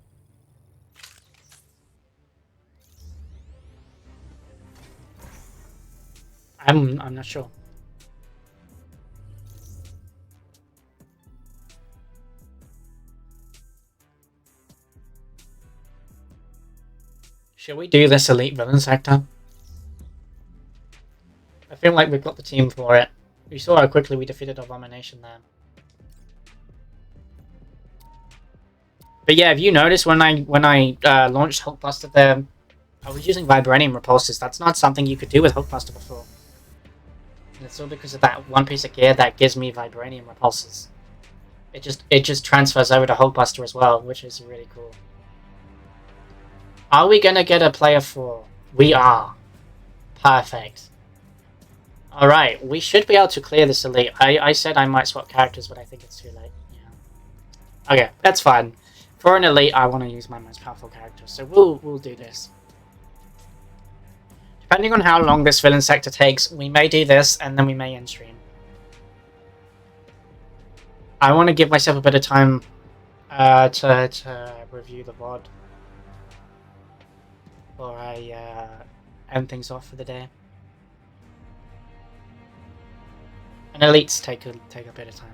I'm not sure. Should we do this elite villain sector? I feel like we've got the team for it. We saw how quickly we defeated Abomination there. But yeah, if you notice when I launched Hulkbuster there, I was using Vibranium repulsors. That's not something you could do with Hulkbuster before. And it's all because of that one piece of gear that gives me Vibranium repulsors. It just transfers over to Hulkbuster as well, which is really cool. Are we gonna get a player 4? We are. Perfect. Alright, we should be able to clear this elite. I said I might swap characters, but I think it's too late. Yeah. Okay, that's fine. For an elite, I want to use my most powerful character, so we'll do this. Depending on how long this villain sector takes, we may do this, and then we may end stream. I want to give myself a bit of time to review the VOD before I end things off for the day. And elites take a bit of time.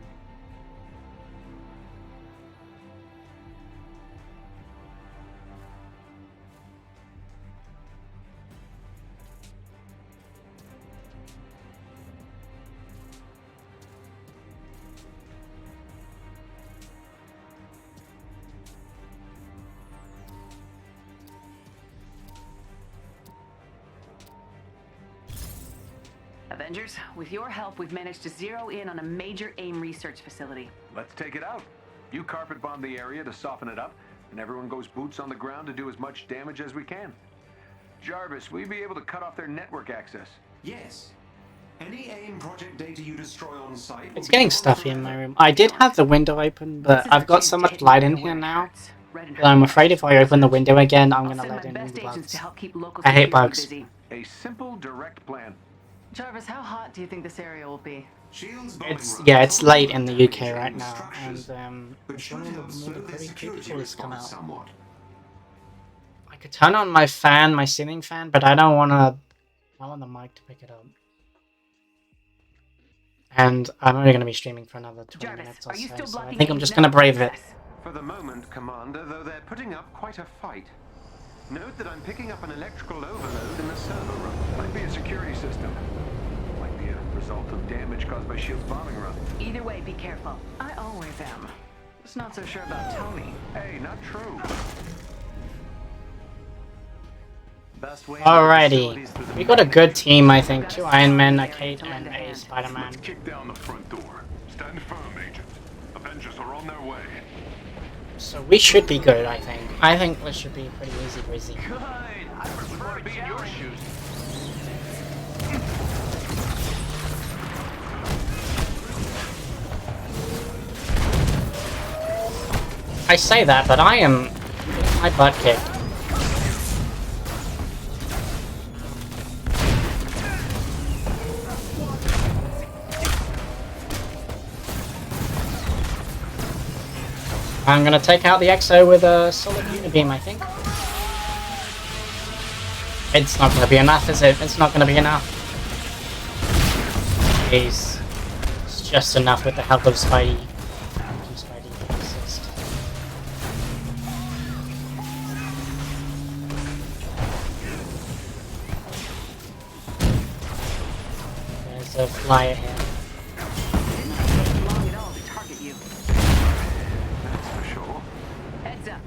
Avengers, with your help, we've managed to zero in on a major AIM research facility. Let's take it out. You carpet bomb the area to soften it up, and everyone goes boots on the ground to do as much damage as we can. Jarvis, will you be able to cut off their network access? Yes. Any AIM project data you destroy on site. It's getting stuffy in my room. I did have the window open, but I've got so much light in here now that I'm afraid if I open the window again, I'm gonna let in the bugs. I hate bugs. A simple, direct plan. Jarvis, how hot do you think this area will be? It's late in the UK right now, and one of the pretty people has come out. Somewhat. I could turn on my fan, my ceiling fan, but I don't want the mic to pick it up. And I'm only going to be streaming for another 20 minutes or so I think I'm just going to brave it. For the moment, Commander, though they're putting up quite a fight. Note that I'm picking up an electrical overload in the server room. Might be a security system. Might be a result of damage caused by Shield's bombing run. Either way, be careful. I always am. Just not so sure about Tony. Hey, not true. best way. Alrighty, we got a good team, I think. 2 Iron Men, a Kate, and a Spider-Man. Let's kick down the front door. Stand firm, Agent. Avengers are on their way. So we should be good, I think. I think this should be pretty easy breezy. Good. I prefer to be in your shoes. I say that, but I am getting my butt kicked. I'm gonna take out the EXO with a solid unibeam, I think. It's not gonna be enough, is it? It's not gonna be enough. Jeez. It's just enough with the help of Spidey. Spidey to assist. There's a flyer here. Heads up.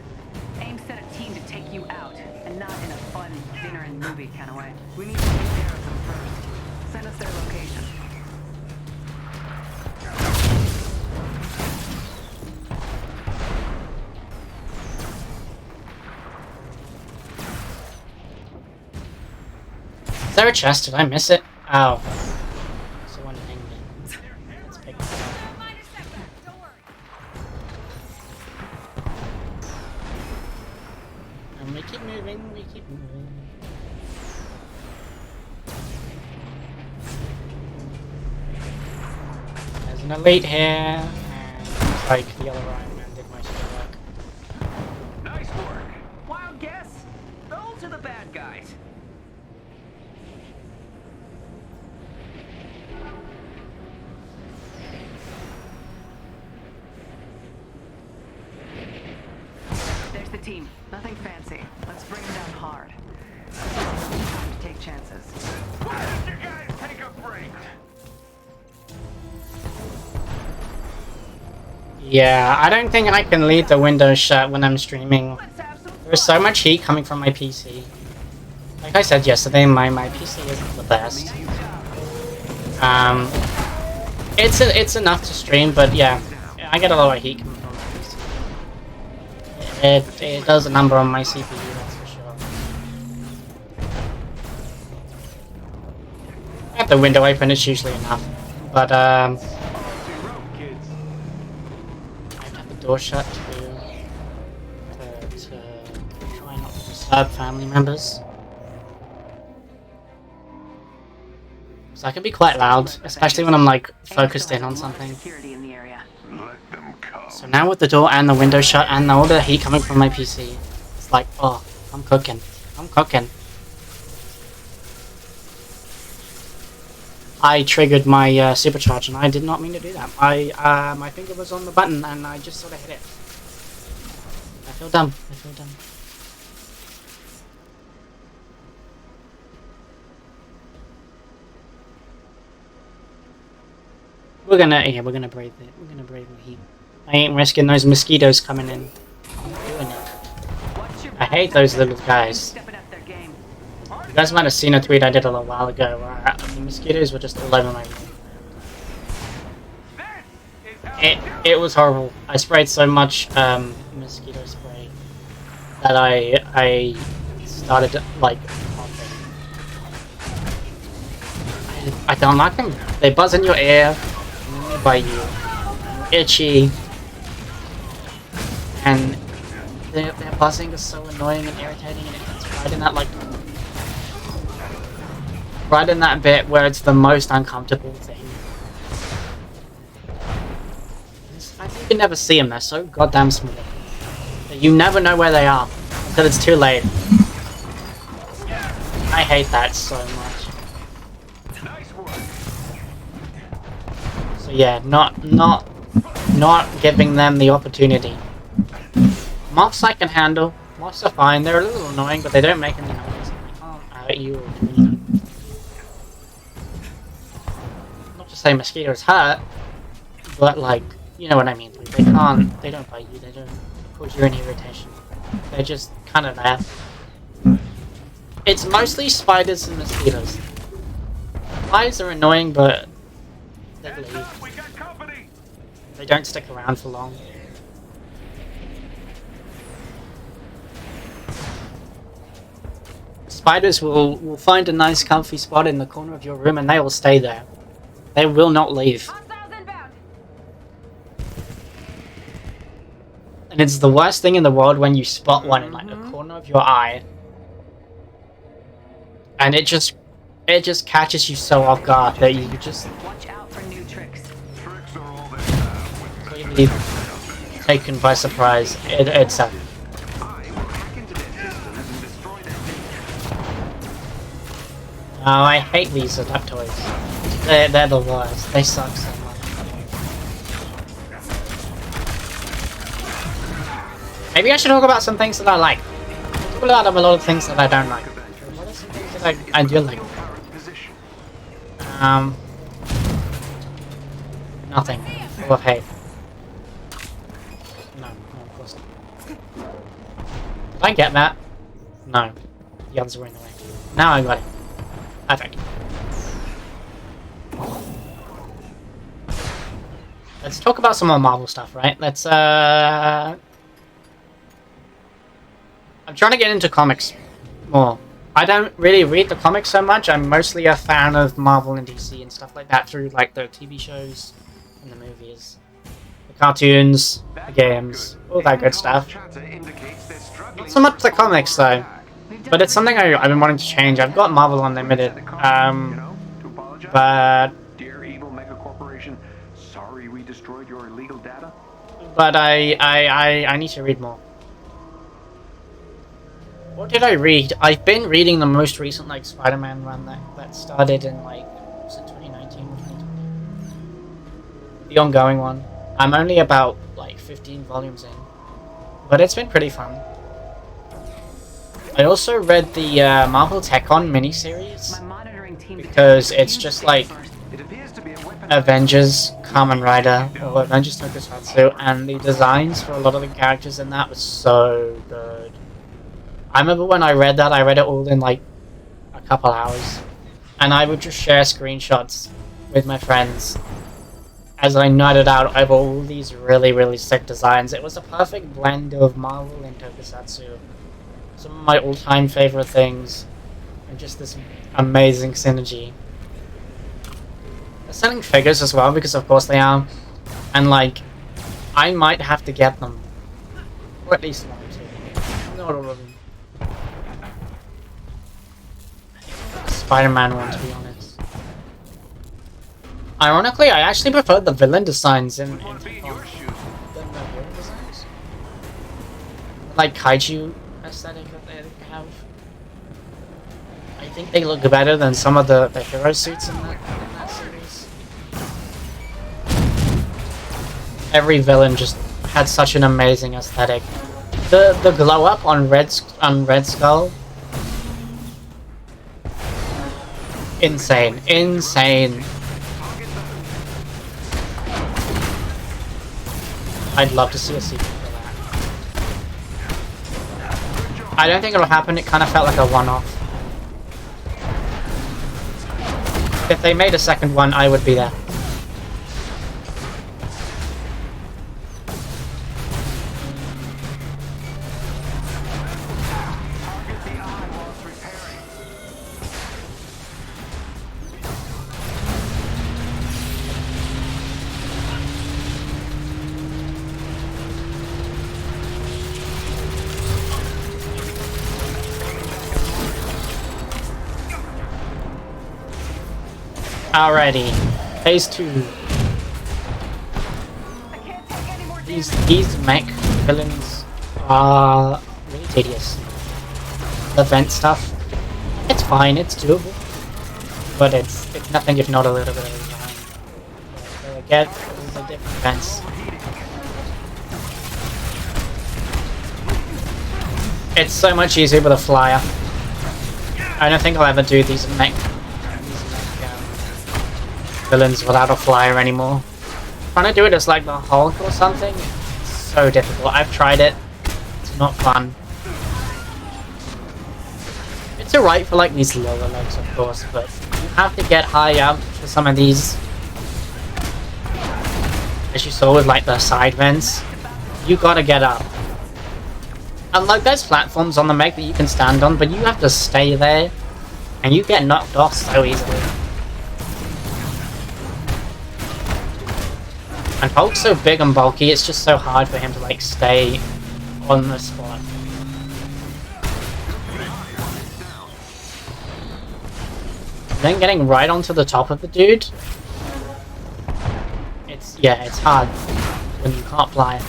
AIM set a team to take you out, and not in a fun dinner and movie kind of way. We need to take care of them first. Send us their location. Is there a chest? Did I miss it? Oh. Someone hanged it. Let's pick it up. And we keep moving, we keep moving. There's an elite here, and looks like the other Iron Man did most of the work. Nice work. Wild guess. Those are the bad guys. There's the team. Nothing fancy. Let's bring them down hard. Time to take chances. Why don't you guys take a break? Yeah, I don't think I can leave the window shut when I'm streaming. There's so much heat coming from my PC. Like I said yesterday, my PC isn't the best. It's enough to stream, but yeah, I get a lot of heat coming from my PC. It does a number on my CPU, that's for sure. I have the window open, it's usually enough. But I have to have the door shut to try not to disturb family members. So I can be quite loud, especially when I'm like focused in on something. So now with the door and the window shut and all the heat coming from my PC, it's like, oh, I'm cooking. I'm cooking. I triggered my supercharge and I did not mean to do that. My finger was on the button and I just sort of hit it. I feel dumb. I feel dumb. We're gonna brave it. We're gonna brave the heat. I ain't risking those mosquitoes coming in. I'm doing it. I hate those little guys. You guys might have seen a tweet I did a little while ago where the mosquitoes were just all over my room. It was horrible. I sprayed so much mosquito spray that I started like coughing. I don't like them. They buzz in your ear, and then they bite you. Itchy. And their buzzing is so annoying and irritating, and it gets right in that right in that bit where it's the most uncomfortable thing. I think you can never see them, they're so goddamn small. You never know where they are until it's too late. I hate that so much. So yeah, not giving them the opportunity. Moths I can handle. Moths are fine. They're a little annoying, but they don't make any noise. They can't hurt you or do anything. Not to say mosquitoes hurt, but like, you know what I mean. Like, they don't bite you. They don't cause you any irritation. They're just kind of there. It's mostly spiders and mosquitoes. Flies are annoying, but they leave. They don't stick around for long. Spiders will find a nice comfy spot in the corner of your room and they will stay there. They will not leave. And it's the worst thing in the world when you spot one in like the corner of your eye. And it just catches you so off guard that you just Watch out for new tricks. completely taken by surprise. It's a Oh, I hate these adaptoids. They're the worst. They suck so much. Maybe I should talk about some things that I like. Talk about a lot of things that I don't like. What are some things that I do like? Nothing. Full of hate. No, of course not. Did I get that? No. The others were in the way. Now I got it. Perfect. Let's talk about some more Marvel stuff, right? I'm trying to get into comics more. I don't really read the comics so much. I'm mostly a fan of Marvel and DC and stuff like that through like the TV shows and the movies, the cartoons, the games, all that good stuff. Not so much the comics though. But it's something I've been wanting to change. I've got Marvel Unlimited, but Dear evil mega corporation, sorry we destroyed your illegal data. But I need to read more. What did I read? I've been reading the most recent like Spider-Man run that started in like was it 2019 or 2020? The ongoing one. I'm only about like 15 volumes in, but it's been pretty fun. I also read the Marvel Tech-On miniseries because it's just like Avengers Kamen Rider or Avengers Tokusatsu, and the designs for a lot of the characters in that was so good. I remember when I read that, I read it all in like a couple hours, and I would just share screenshots with my friends as I nerded out over all these really, really sick designs. It was a perfect blend of Marvel and Tokusatsu. Some of my all-time favorite things, and just this amazing synergy. They're selling figures as well, because of course they are, and like, I might have to get them, or at least one or two. Not all of them. The Spider-Man one, to be honest. Ironically, I actually prefer the villain designs in than the hero designs. Like kaiju aesthetic that they have. I think they look better than some of the hero suits in that series. Every villain just had such an amazing aesthetic. The glow up on Red Skull, insane. I'd love to see a sequel. I don't think it'll happen. It kind of felt like a one-off. If they made a second one, I would be there. Alrighty, phase 2. These mech villains are really tedious. The vent stuff, it's fine, it's doable, but it's nothing if not a little bit of a design. So I get the different vents. It's so much easier with a flyer. I don't think I'll ever do these mech villains without a flyer anymore. Trying to do it as like the Hulk or something, it's so difficult. I've tried it. It's not fun. It's alright for like these lower legs, of course, but you have to get high up for some of these. As you saw with like the side vents, you gotta get up. And like there's platforms on the mech that you can stand on, but you have to stay there, and you get knocked off so easily. And Hulk's so big and bulky, it's just so hard for him to like stay on the spot. Then getting right onto the top of the dude, it's hard when you can't fly.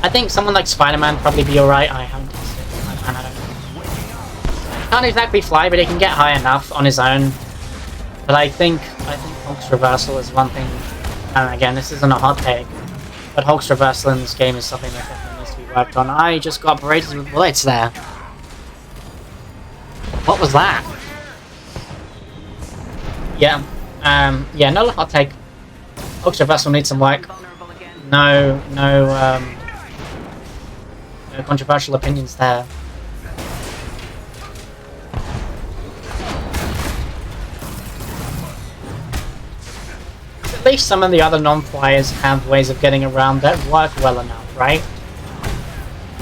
I think someone like Spider-Man probably be alright. I haven't tested Spider-Man, I don't know. Can't exactly fly, but he can get high enough on his own. But I think Hulk's reversal is one thing. And again, this isn't a hot take, but Hulk's reversal in this game is something that definitely needs to be worked on. I just got berated with bullets there. What was that? Yeah, yeah, no hot take. Hulk's reversal needs some work. No controversial opinions there. At least some of the other non-flyers have ways of getting around that work well enough, right?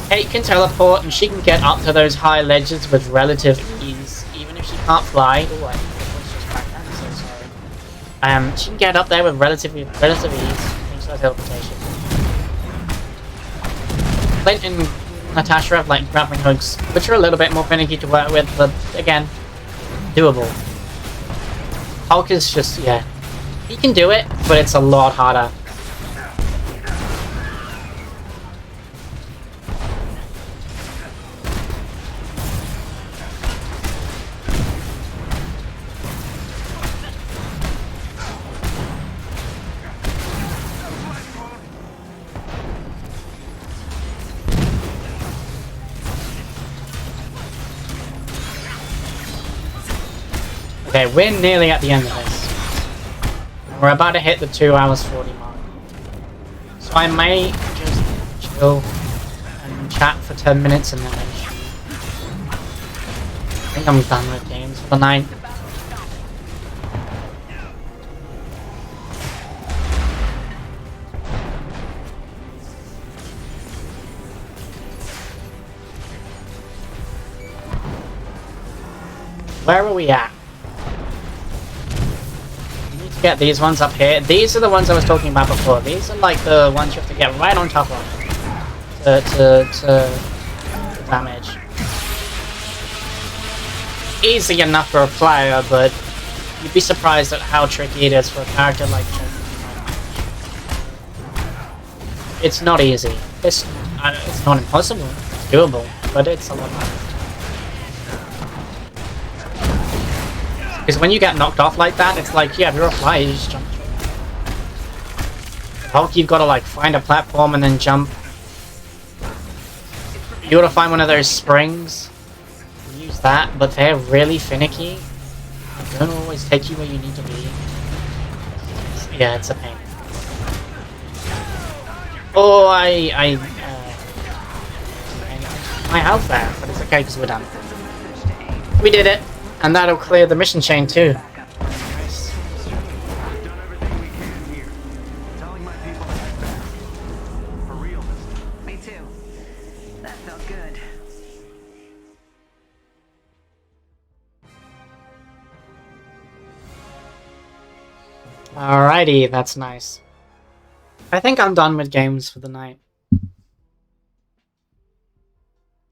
Kate can teleport and she can get up to those high ledges with relative ease, even if she can't fly. Ooh, I was just back down, so sorry. She can get up there with relative ease, thanks to her teleportation. Clint and Natasha have like grappling hooks, which are a little bit more finicky to work with, but again, doable. Hulk is just, yeah. He can do it, but it's a lot harder. Okay, we're nearly at the end of this. We're about to hit the 2 hours 40 mark. So I may just chill and chat for 10 minutes and then I think I'm done with games for the night. Where are we at? Get these ones up here. These are the ones I was talking about before. These are like the ones you have to get right on top of to damage. Easy enough for a flyer, but you'd be surprised at how tricky it is for a character like Joker. It's not easy. It's not impossible. It's doable, but it's a lot harder. Because when you get knocked off like that, it's like, yeah, if you're a flyer, you just jump through. Hulk, you've got to like find a platform and then jump. You got to find one of those springs. Use that, but they're really finicky. They don't always take you where you need to be. Yeah, it's a pain. Oh, my health there, but it's okay because we're done. We did it. And that'll clear the mission chain too. Nice. Me too. That felt good. Alrighty, that's nice. I think I'm done with games for the night.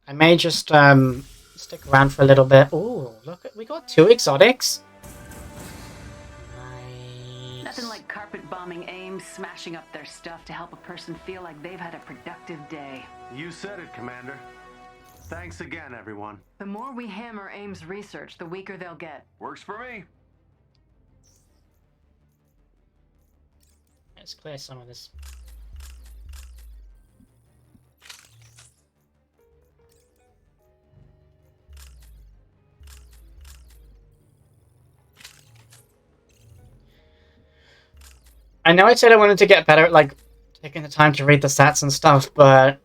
I may just stick around for a little bit. Ooh, look, we got 2 exotics. Nice. Nothing like carpet bombing AIM, smashing up their stuff to help a person feel like they've had a productive day. You said it, Commander. Thanks again, everyone. The more we hammer AIM's research, the weaker they'll get. Works for me. Let's clear some of this. I know I said I wanted to get better at, like, taking the time to read the stats and stuff, but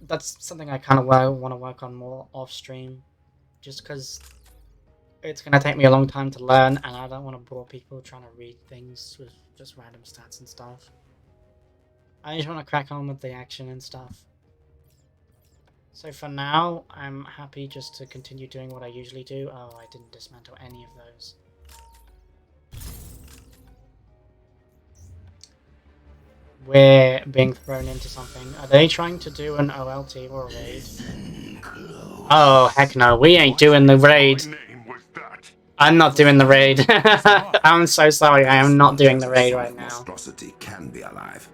that's something I kind of want to work on more off-stream. just because it's going to take me a long time to learn, and I don't want to bore people trying to read things with just random stats and stuff. I just want to crack on with the action and stuff. So for now, I'm happy just to continue doing what I usually do. Oh, I didn't dismantle any of those. We're being thrown into something. Are they trying to do an OLT or a raid? Oh, heck no. We ain't doing the raid. I'm not doing the raid. I'm so sorry. I am not doing the raid right now. Monstrosity can be alive.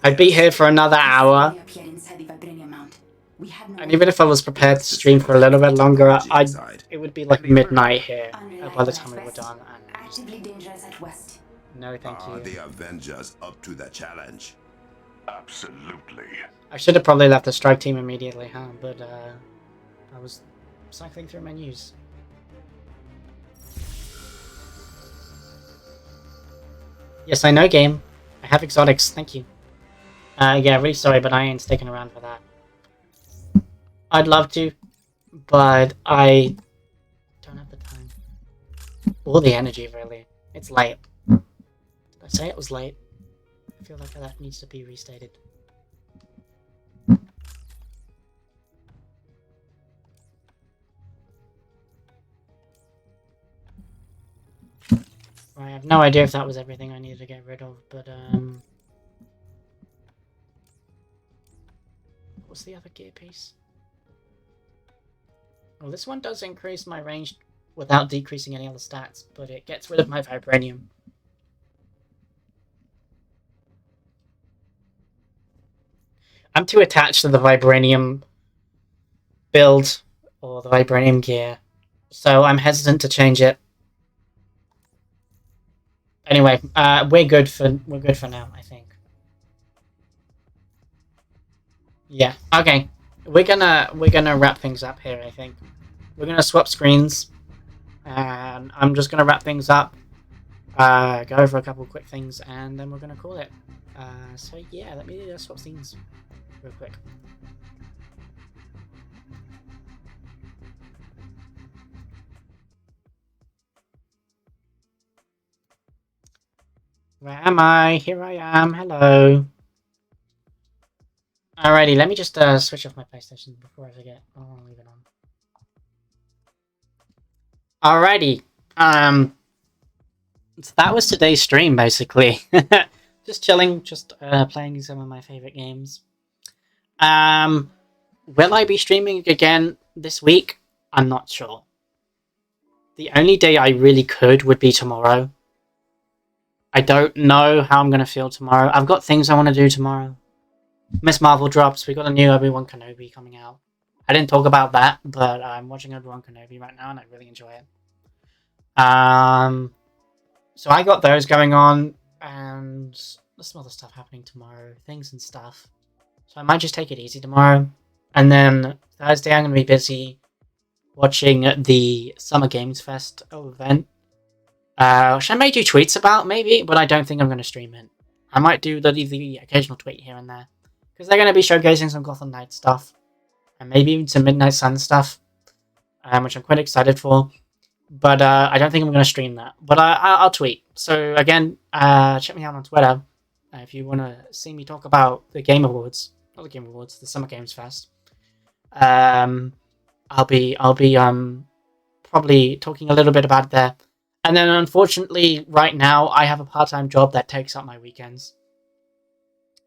I'd be here for another hour. And even if I was prepared to stream for a little bit longer, it would be like midnight here by the time we were done. No, thank you. Are the Avengers up to the challenge? Absolutely. I should have probably left the strike team immediately, huh? But I was cycling through menus. Yes, I know, game. I have exotics. Thank you. Yeah, really sorry, but I ain't sticking around for that. I'd love to, but I don't have the time. Or the energy, really. It's late. Did I say it was late? I feel like that needs to be restated. I have no idea if that was everything I needed to get rid of, but what was the other gear piece? Well, this one does increase my range without decreasing any other stats, but it gets rid of my vibranium. I'm too attached to the vibranium build or the vibranium gear, so I'm hesitant to change it. Anyway, we're good for now, I think. Yeah. Okay. We're gonna wrap things up here, I think. We're gonna swap screens, and I'm just gonna wrap things up, go over a couple quick things, and then we're gonna call it. So yeah, let me swap scenes real quick. Where am I? Here I am. Hello. Alrighty, let me just switch off my PlayStation before I forget. I'll leave it on. Alrighty. So that was today's stream, basically. Just chilling, just playing some of my favorite games. Will I be streaming again this week? I'm not sure. The only day I really could would be tomorrow. I don't know how I'm going to feel tomorrow. I've got things I want to do tomorrow. Miss Marvel drops. We got a new Obi-Wan Kenobi coming out. I didn't talk about that, but I'm watching Obi-Wan Kenobi right now and I really enjoy it. So I got those going on, and there's some other stuff happening tomorrow. Things and stuff. So I might just take it easy tomorrow. And then Thursday I'm going to be busy watching the Summer Games Fest event. Which I may do tweets about, maybe, but I don't think I'm going to stream it. I might do the occasional tweet here and there. Because they're going to be showcasing some Gotham Knight stuff. And maybe even some Midnight Sun stuff. Which I'm quite excited for. But I don't think I'm going to stream that. But I'll tweet. So again, check me out on Twitter. If you want to see me talk about the Game Awards. Not the Game Awards, the Summer Games Fest. I'll be probably talking a little bit about it there. And then, unfortunately, right now, I have a part-time job that takes up my weekends.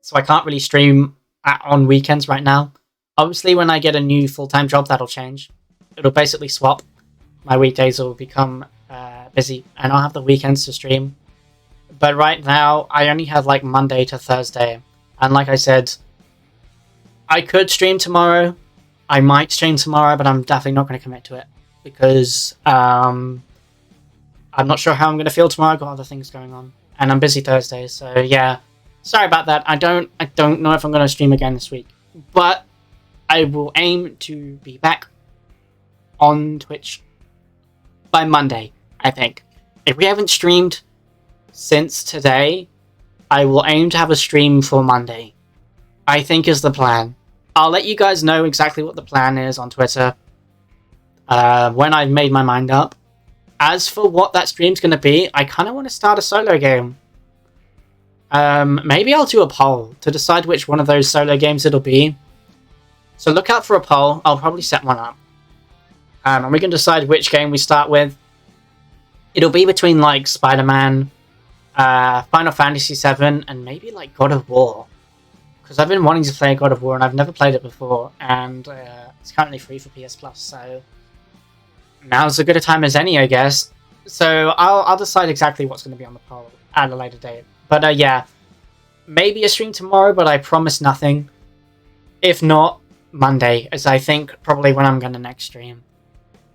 So I can't really stream on weekends right now. Obviously, when I get a new full-time job, that'll change. It'll basically swap. My weekdays will become busy, and I'll have the weekends to stream. But right now, I only have, like, Monday to Thursday. And like I said, I could stream tomorrow. I might stream tomorrow, but I'm definitely not going to commit to it. Because, I'm not sure how I'm going to feel tomorrow. I've got other things going on. And I'm busy Thursday, so yeah. Sorry about that. I don't know if I'm going to stream again this week. But I will aim to be back on Twitch by Monday, I think. If we haven't streamed since today, I will aim to have a stream for Monday. I think is the plan. I'll let you guys know exactly what the plan is on Twitter. when I've made my mind up. As for what that stream's going to be, I kind of want to start a solo game. Maybe I'll do a poll to decide which one of those solo games it'll be. So look out for a poll. I'll probably set one up. And we can decide which game we start with. It'll be between like Spider-Man, Final Fantasy VII, and maybe like God of War. Because I've been wanting to play God of War and I've never played it before. And it's currently free for PS Plus, so now's as good a time as any, I guess. So I'll decide exactly what's going to be on the poll at a later date. But yeah, maybe a stream tomorrow, but I promise nothing. If not, Monday, as I think probably when I'm going to next stream.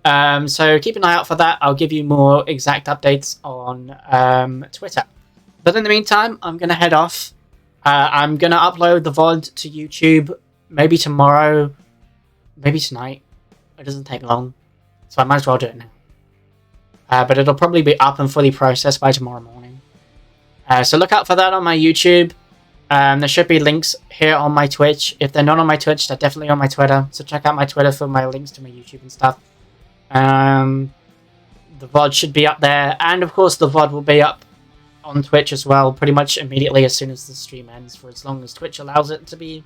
So keep an eye out for that. I'll give you more exact updates on Twitter. But in the meantime, I'm going to head off. I'm going to upload the VOD to YouTube maybe tomorrow, maybe tonight. It doesn't take long, so I might as well do it now. But it'll probably be up and fully processed by tomorrow morning. So look out for that on my YouTube. There should be links here on my Twitch. If they're not on my Twitch, they're definitely on my Twitter. So check out my Twitter for my links to my YouTube and stuff. The VOD should be up there. And of course the VOD will be up on Twitch as well, pretty much immediately as soon as the stream ends, for as long as Twitch allows it to be.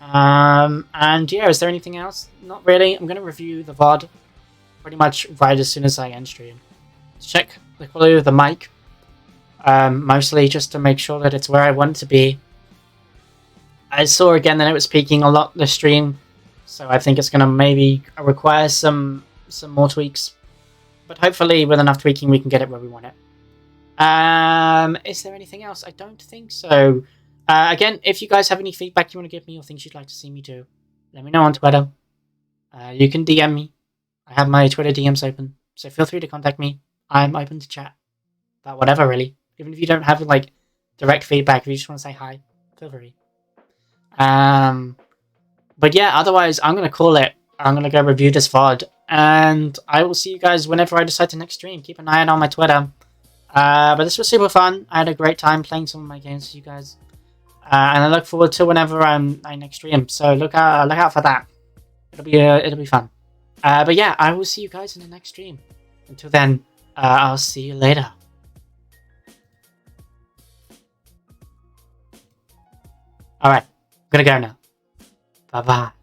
And yeah, is there anything else? Not really. I'm going to review the VOD pretty much right as soon as I end stream. Check the quality of the mic. Mostly just to make sure that it's where I want it to be. I saw again that it was peaking a lot this stream, so I think it's going to maybe require some more tweaks. But hopefully with enough tweaking we can get it where we want it. Is there anything else? I don't think so. Again, if you guys have any feedback you want to give me or things you'd like to see me do, let me know on Twitter. You can DM me. I have my Twitter DMs open, so feel free to contact me. I'm open to chat about whatever, really. Even if you don't have like direct feedback, if you just want to say hi, feel free. But yeah, otherwise I'm gonna call it. I'm gonna go review this VOD, and I will see you guys whenever I decide to next stream. Keep an eye out on my Twitter. But this was super fun. I had a great time playing some of my games with you guys, and I look forward to whenever I next stream. So look out for that. It'll be fun. But yeah, I will see you guys in the next stream. Until then, I'll see you later. Alright, I'm gonna go now. Bye bye.